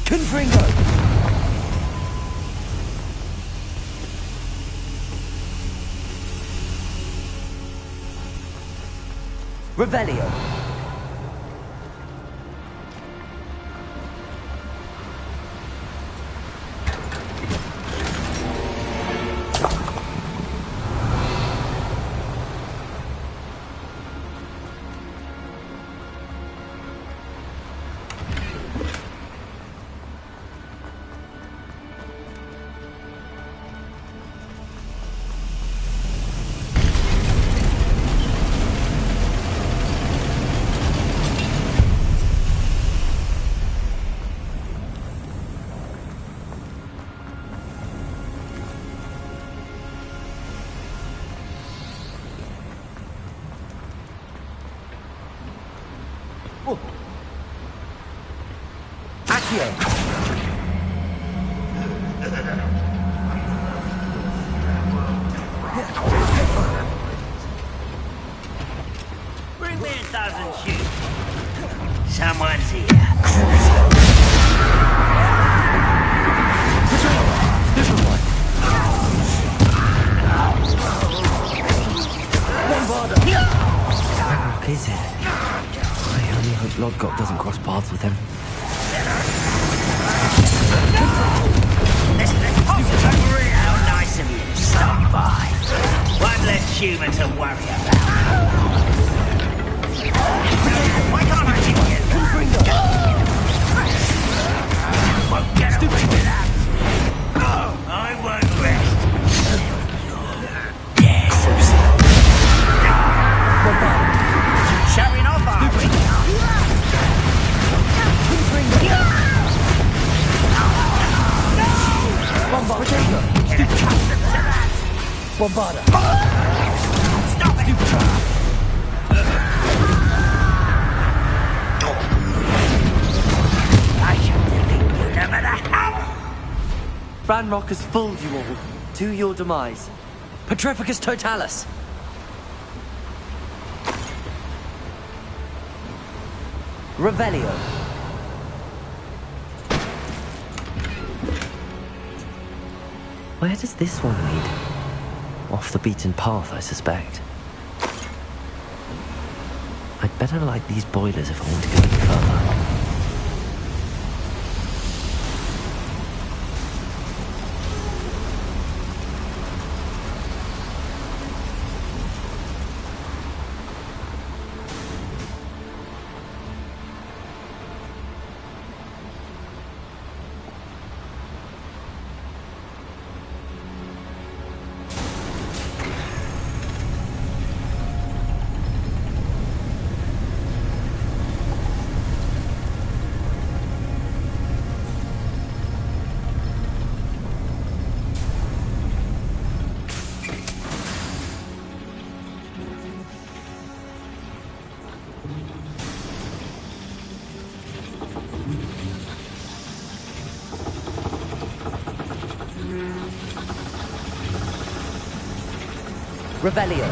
Confringo. Revelio. Bring me 1,000 shoes. Someone's here. Lodgok doesn't cross paths with him. Listen, it's really how nice of you to stop by. One less human to worry about. Why can't I give you? Won't get away with that. I won't rest. Yes. Showing off, are we? Bombarda! Stop it! I shall defeat you no matter how! Ranrock has fooled you all, to your demise. Petrificus Totalis! Revelio. Where does this one lead? Off the beaten path, I suspect. I'd better light these boilers if I want to go any further. Revelio.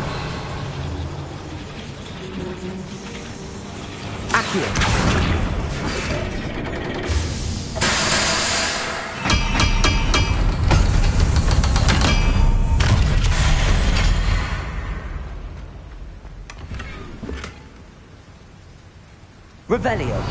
Accio. Revelio.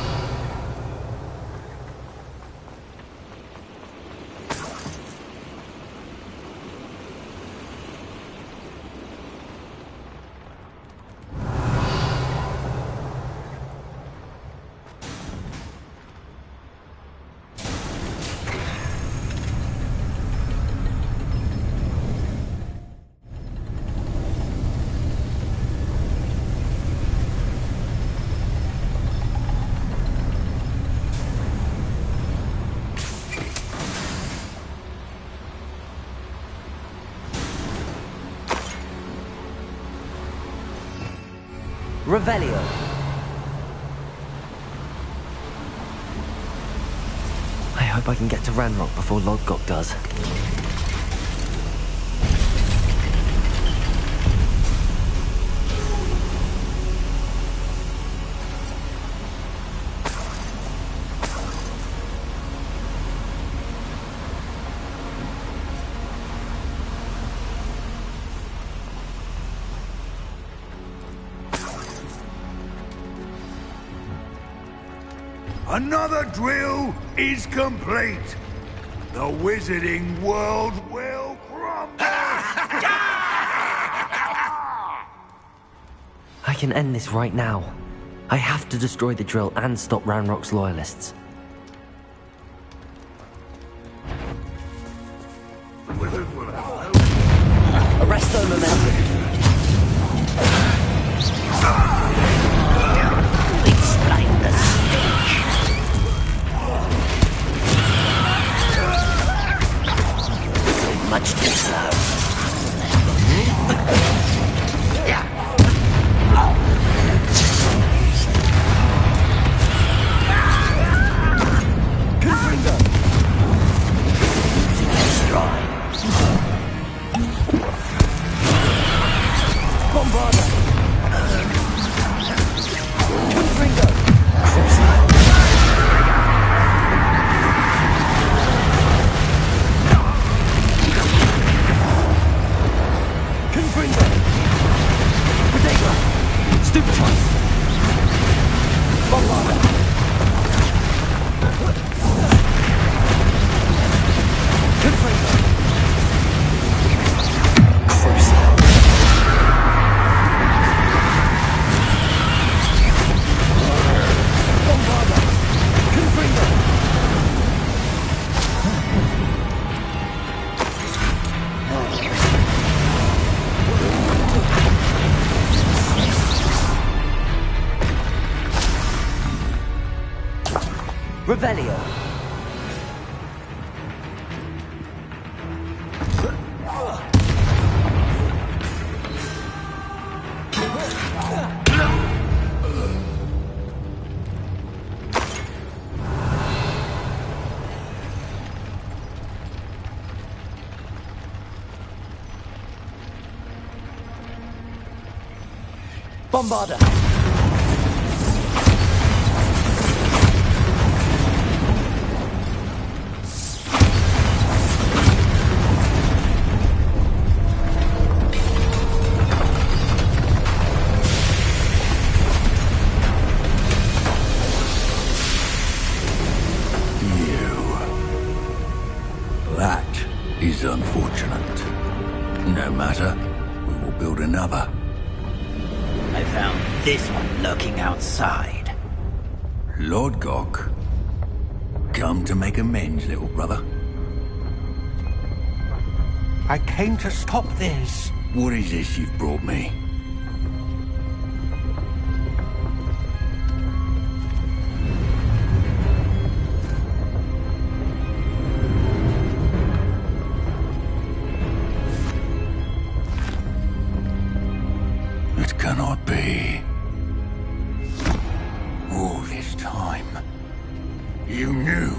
Revelio. I hope I can get to Ranrock before Lodgok does. Another drill is complete. The wizarding world will crumble. I can end this right now. I have to destroy the drill and stop Ranrock's loyalists. Arresto momentum. Explain the speech. So much deserved. Revelio. Bombarder. That is unfortunate. No matter, we will build another. I found this one lurking outside. Lord Gok, come to make amends, little brother. I came to stop this. What is this you've brought me? It cannot be. All this time, you knew.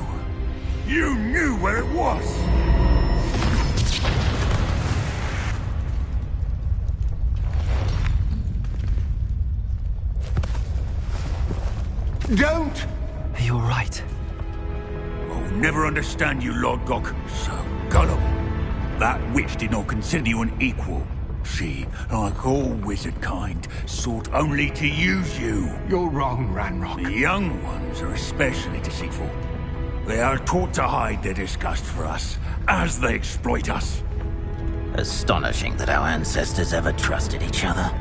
You knew where it was! Don't! You're right. I'll never understand you, Lord Gok. So gullible. That witch did not consider you an equal. She, like all wizard kind, sought only to use you. You're wrong, Ranrock. The young ones are especially deceitful. They are taught to hide their disgust for us, as they exploit us. Astonishing that our ancestors ever trusted each other.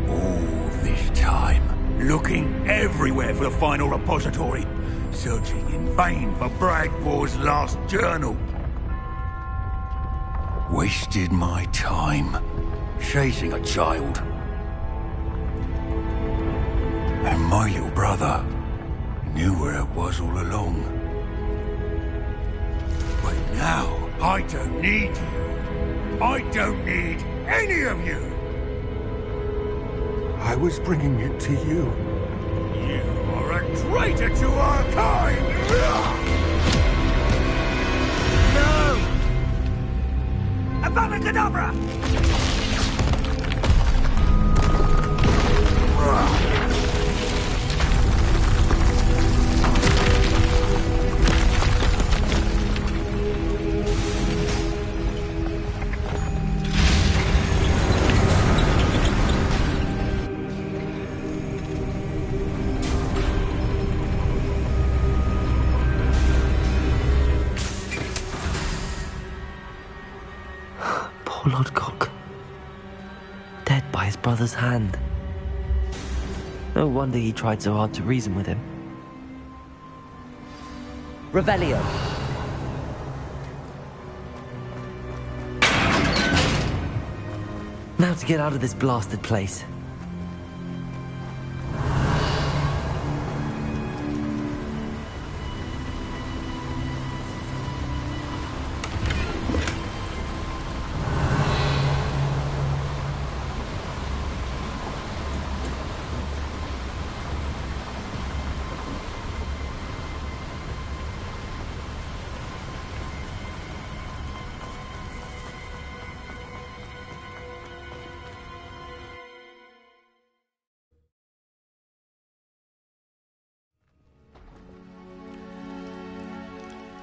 All this time, looking everywhere for the final repository, searching in vain for Bragbor's last journal. Wasted my time, chasing a child. And my little brother knew where it was all along. But now, I don't need you. I don't need any of you. I was bringing it to you. You are a traitor to our kind! No! Avada Kedavra! Poor Lord Gok. Dead by his brother's hand. No wonder he tried so hard to reason with him. Revelio. Now to get out of this blasted place.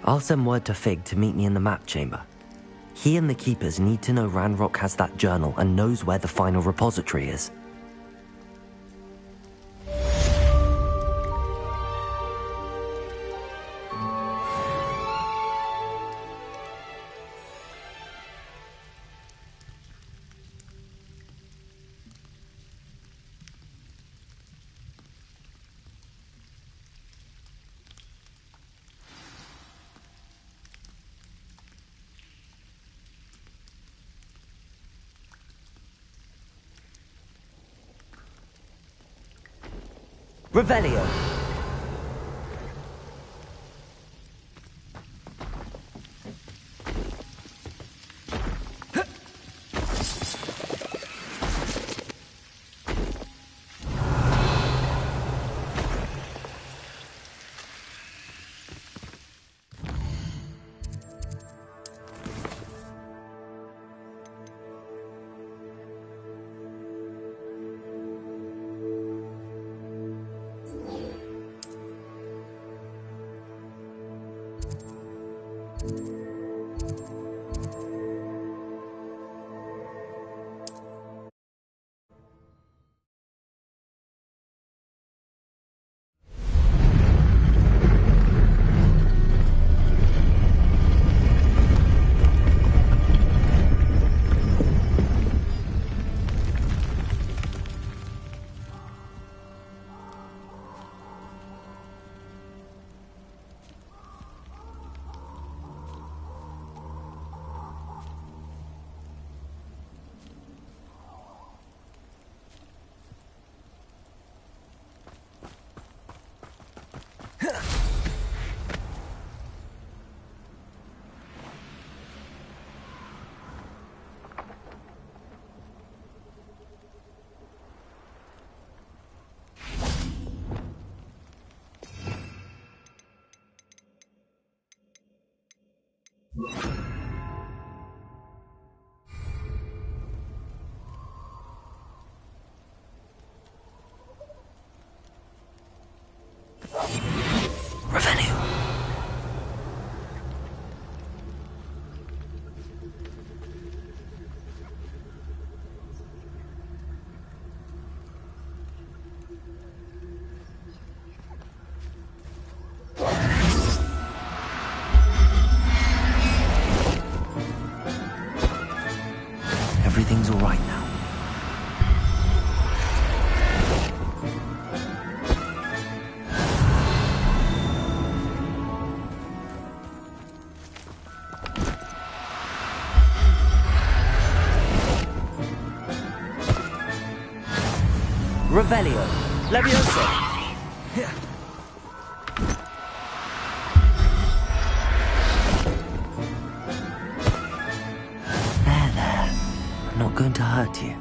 I'll send word to Fig to meet me in the map chamber. He and the Keepers need to know Ranrock has that journal and knows where the final repository is. Revelio. everything's all right now. Revelio. Levioso. There. I'm not going to hurt you.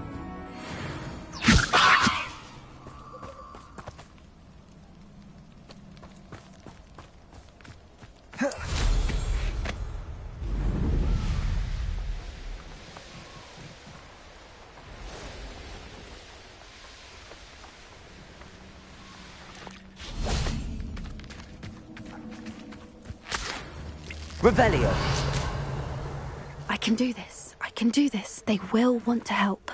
Revelio. I can do this. I can do this. They will want to help.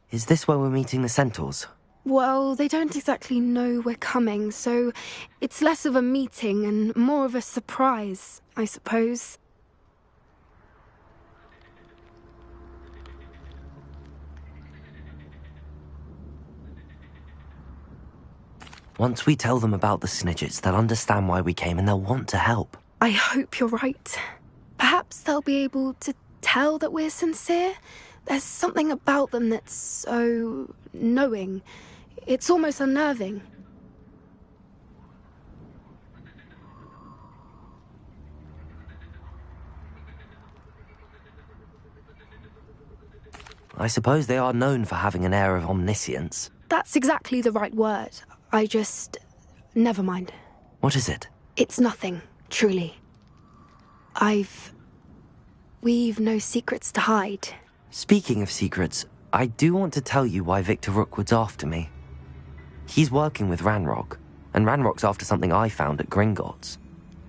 Is this where we're meeting the centaurs? Well, they don't exactly know we're coming, so it's less of a meeting and more of a surprise, I suppose. Once we tell them about the Snidgets, they'll understand why we came and they'll want to help. I hope you're right. Perhaps they'll be able to tell that we're sincere. There's something about them that's so knowing. It's almost unnerving. I suppose they are known for having an air of omniscience. That's exactly the right word. Never mind. What is it? It's nothing, truly. We've no secrets to hide. Speaking of secrets, I do want to tell you why Victor Rookwood's after me. He's working with Ranrock, and Ranrock's after something I found at Gringotts.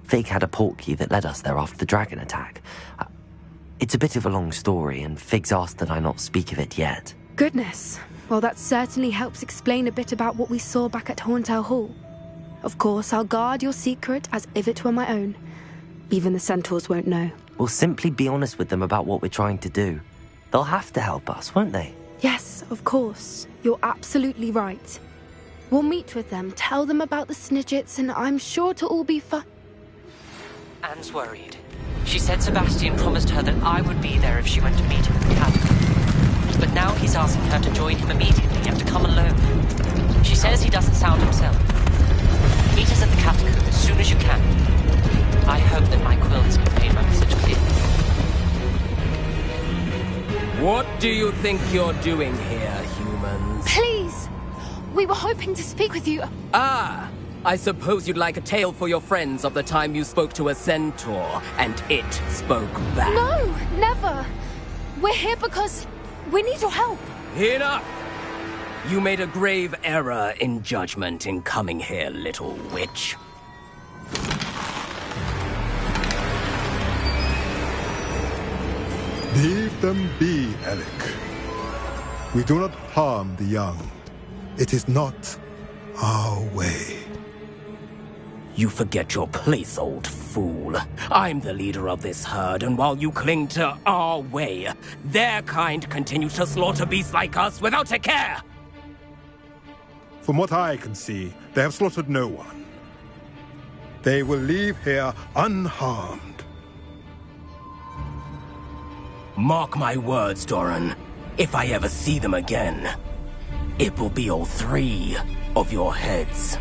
Fig had a portkey that led us there after the dragon attack. It's a bit of a long story, and Fig's asked that I not speak of it yet. Goodness. Well, that certainly helps explain a bit about what we saw back at Horntail Hall. Of course, I'll guard your secret as if it were my own. Even the centaurs won't know. We'll simply be honest with them about what we're trying to do. They'll have to help us, won't they? Yes, of course. You're absolutely right. We'll meet with them, tell them about the Snidgets, and I'm sure it'll all be fun. Anne's worried. She said Sebastian promised her that I would be there if she went to meet him at the cabin. But now he's asking her to join him immediately and to come alone. She says he doesn't sound himself. Meet us at the catacomb as soon as you can. I hope that my quill has conveyed my message clearly. What do you think you're doing here, humans? Please! We were hoping to speak with you. Ah! I suppose you'd like a tale for your friends of the time you spoke to a centaur, and it spoke back. No! Never! We're here because we need your help. Enough! You made a grave error in judgment in coming here, little witch. Leave them be, Alec. We do not harm the young. It is not our way. You forget your place, old fool. I'm the leader of this herd, and while you cling to our way, their kind continue to slaughter beasts like us without a care! From what I can see, they have slaughtered no one. They will leave here unharmed. Mark my words, Doran. If I ever see them again, it will be all 3 of your heads.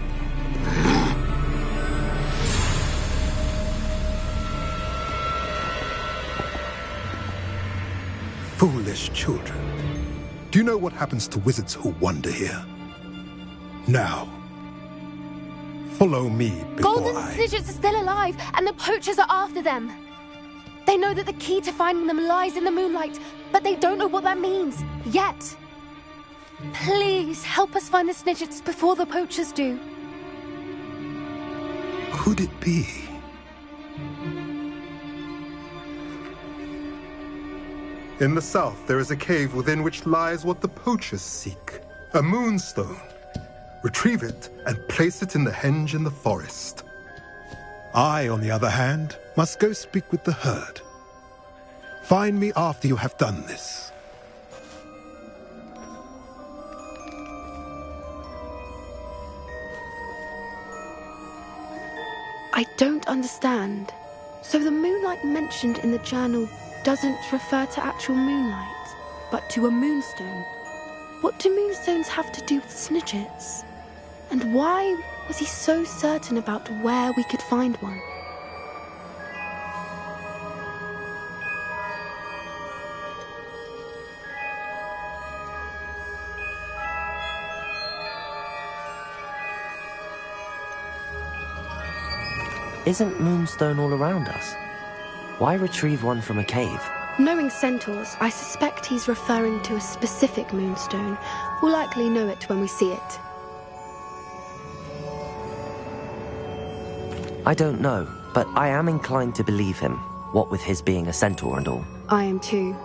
Foolish children. Do you know what happens to wizards who wander here? Now, follow me before Golden Snidgets are still alive, and the poachers are after them. They know that the key to finding them lies in the moonlight, but they don't know what that means, yet. Please, help us find the Snidgets before the poachers do. Could it be? In the south, there is a cave within which lies what the poachers seek. A moonstone. Retrieve it and place it in the henge in the forest. I, on the other hand, must go speak with the herd. Find me after you have done this. I don't understand. So the moonlight mentioned in the journal doesn't refer to actual moonlight, but to a moonstone. What do moonstones have to do with snidgets? And why was he so certain about where we could find one? Isn't moonstone all around us? Why retrieve one from a cave? Knowing centaurs, I suspect he's referring to a specific moonstone. We'll likely know it when we see it. I don't know, but I am inclined to believe him, what with his being a centaur and all. I am too.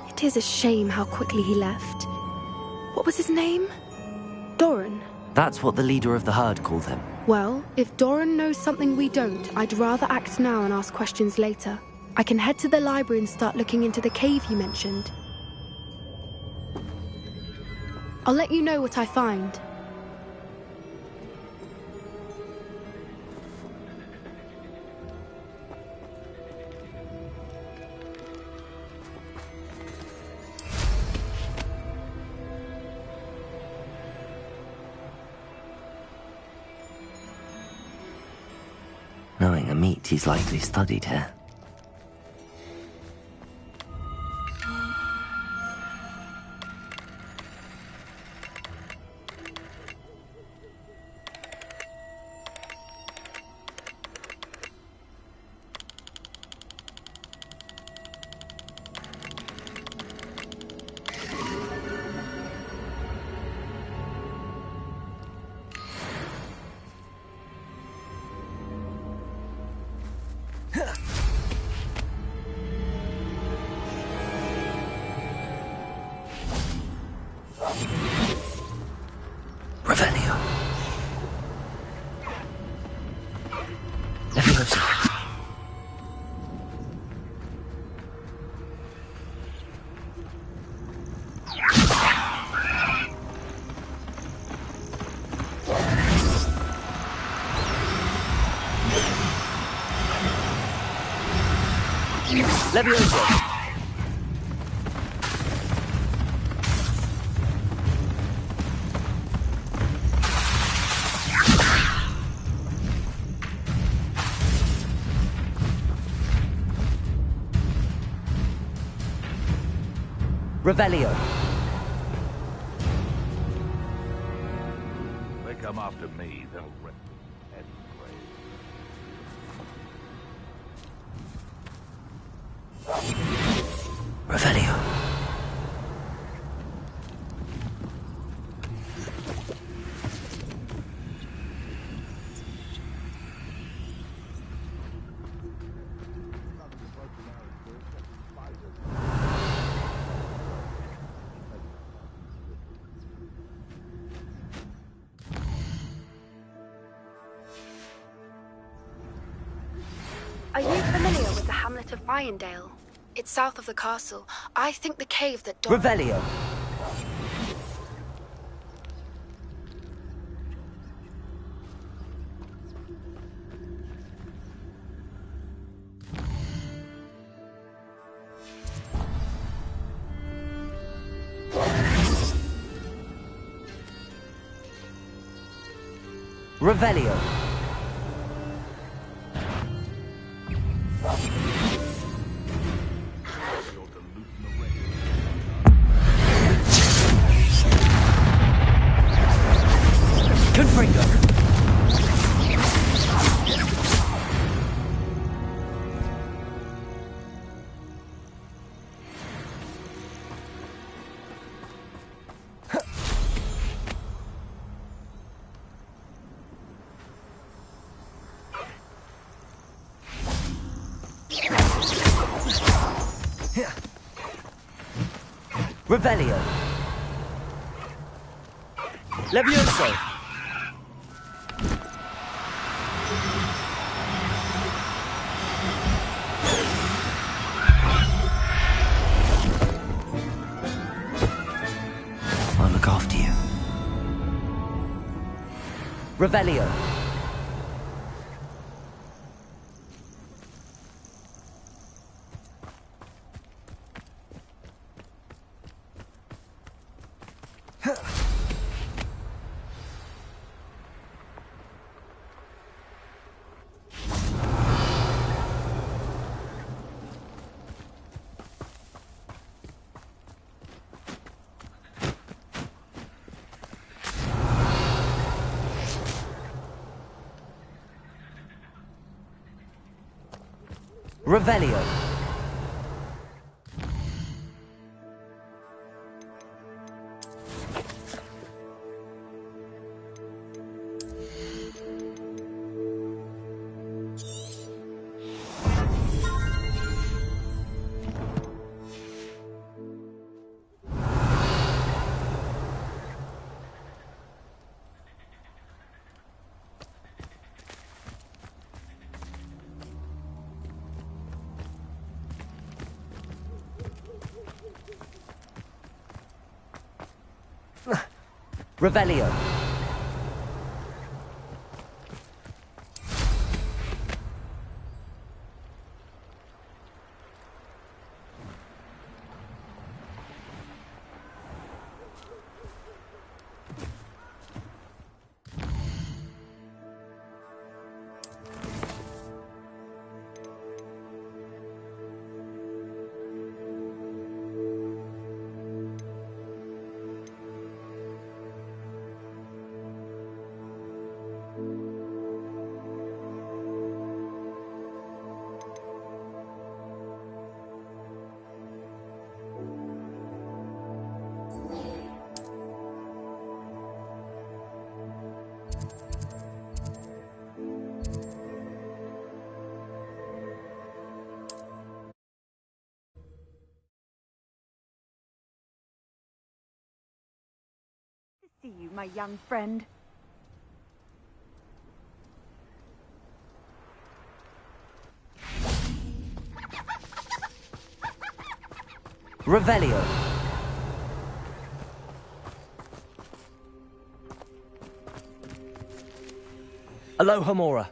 It is a shame how quickly he left. What was his name? Doran. That's what the leader of the herd called him. Well, if Doran knows something we don't, I'd rather act now and ask questions later. I can head to the library and start looking into the cave you mentioned. I'll let you know what I find. Knowing a meat, he's likely studied here. Levioso! Revelio. They come after me, they'll rip head Revelio. Are you familiar with the hamlet of Irondale? It's south of the castle. I think the cave that Revelio. Revelio. Confringo. Revelio. Levioso. Revelio. Revelio. Revelio. See you, my young friend. Revelio. Aloha Mora.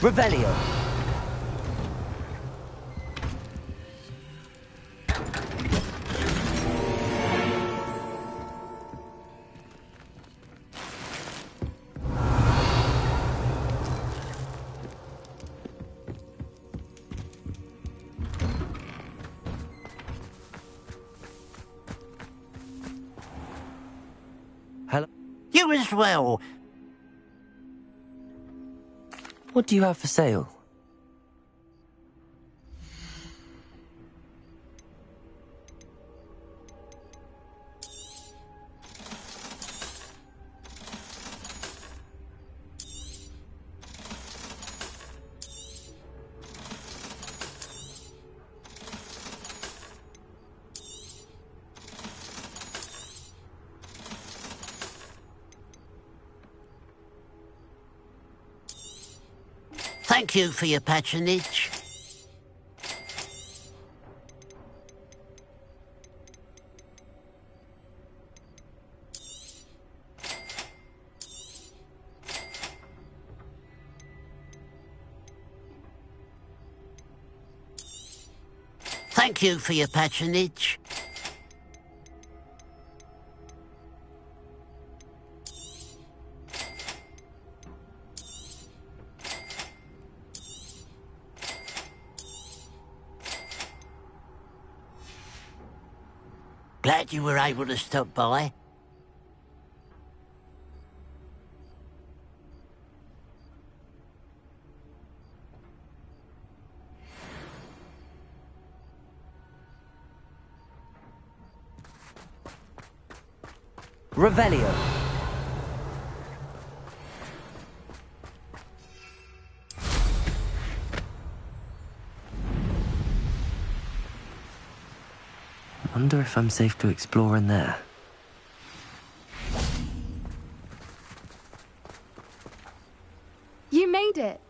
Revelio. Hello? You as well. What do you have for sale? Thank you for your patronage. Thank you for your patronage. Glad you were able to stop by. Revelio. Wonder if I'm safe to explore in there. made it!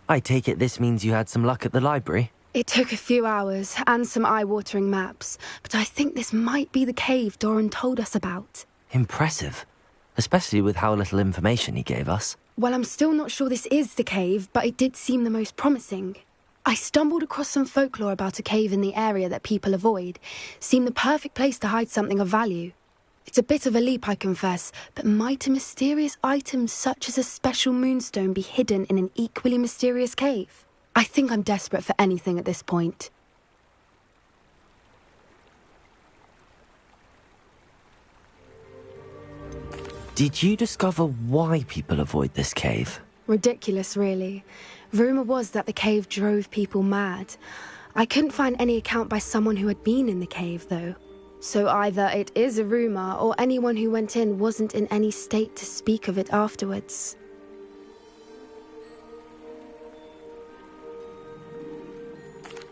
I take it this means you had some luck at the library? It took a few hours and some eye-watering maps, but I think this might be the cave Doran told us about. Impressive. Especially with how little information he gave us. Well, I'm still not sure this is the cave, but it did seem the most promising. I stumbled across some folklore about a cave in the area that people avoid. Seemed the perfect place to hide something of value. It's a bit of a leap, I confess, but might a mysterious item such as a special moonstone be hidden in an equally mysterious cave? I think I'm desperate for anything at this point. Did you discover why people avoid this cave? Ridiculous, really. Rumour was that the cave drove people mad. I couldn't find any account by someone who had been in the cave, though. So either it is a rumour, or anyone who went in wasn't in any state to speak of it afterwards.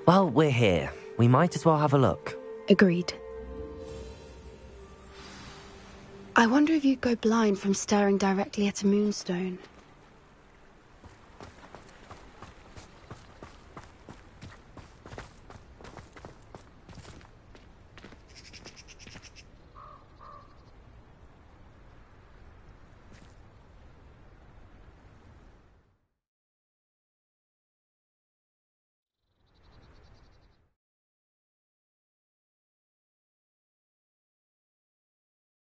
Well, we're here. We might as well have a look. Agreed. I wonder if you'd go blind from staring directly at a moonstone.